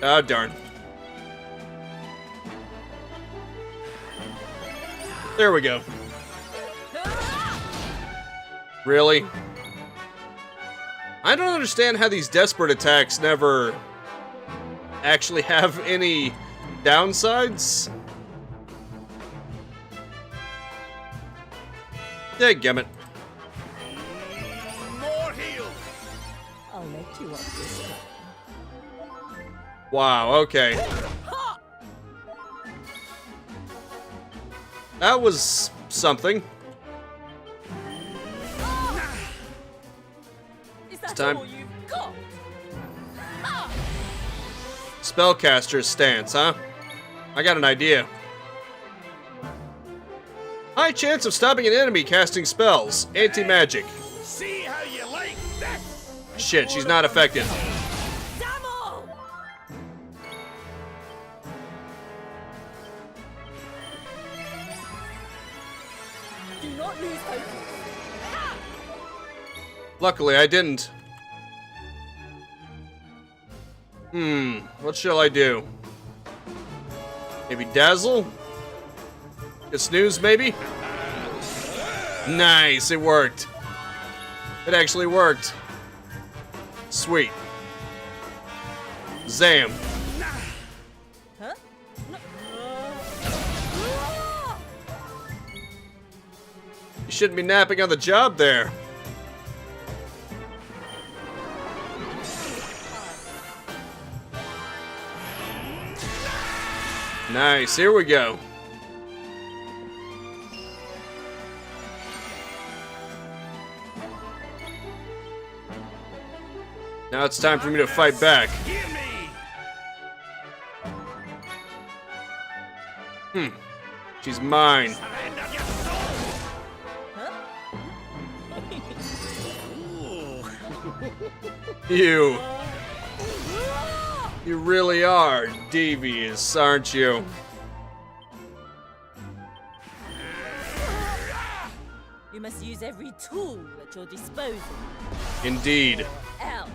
Ah, darn. There we go. Really? I don't understand how these desperate attacks never actually have any downsides. Dadgummit. More heal! I'll let you up this time. Wow, okay. That was something. Is that time. all you've got? Spellcaster's stance, huh? I got an idea. High chance of stopping an enemy casting spells. Anti-magic. See how you like that? Shit, she's not effective. Do not lose hope. Luckily, I didn't. What shall I do? Maybe dazzle? A snooze, maybe? Nice, it worked. It actually worked. Sweet. Zam. Huh? You shouldn't be napping on the job there. Nice, here we go. Now it's time for me to fight back. She's mine. You really are devious, aren't you? You must use every tool at your disposal. Indeed. Else.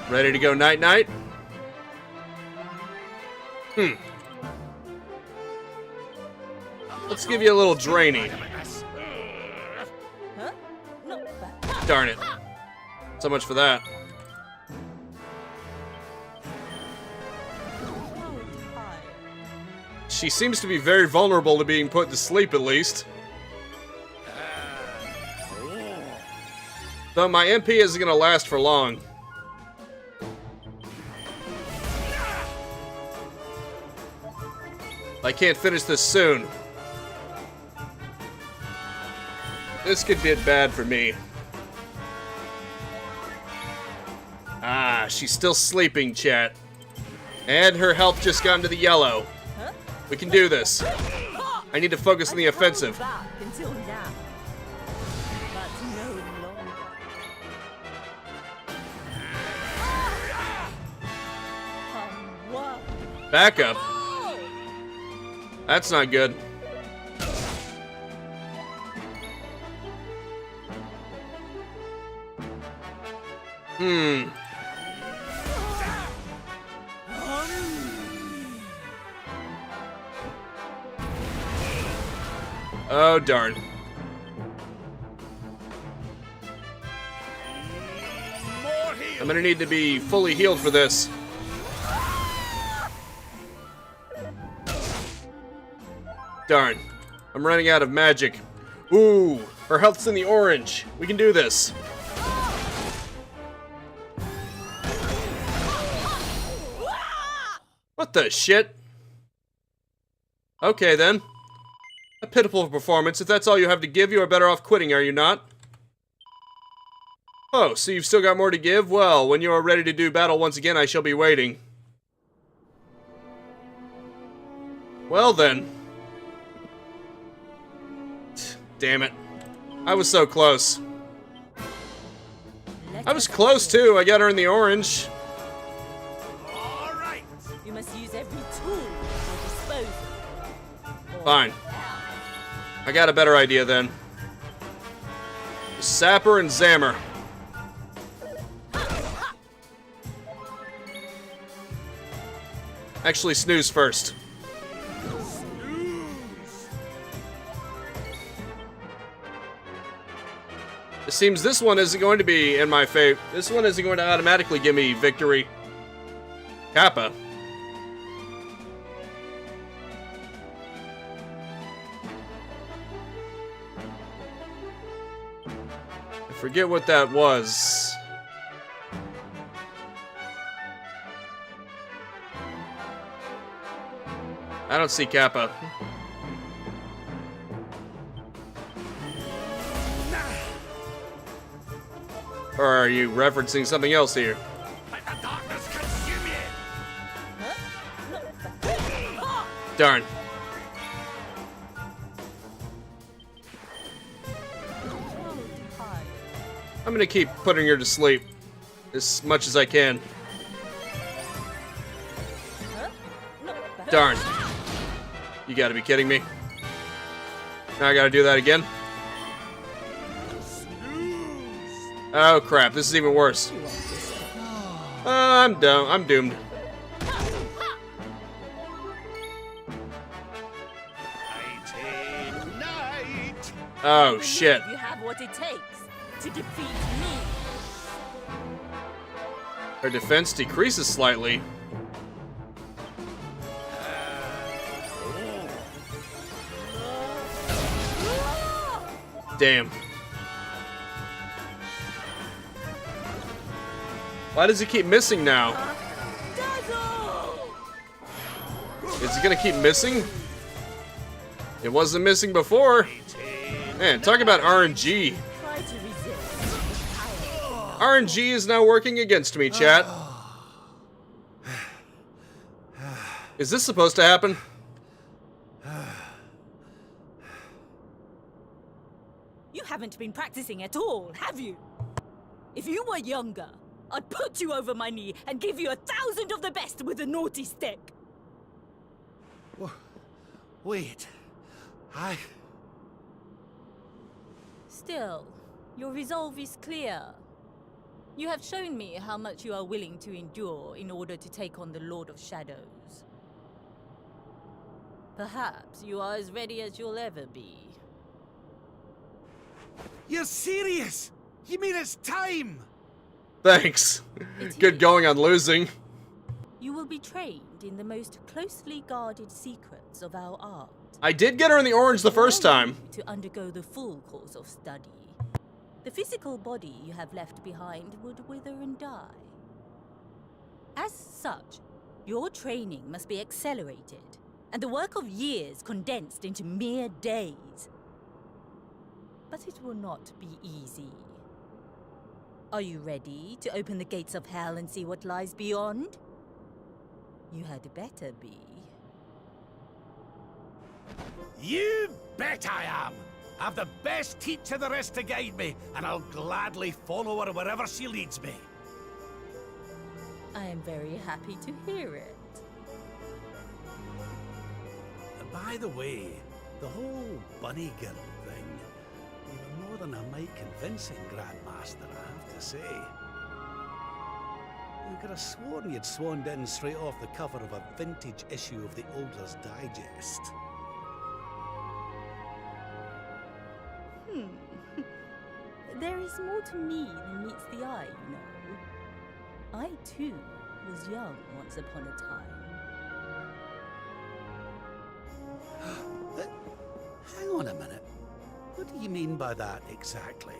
Ready to go night-night? Let's give you a little draining. Huh? Not bad. Darn it. So much for that. She seems to be very vulnerable to being put to sleep, at least. Though my MP isn't gonna last for long. I can't finish this soon. This could get bad for me. Ah, she's still sleeping, chat. And her health just got into the yellow. We can do this. I need to focus on the offensive. Back until now. But no longer. Back up. That's not good. Oh, darn. I'm gonna need to be fully healed for this. Darn. I'm running out of magic. Ooh, her health's in the orange. We can do this. What the shit? Okay, then. A pitiful performance. If that's all you have to give, you are better off quitting, are you not? Oh, so you've still got more to give? Well, when you are ready to do battle once again, I shall be waiting. Well then. Damn it. I was so close. I was close too. I got her in the orange. You must use every tool at your disposal. Fine. I got a better idea then. Sapper and Zammer. Actually, snooze first. It seems this one isn't going to be in my favor. This one isn't going to automatically give me victory. Kappa. I forget what that was. I don't see Kappa. Or are you referencing something else here? Let the darkness consume you! Darn. I'm gonna keep putting her to sleep as much as I can. Darn. You gotta be kidding me. Now I gotta do that again? Oh crap, this is even worse. I'm done. I'm doomed. Oh shit. You have what it takes to defeat me. Her defense decreases slightly. Damn. Why does he keep missing now? Is he gonna keep missing? It wasn't missing before. Man, talk about RNG. RNG is now working against me, chat. Is this supposed to happen? You haven't been practicing at all, have you? If you were younger, I'd put you over my knee and give you 1,000 of the best with a naughty stick. Wait. Still, your resolve is clear. You have shown me how much you are willing to endure in order to take on the Lord of Shadows. Perhaps you are as ready as you'll ever be. You're serious? You mean it's time? Thanks. Good going on losing. You will be trained in the most closely guarded secrets of our art. I did get her in the orange the first time. To undergo the full course of study. The physical body you have left behind would wither and die. As such, your training must be accelerated, and the work of years condensed into mere days. But it will not be easy. Are you ready to open the gates of hell and see what lies beyond? You had better be. You bet I am! I've the best teacher there is to guide me, and I'll gladly follow her wherever she leads me. I am very happy to hear it. By the way, the whole bunny girl thing, you were more than a mite convincing, Grandmaster, I have to say. You could have sworn you'd swaned in straight off the cover of a vintage issue of the Ogler's Digest. There is more to me than meets the eye, you know. I, too, was young once upon a time. Hang on a minute. What do you mean by that exactly?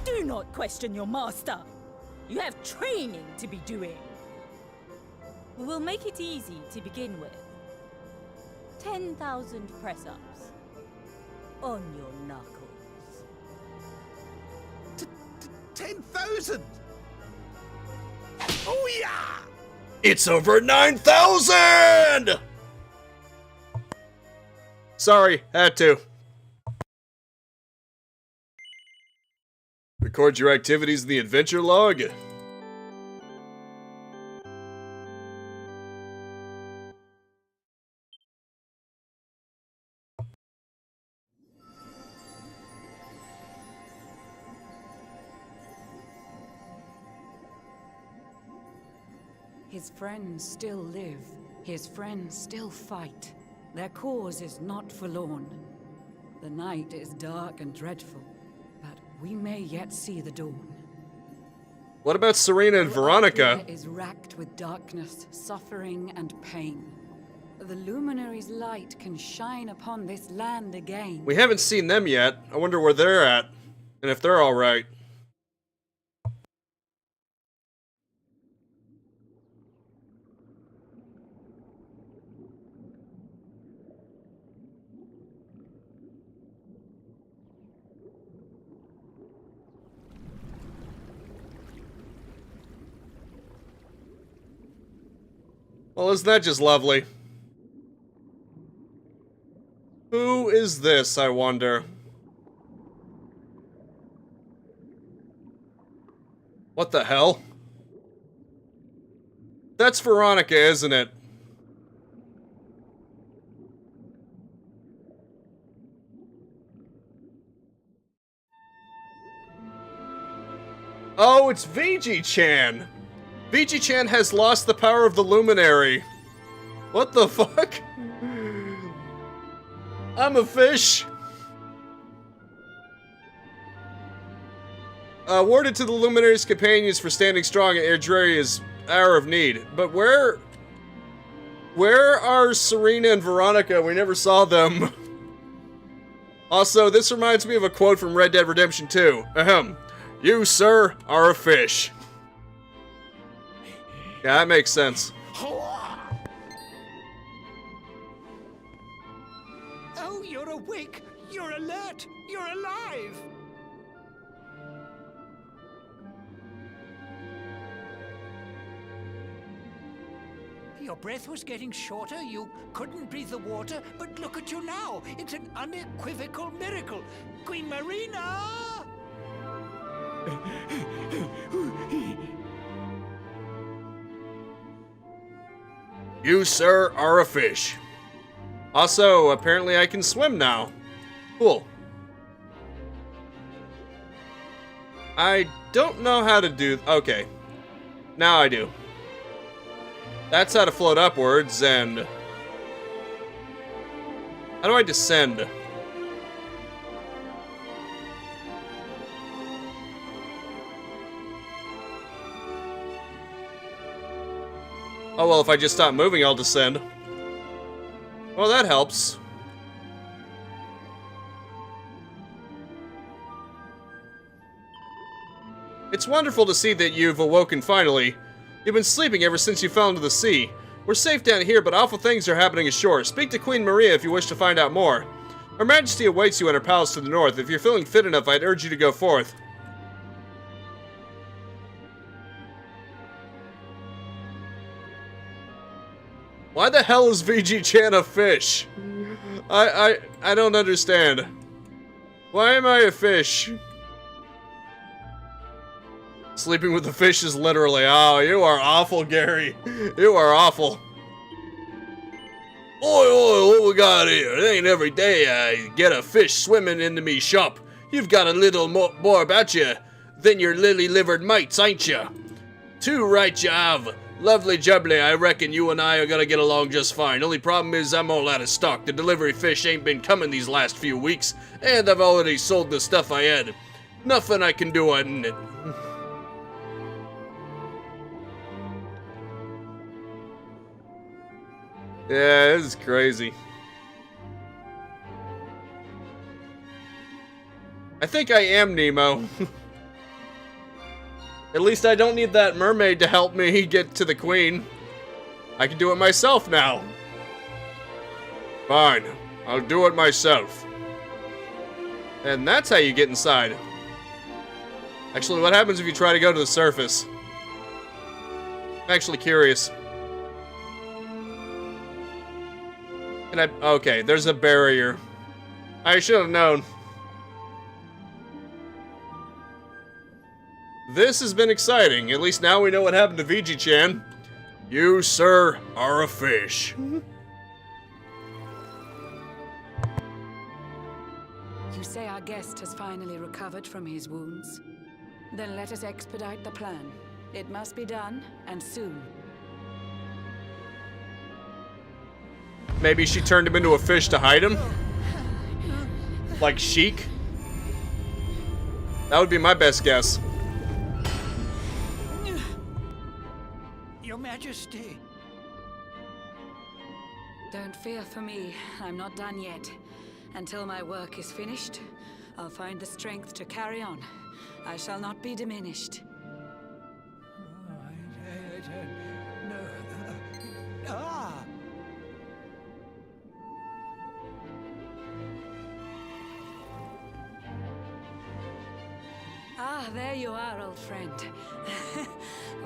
Do not question your master! You have training to be doing. We will make it easy to begin with. 10,000 press-ups. On your knuckles. 10,000? Oh yeah! It's over 9,000! Sorry, had to. Record your activities in the adventure log. His friends still live. His friends still fight. Their cause is not forlorn. The night is dark and dreadful, but we may yet see the dawn. What about Serena and Veronica? Is racked with darkness, suffering, and pain. The luminary's light can shine upon this land again. We haven't seen them yet. I wonder where they're at, and if they're alright. Well, isn't that just lovely? Who is this, I wonder? What the hell? That's Veronica, isn't it? Oh, it's VG-chan! VG-chan has lost the power of the Luminary. What the fuck? I'm a fish! Awarded to the Luminary's companions for standing strong at Erdreria's hour of need. But where are Serena and Veronica? We never saw them. Also, this reminds me of a quote from Red Dead Redemption 2. Ahem. You, sir, are a fish. Yeah, that makes sense. Oh, you're awake! You're alert! You're alive! Your breath was getting shorter, you couldn't breathe the water, but look at you now! It's an unequivocal miracle! Queen Marina! You, sir, are a fish. Also, apparently I can swim now. Cool. I don't know how to do... Okay. Now I do. That's how to float upwards, and... How do I descend? Oh, well, if I just stop moving, I'll descend. Well, that helps. It's wonderful to see that you've awoken finally. You've been sleeping ever since you fell into the sea. We're safe down here, but awful things are happening ashore. Speak to Queen Maria if you wish to find out more. Her Majesty awaits you in her palace to the north. If you're feeling fit enough, I'd urge you to go forth. Why the hell is VG-chan a fish? I don't understand. Why am I a fish? Sleeping with the fish is literally, oh, you are awful, Gary. You are awful. Oi, what we got here? It ain't every day I get a fish swimming into me shop. You've got a little more about you than your lily-livered mates, ain't you? Too right you have. Lovely jubbly, I reckon you and I are gonna get along just fine. Only problem is I'm all out of stock. The delivery fish ain't been coming these last few weeks, and I've already sold the stuff I had. Nothing I can do on it. Yeah, this is crazy. I think I am Nemo. At least I don't need that mermaid to help me get to the queen. I can do it myself now. Fine, I'll do it myself. And that's how you get inside. Actually, what happens if you try to go to the surface? I'm actually curious. Can I... Okay, there's a barrier. I should have known. This has been exciting. At least now we know what happened to VG-chan. You, sir, are a fish. You say our guest has finally recovered from his wounds? Then let us expedite the plan. It must be done, and soon. Maybe she turned him into a fish to hide him? Like Sheik? That would be my best guess. Your Majesty. Don't fear for me. I'm not done yet. Until my work is finished, I'll find the strength to carry on. I shall not be diminished. Ah, there you are, old friend.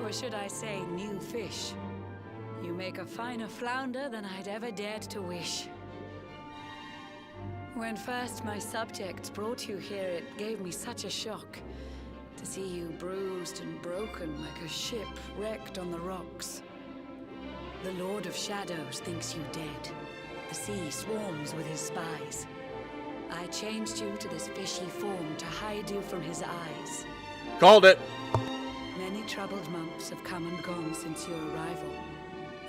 Or should I say, new fish. You make a finer flounder than I'd ever dared to wish. When first my subjects brought you here, it gave me such a shock to see you bruised and broken like a ship wrecked on the rocks. The Lord of Shadows thinks you dead. The sea swarms with his spies. I changed you to this fishy form to hide you from his eyes. Called it. Many troubled months have come and gone since your arrival.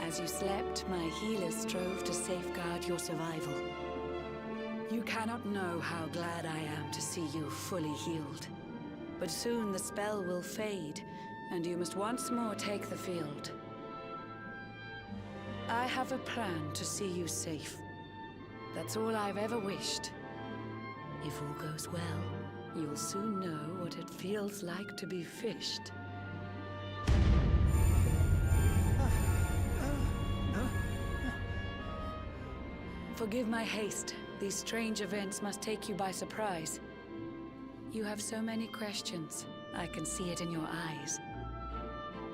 As you slept, my healers strove to safeguard your survival. You cannot know how glad I am to see you fully healed. But soon the spell will fade, and you must once more take the field. I have a plan to see you safe. That's all I've ever wished. If all goes well, you'll soon know what it feels like to be fished. Forgive my haste. These strange events must take you by surprise. You have so many questions. I can see it in your eyes.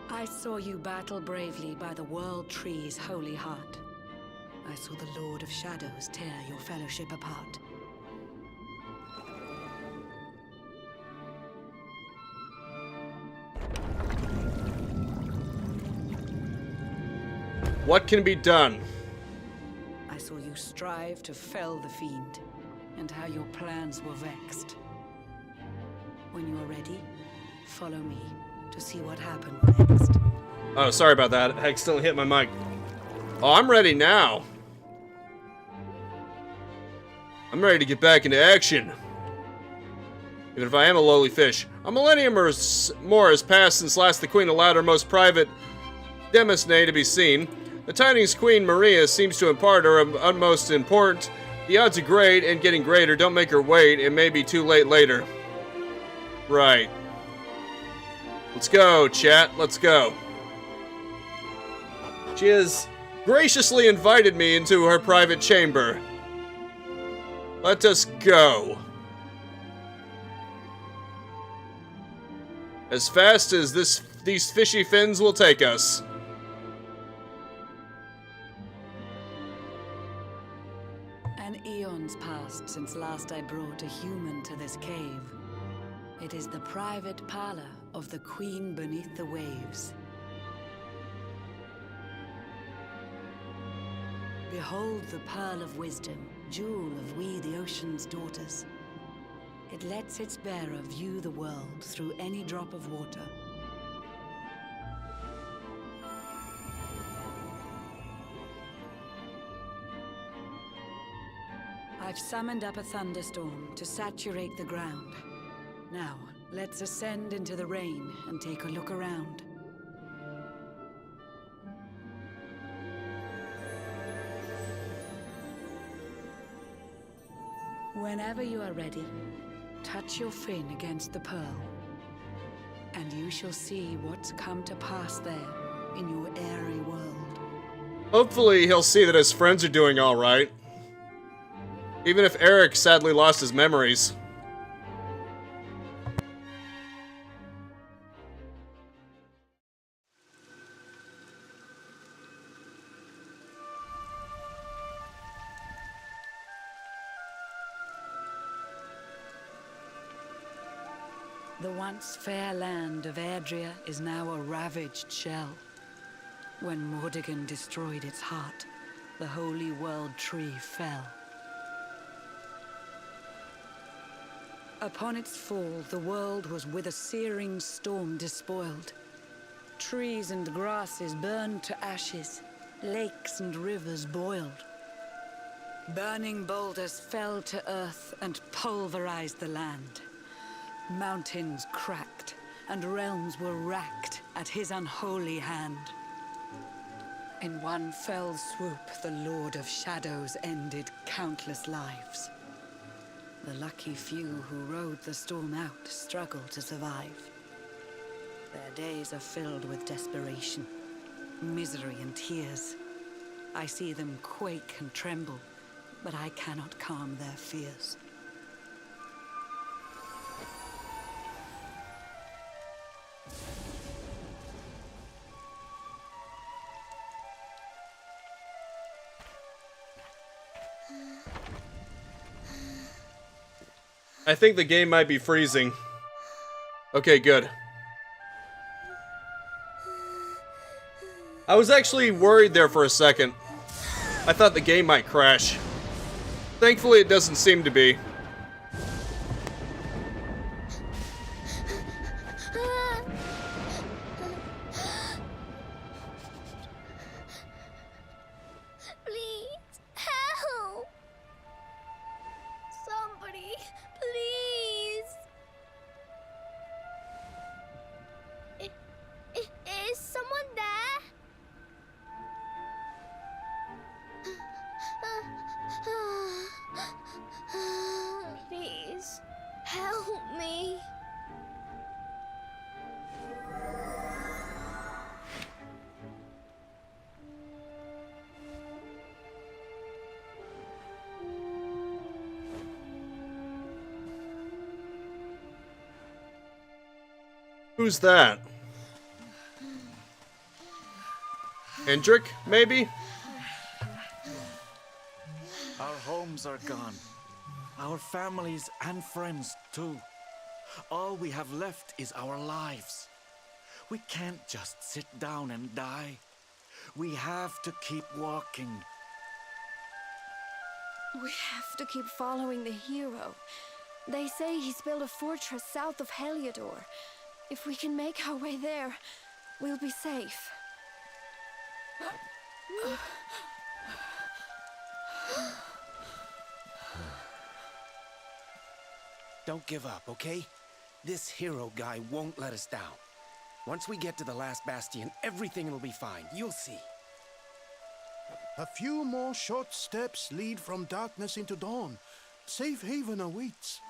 I saw you battle bravely by the World Tree's holy heart. I saw the Lord of Shadows tear your fellowship apart. What can be done? I saw you strive to fell the fiend, and how your plans were vexed. When you are ready, follow me to see what happened next. Oh, sorry about that. I accidentally hit my mic. Oh, I'm ready now. I'm ready to get back into action. Even if I am a lowly fish, a millennium or more has passed since last the Queen allowed her most private demosne to be seen. The tidings Queen Maria seems to impart are of utmost importance. The odds are great and getting greater. Don't make her wait. It may be too late later. Right. Let's go, chat. Let's go. She has graciously invited me into her private chamber. Let us go. As fast as these fishy fins will take us. An eon's passed since last I brought a human to this cave. It is the private parlor of the Queen beneath the waves. Behold the pearl of wisdom, jewel of we the ocean's daughters. It lets its bearer view the world through any drop of water. I've summoned up a thunderstorm to saturate the ground. Now, let's ascend into the rain and take a look around. Whenever you are ready, touch your fin against the pearl, and you shall see what's come to pass there in your airy world. Hopefully he'll see that his friends are doing alright. Even if Eric sadly lost his memories. The once fair land of Erdrea is now a ravaged shell. When Mordegon destroyed its heart, the holy world tree fell. Upon its fall, the world was with a searing storm despoiled. Trees and grasses burned to ashes, lakes and rivers boiled. Burning boulders fell to earth and pulverized the land. Mountains cracked, and realms were racked at his unholy hand. In one fell swoop, the Lord of Shadows ended countless lives. The lucky few who rode the storm out struggled to survive. Their days are filled with desperation, misery and tears. I see them quake and tremble, but I cannot calm their fears. I think the game might be freezing. Okay, good. I was actually worried there for a second. I thought the game might crash. Thankfully, it doesn't seem to be. Please, help! Somebody, please! Is someone there? Please, help me. Who's that? Hendrik, maybe? Our homes are gone. Our families and friends, too. All we have left is our lives. We can't just sit down and die. We have to keep walking. We have to keep following the hero. They say he's built a fortress south of Heliodor. If we can make our way there, we'll be safe. Don't give up, okay? This hero guy won't let us down. Once we get to the last bastion, everything will be fine. You'll see. A few more short steps lead from darkness into dawn. Safe haven awaits.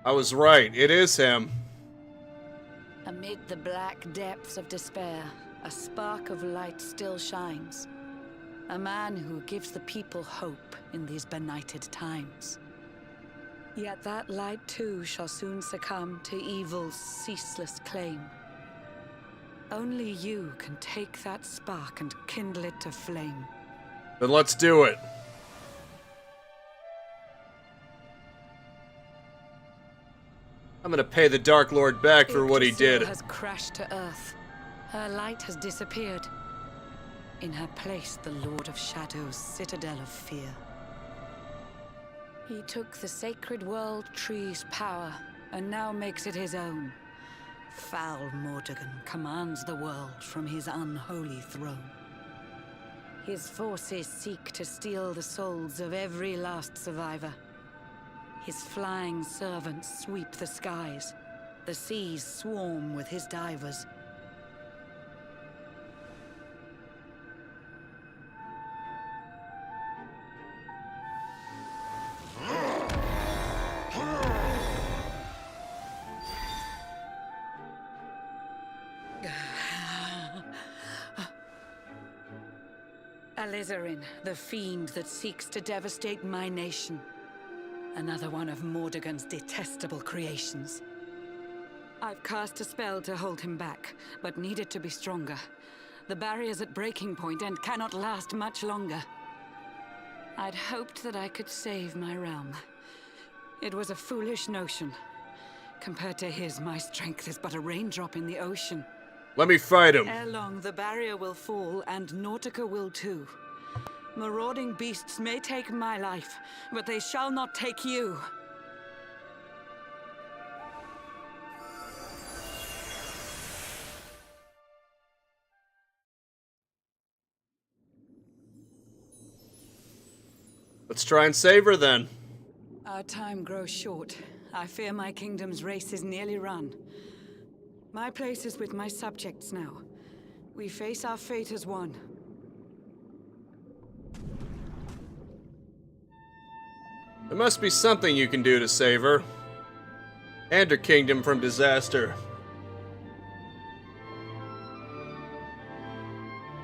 I was right. It is him. Amid the black depths of despair, a spark of light still shines. A man who gives the people hope in these benighted times. Yet that light too shall soon succumb to evil's ceaseless claim. Only you can take that spark and kindle it to flame. Then let's do it. I'm gonna pay the Dark Lord back for what he did. Has crashed to earth. Her light has disappeared. In her place, the Lord of Shadow's citadel of fear. He took the sacred world tree's power and now makes it his own. Foul Mordegon commands the world from his unholy throne. His forces seek to steal the souls of every last survivor. His flying servants sweep the skies. The seas swarm with his divers. Alizarin, the fiend that seeks to devastate my nation. Another one of Mordegon's detestable creations. I've cast a spell to hold him back, but need it to be stronger. The barrier's at breaking point and cannot last much longer. I'd hoped that I could save my realm. It was a foolish notion. Compared to his, my strength is but a raindrop in the ocean. Let me fight him. Ere long, the barrier will fall, and Nautica will too. Marauding beasts may take my life, but they shall not take you. Let's try and save her then. Our time grows short. I fear my kingdom's race is nearly run. My place is with my subjects now. We face our fate as one. There must be something you can do to save her. And her kingdom from disaster.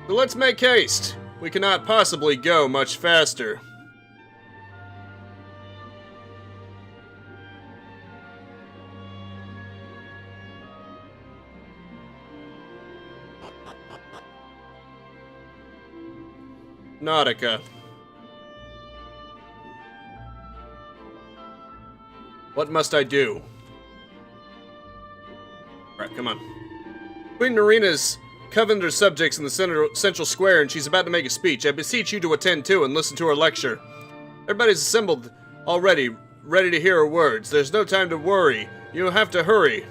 So let's make haste. We cannot possibly go much faster. Nautica. What must I do? Alright, come on. Queen Marina's covenant her subjects in the central square, and she's about to make a speech. I beseech you to attend too and listen to her lecture. Everybody's assembled already, ready to hear her words. There's no time to worry. You have to hurry.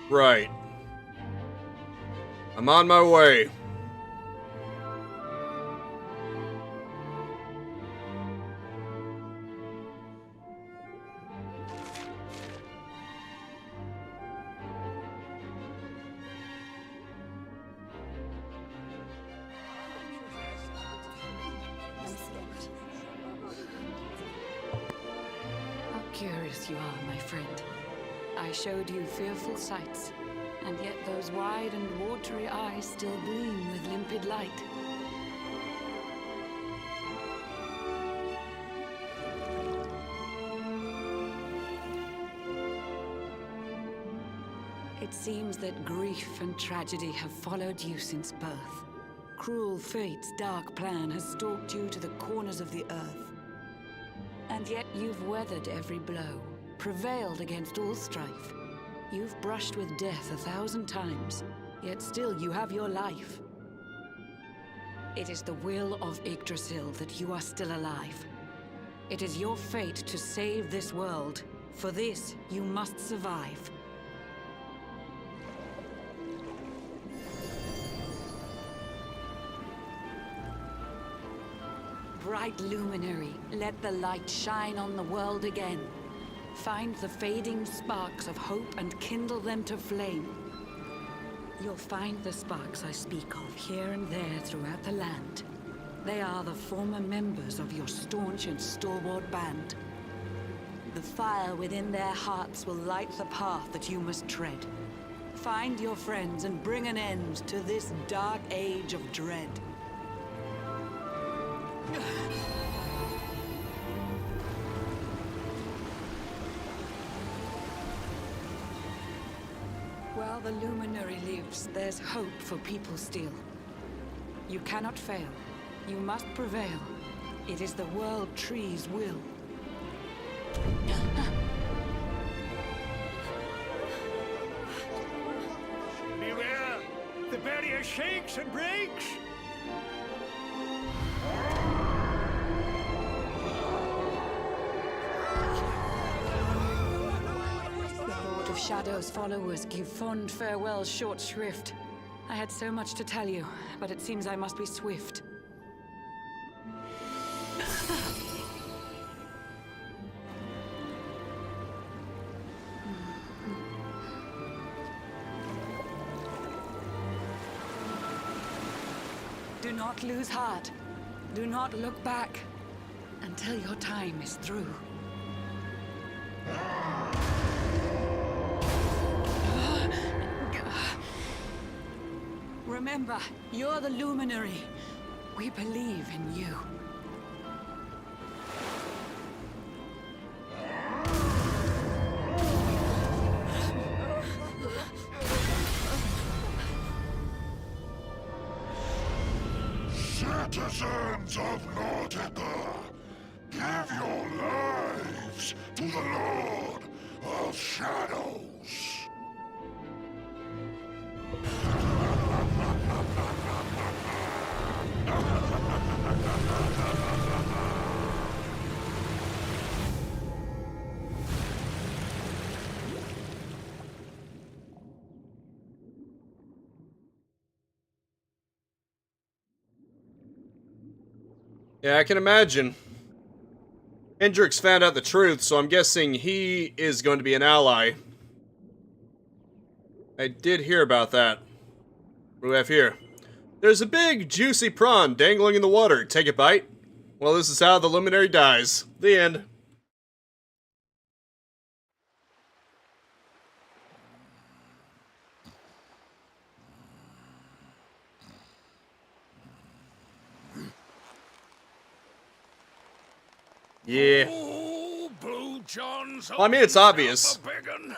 Right. I'm on my way. How curious you are, my friend. I showed you fearful sights, and yet those wide and watery eyes still gleam with limpid light. It seems that grief and tragedy have followed you since birth. Cruel fate's dark plan has stalked you to the corners of the earth. And yet you've weathered every blow, prevailed against all strife. You've brushed with death 1,000 times, yet still you have your life. It is the will of Yggdrasil that you are still alive. It is your fate to save this world. For this, you must survive. Bright luminary, let the light shine on the world again. Find the fading sparks of hope and kindle them to flame. You'll find the sparks I speak of here and there throughout the land. They are the former members of your staunch and stalwart band. The fire within their hearts will light the path that you must tread. Find your friends and bring an end to this dark age of dread. While the luminary lives, there's hope for people still. You cannot fail. You must prevail. It is the World Tree's will. Beware! The barrier shakes and breaks! Of Shadow's followers give fond farewell short shrift. I had so much to tell you, but it seems I must be swift. Do not lose heart. Do not look back until your time is through. Remember, you're the luminary. We believe in you. Citizens of Nautica, give your lives to the Lord of Shadows. Yeah, I can imagine. Hendrix found out the truth, so I'm guessing he is going to be an ally. I did hear about that. What do we have here? There's a big, juicy prawn dangling in the water. Take a bite? Well, this is how the luminary dies. The end. Yeah. Oh, Blue John's Well, I mean, it's obvious. a big 'un.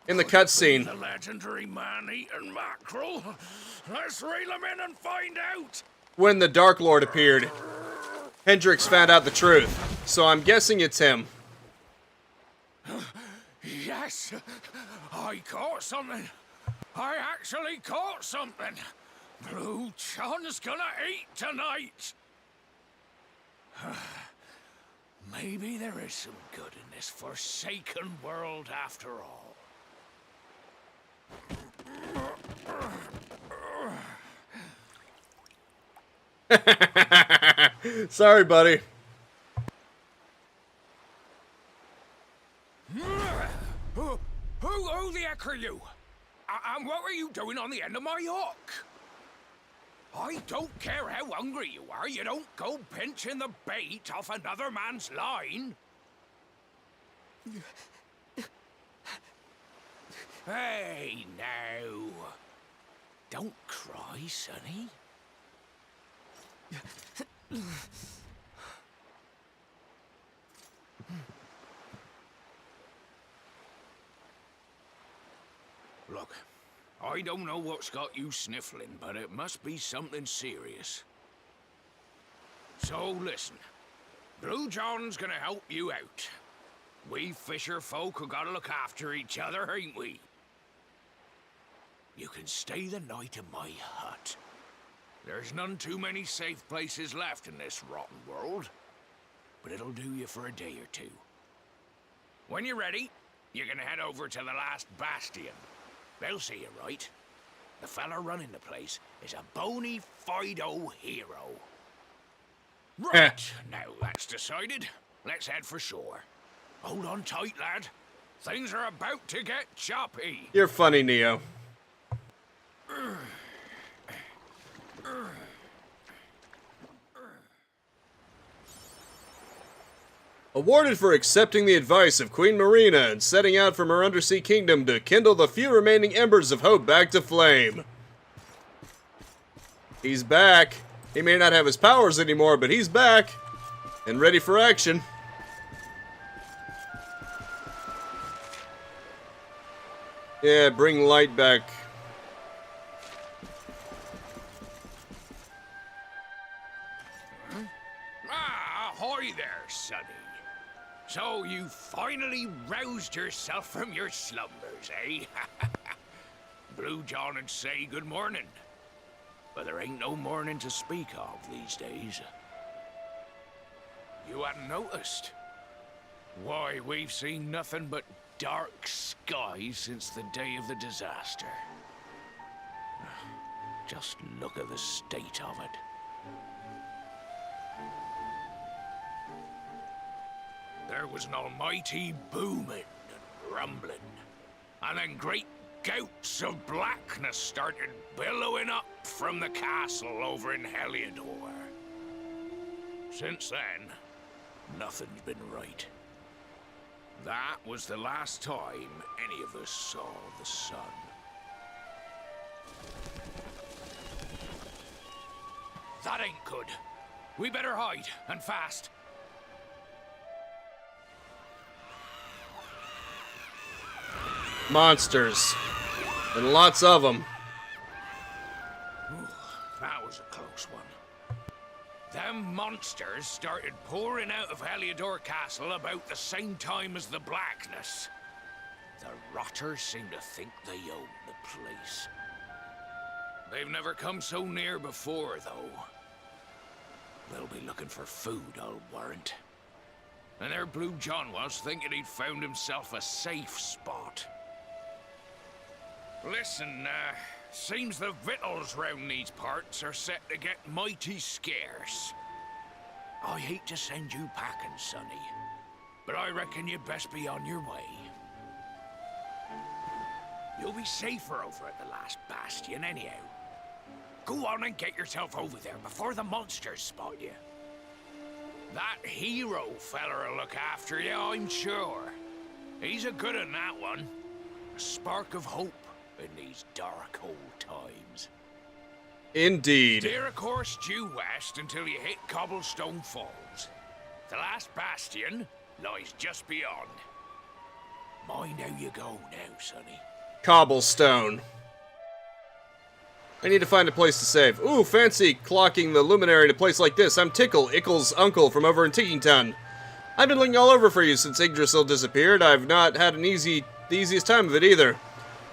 in the Could it be cutscene. The legendary man-eating mackerel. Let's reel him in and find out. When the Dark Lord appeared, Hendrix found out the truth. So I'm guessing it's him. Yes, I caught something. I actually caught something. Blue John's gonna eat tonight. Maybe there is some good in this forsaken world after all. Sorry, buddy. Who the heck are you? And what were you doing on the end of my hook? I don't care how hungry you are, you don't go pinching the bait off another man's line. Hey, now. Don't cry, sonny. Look, I don't know what's got you sniffling, but it must be something serious. So listen, Blue John's gonna help you out. We fisher folk have gotta look after each other, ain't we? You can stay the night in my hut. There's none too many safe places left in this rotten world, but it'll do you for a day or two. When you're ready, you're gonna head over to the last bastion. They'll see you right. The fella running the place is a bona fide hero. Right, now that's decided. Let's head for shore. Hold on tight, lad. Things are about to get choppy. You're funny, Neo. Awarded for accepting the advice of Queen Marina and setting out from her undersea kingdom to kindle the few remaining embers of hope back to flame. He's back. He may not have his powers anymore, but he's back and ready for action. Yeah, bring light back. Ahoy there, sonny. So you finally roused yourself from your slumbers, eh? Blue John would say good morning. But there ain't no morning to speak of these days. You hadn't noticed? Why, we've seen nothing but dark skies since the day of the disaster. Just look at the state of it. There was an almighty booming and rumbling, and then great gouts of blackness started billowing up from the castle over in Heliodor. Since then, nothing's been right. That was the last time any of us saw the sun. That ain't good. We better hide, and fast. Monsters. And lots of them. That was a close one. Them monsters started pouring out of Heliodor Castle about the same time as the blackness. The rotters seem to think they own the place. They've never come so near before, though. They'll be looking for food, I'll warrant. And there Blue John was, thinking he'd found himself a safe spot. Listen, seems the victuals round these parts are set to get mighty scarce. I hate to send you packing, sonny, but I reckon you'd best be on your way. You'll be safer over at the last bastion anyhow. Go on and get yourself over there before the monsters spot you. That hero feller'll look after you, I'm sure. He's a good one, that one. A spark of hope in these dark old times. Indeed. Steer a course due west until you hit Cobblestone Falls. The last bastion lies just beyond. Mind how you go now, sonny. Cobblestone. I need to find a place to save. Ooh, fancy clocking the luminary in a place like this. I'm Tickle, Ickle's uncle from over in Tickington. I've been looking all over for you since Yggdrasil disappeared. I've not had the easiest time of it either.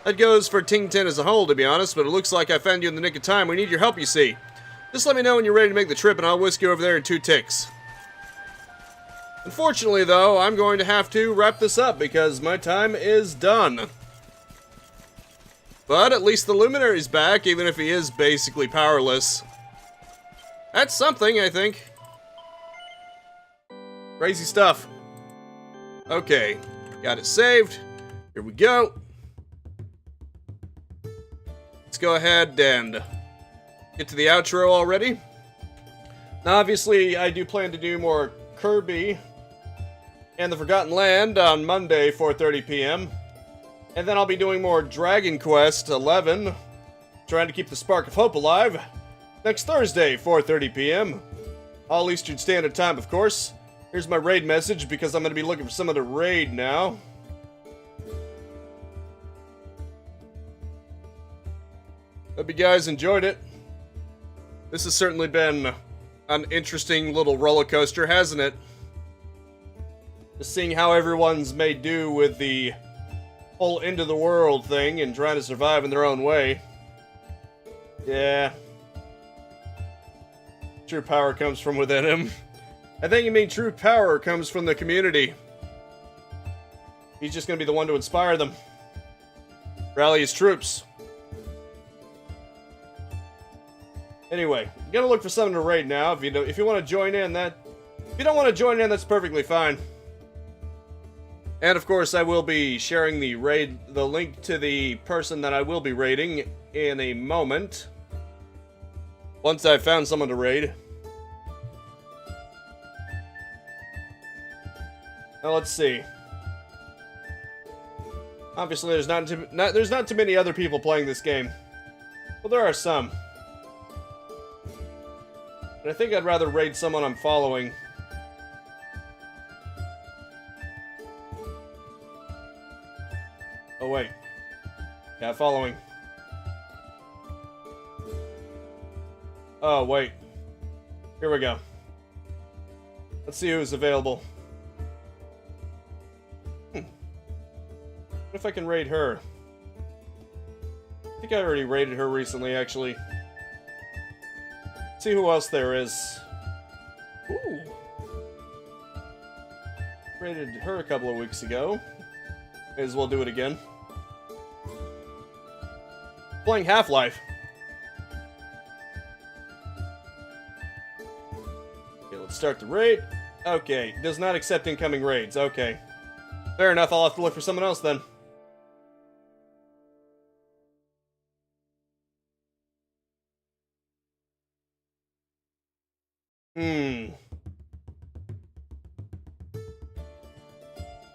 That goes for Tickington as a whole, to be honest, but it looks like I found you in the nick of time. We need your help, you see. Just let me know when you're ready to make the trip, and I'll whisk you over there in 2 ticks. Unfortunately, though, I'm going to have to wrap this up because my time is done. But at least the Luminary's back, even if he is basically powerless. That's something, I think. Crazy stuff. Okay, got it saved. Here we go. Let's go ahead and get to the outro already. Now, obviously, I do plan to do more Kirby and the Forgotten Land on Monday, 4:30 p.m. And then I'll be doing more Dragon Quest 11, trying to keep the Spark of Hope alive, next Thursday, 4:30 p.m. All Eastern Standard Time, of course. Here's my raid message, because I'm going to be looking for someone to raid now. Hope you guys enjoyed it. This has certainly been an interesting little roller coaster, hasn't it? Just seeing how everyone's made do with the whole end of the world thing and trying to survive in their own way. Yeah. True power comes from within him. I think you mean true power comes from the community. He's just gonna be the one to inspire them. Rally his troops. Anyway, you gotta look for something to raid now. If you want to join in, if you don't want to join in, that's perfectly fine. And of course, I will be sharing the link to the person that I will be raiding in a moment. Once I've found someone to raid. Now let's see. Obviously, there's not too many other people playing this game. Well, there are some. But I think I'd rather raid someone I'm following. Oh, wait. Yeah, following. Oh, wait. Here we go. Let's see who's available. What if I can raid her? I think I already raided her recently, actually. Let's see who else there is. Ooh. Raided her a couple of weeks ago. May as well do it again. Playing Half-Life. Okay, let's start the raid. Okay, does not accept incoming raids. Okay. Fair enough, I'll have to look for someone else then.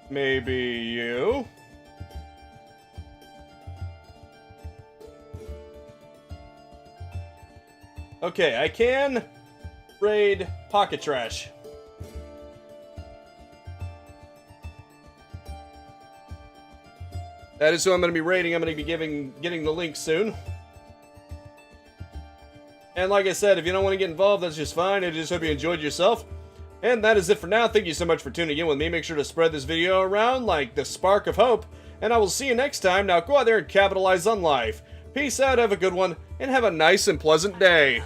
Maybe you? Okay, I can raid Pocket Trash. That is who I'm going to be raiding. I'm going to be getting the link soon. And like I said, if you don't want to get involved, that's just fine. I just hope you enjoyed yourself. And that is it for now. Thank you so much for tuning in with me. Make sure to spread this video around like the spark of hope. And I will see you next time. Now go out there and capitalize on life. Peace out, have a good one, and have a nice and pleasant day.